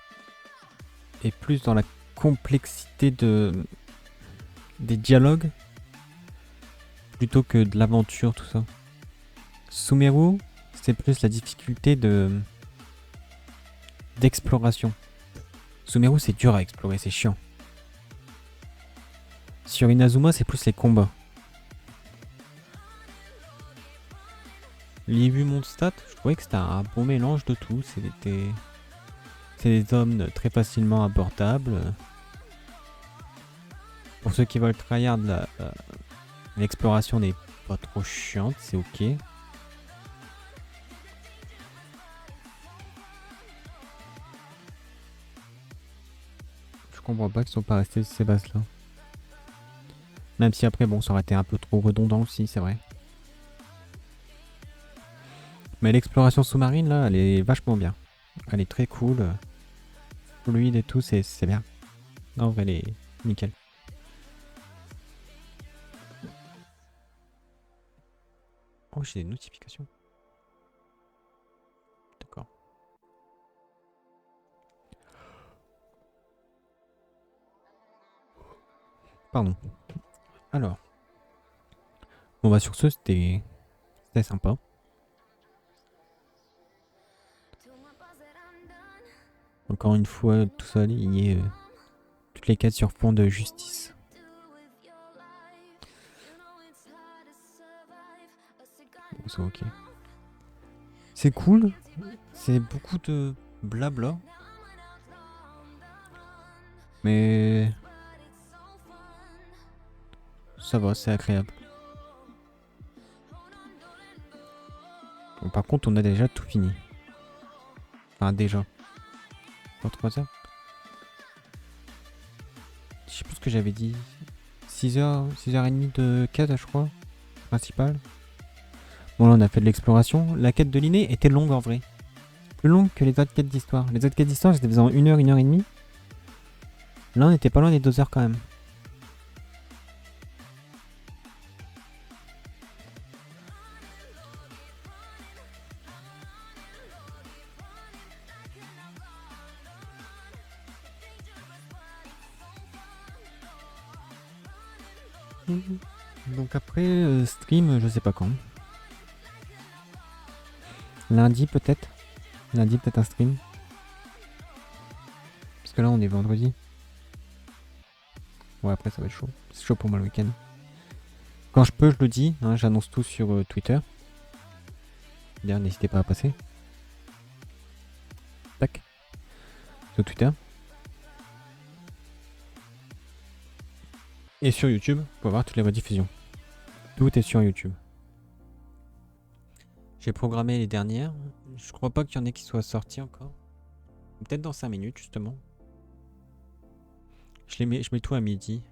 plus dans la complexité des dialogues plutôt que de l'aventure, tout ça. Sumeru, c'est plus la difficulté d'exploration. Sumeru, c'est dur à explorer, c'est chiant. Sur Inazuma, c'est plus les combats. J'ai vu mon stat, je trouvais que c'était un bon mélange de tout. C'est des hommes très facilement abordables. Pour ceux qui veulent tryhard, l'exploration n'est pas trop chiante, c'est ok. Je comprends pas qu'ils sont pas restés ces bases là. Même si après bon ça aurait été un peu trop redondant aussi, c'est vrai. Mais l'exploration sous-marine là, elle est vachement bien. Elle est très cool. Fluide et tout, c'est bien. Non, elle est nickel. Oh, j'ai des notifications. D'accord. Pardon. Alors. Bon bah sur ce, c'était sympa. Encore une fois, tout ça lié toutes les quêtes sur fond de justice. Bon, c'est ok. C'est cool. C'est beaucoup de blabla. Mais ça va, c'est agréable. Bon, par contre, on a déjà tout fini. Enfin, déjà. Pour 3 heures. Je sais plus ce que j'avais dit. 6h, 6h30 de quête, je crois. Principale. Bon, là, on a fait de l'exploration. La quête de Lynet était longue en vrai. Plus longue que les autres quêtes d'histoire. Les autres quêtes d'histoire, j'étais faisant 1h, 1h30. Là, on était pas loin des 2 heures quand même. Donc après, stream, je sais pas quand. Lundi peut-être. Lundi peut-être un stream. Parce que là on est vendredi. Ouais, après ça va être chaud. C'est chaud pour moi le week-end. Quand je peux, je le dis. Hein, j'annonce tout sur Twitter. D'ailleurs, n'hésitez pas à passer. Tac. Sur Twitter. Et sur YouTube, pour voir toutes les rediffusions. Tout est sur YouTube. J'ai programmé les dernières. Je crois pas qu'il y en ait qui soient sortis encore. Peut-être dans 5 minutes, justement. Je mets tout à midi.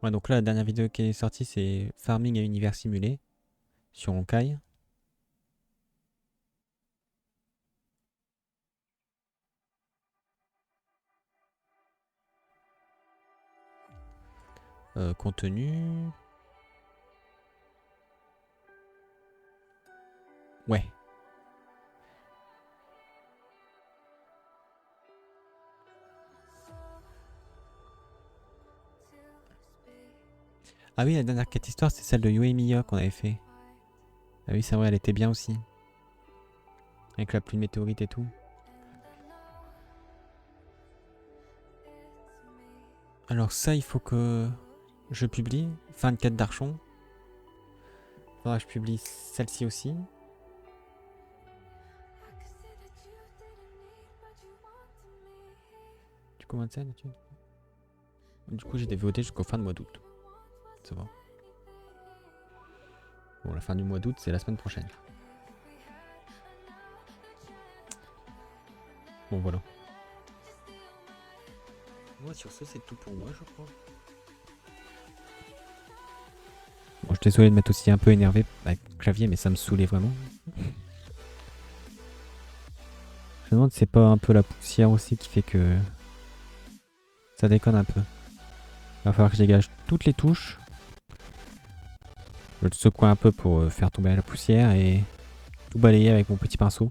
Ouais, donc là, la dernière vidéo qui est sortie, c'est Farming à univers simulé sur Honkai. Contenu. Ouais. Ah oui, la dernière quête histoire, c'est celle de Yoemiya qu'on avait fait. Ah oui, c'est vrai, elle était bien aussi. Avec la pluie de météorites et tout. Alors ça, il faut que je publie. Fin de quête d'Archon. Faudra que je publie celle-ci aussi. Tu commences ça là-dessus? Du coup, j'ai des VOD jusqu'au fin de mois d'août. Ça va. Bon, la fin du mois d'août, c'est la semaine prochaine. Bon, voilà. Moi, sur ce, c'est tout pour moi, je crois. Bon, je suis désolé de m'être aussi un peu énervé avec le clavier, mais ça me saoulait vraiment. Je me demande si c'est pas un peu la poussière aussi qui fait que ça déconne un peu. Il va falloir que je dégage toutes les touches. Je le secoue un peu pour faire tomber la poussière et tout balayer avec mon petit pinceau.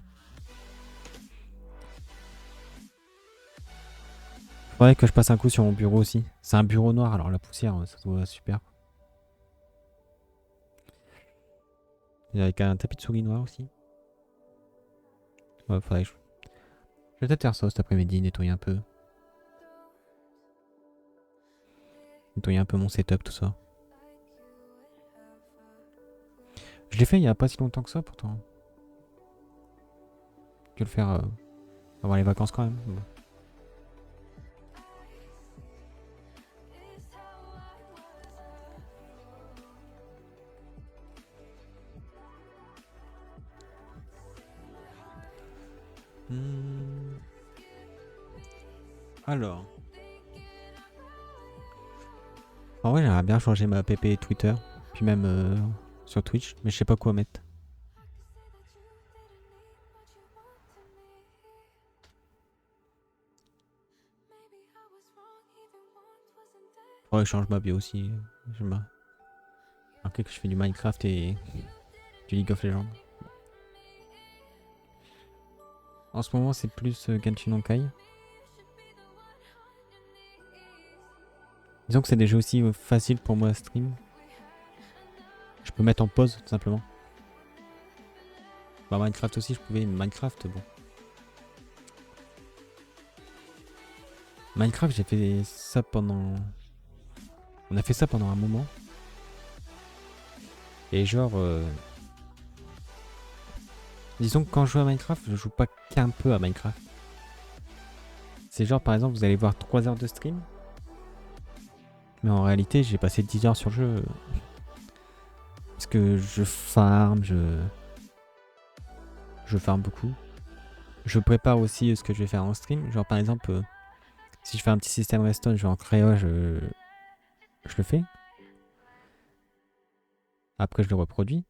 Faudrait que je passe un coup sur mon bureau aussi. C'est un bureau noir, alors la poussière, ça se voit super. Et avec un tapis de souris noir aussi. Ouais, faudrait que je vais peut-être faire ça cet après-midi, nettoyer un peu. Nettoyer un peu mon setup, tout ça. Je l'ai fait il y a pas si longtemps que ça pourtant. que le faire avant les vacances quand même. Bon. Alors. En vrai, j'aimerais bien changer ma app Twitter, puis même sur Twitch, mais je sais pas quoi mettre. Ouais, je change ma bio aussi. J'aime bien. Ok, que je fais du Minecraft et du League of Legends. En ce moment, c'est plus Genshin Impact. Disons que c'est des jeux aussi faciles pour moi à stream. Je peux mettre en pause, tout simplement. Bah, Minecraft aussi, je pouvais. Minecraft, bon. Minecraft, j'ai fait ça pendant... On a fait ça pendant un moment. Et genre... Disons que quand je joue à Minecraft, je joue pas qu'un peu à Minecraft. C'est genre, par exemple, vous allez voir 3 heures de stream. Mais en réalité, j'ai passé 10 heures sur le jeu. Parce que je farm, je farm beaucoup. Je prépare aussi ce que je vais faire en stream. Genre par exemple, si je fais un petit système redstone, je vais en créa, je le fais. Après, je le reproduis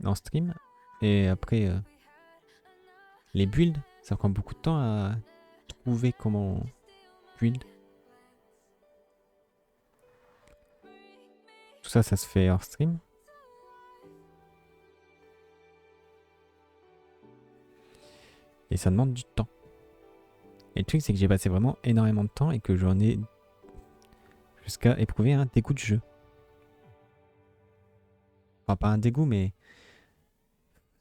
en stream. Et après, les builds, ça prend beaucoup de temps à trouver comment build. Tout ça, ça se fait hors stream. Et ça demande du temps. Et le truc, c'est que j'ai passé vraiment énormément de temps et que j'en ai jusqu'à éprouver un dégoût de jeu. Enfin, pas un dégoût, mais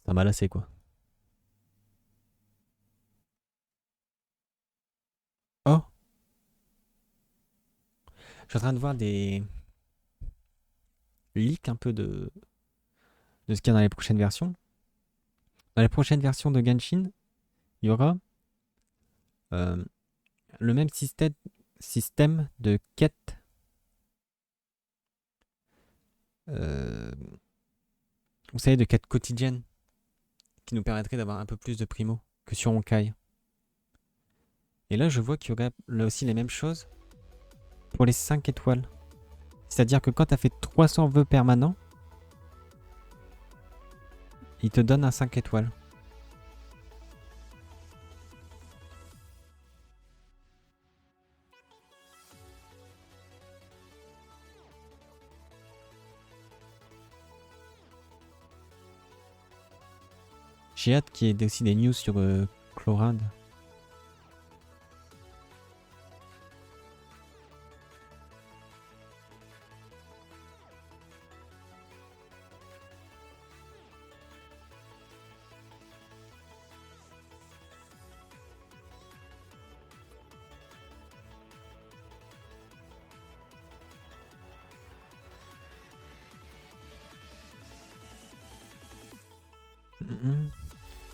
ça m'a lassé, quoi. Oh! Je suis en train de voir des leaks un peu de ce qu'il y a dans les prochaines versions. Dans les prochaines versions de Genshin, il y aura le même système de quête. Vous savez, de quête quotidienne qui nous permettrait d'avoir un peu plus de primo que sur Honkai. Et là, je vois qu'il y aurait là aussi les mêmes choses pour les 5 étoiles. C'est-à-dire que quand tu as fait 300 vœux permanents, il te donne un 5 étoiles. J'ai hâte qu'il y ait aussi des news sur Chlorinde.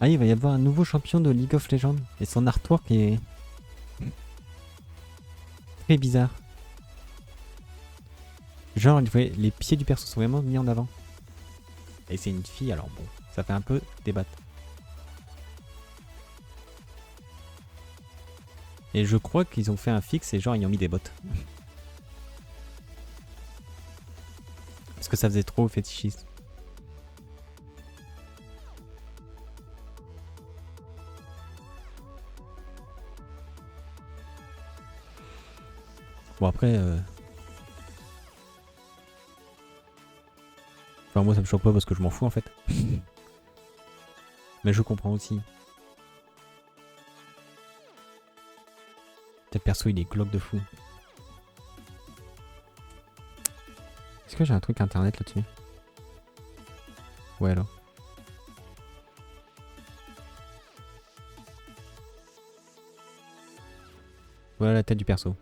Ah, il va y avoir un nouveau champion de League of Legends. Et son artwork est très bizarre. Genre, les pieds du perso sont vraiment mis en avant. Et c'est une fille, alors bon, ça fait un peu débattre. Et je crois qu'ils ont fait un fixe et genre ils ont mis des bottes. Parce que ça faisait trop fétichiste. Bon après... Enfin moi ça me choque pas parce que je m'en fous en fait. Mais je comprends aussi. Peut-être perso il est glauque de fou. Est-ce que j'ai un truc internet là-dessus? Ouais alors. Voilà la tête du perso.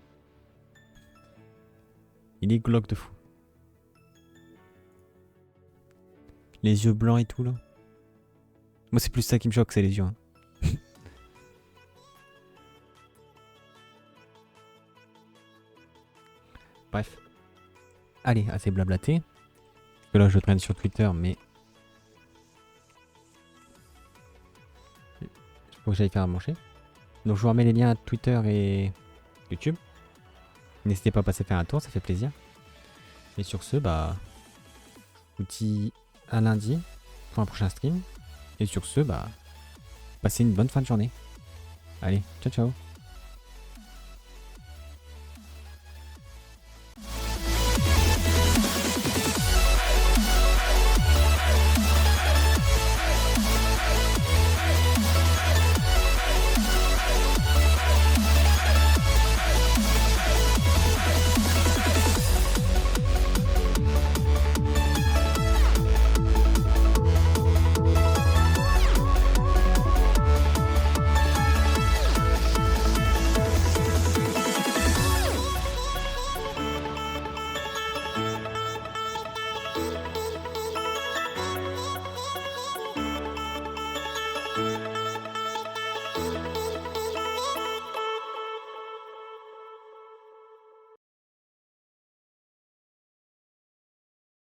Il est glauque de fou. Les yeux blancs et tout là. Moi, c'est plus ça qui me choque, c'est les yeux. Hein. Bref. Allez, assez blablaté. Parce que là, je traîne sur Twitter, mais... faut que j'aille faire à manger. Donc, je vous remets les liens à Twitter et YouTube. N'hésitez pas à passer faire un tour, ça fait plaisir. Et sur ce, bah... je vous dis à lundi pour un prochain stream. Et sur ce, bah... passez une bonne fin de journée. Allez, ciao ciao.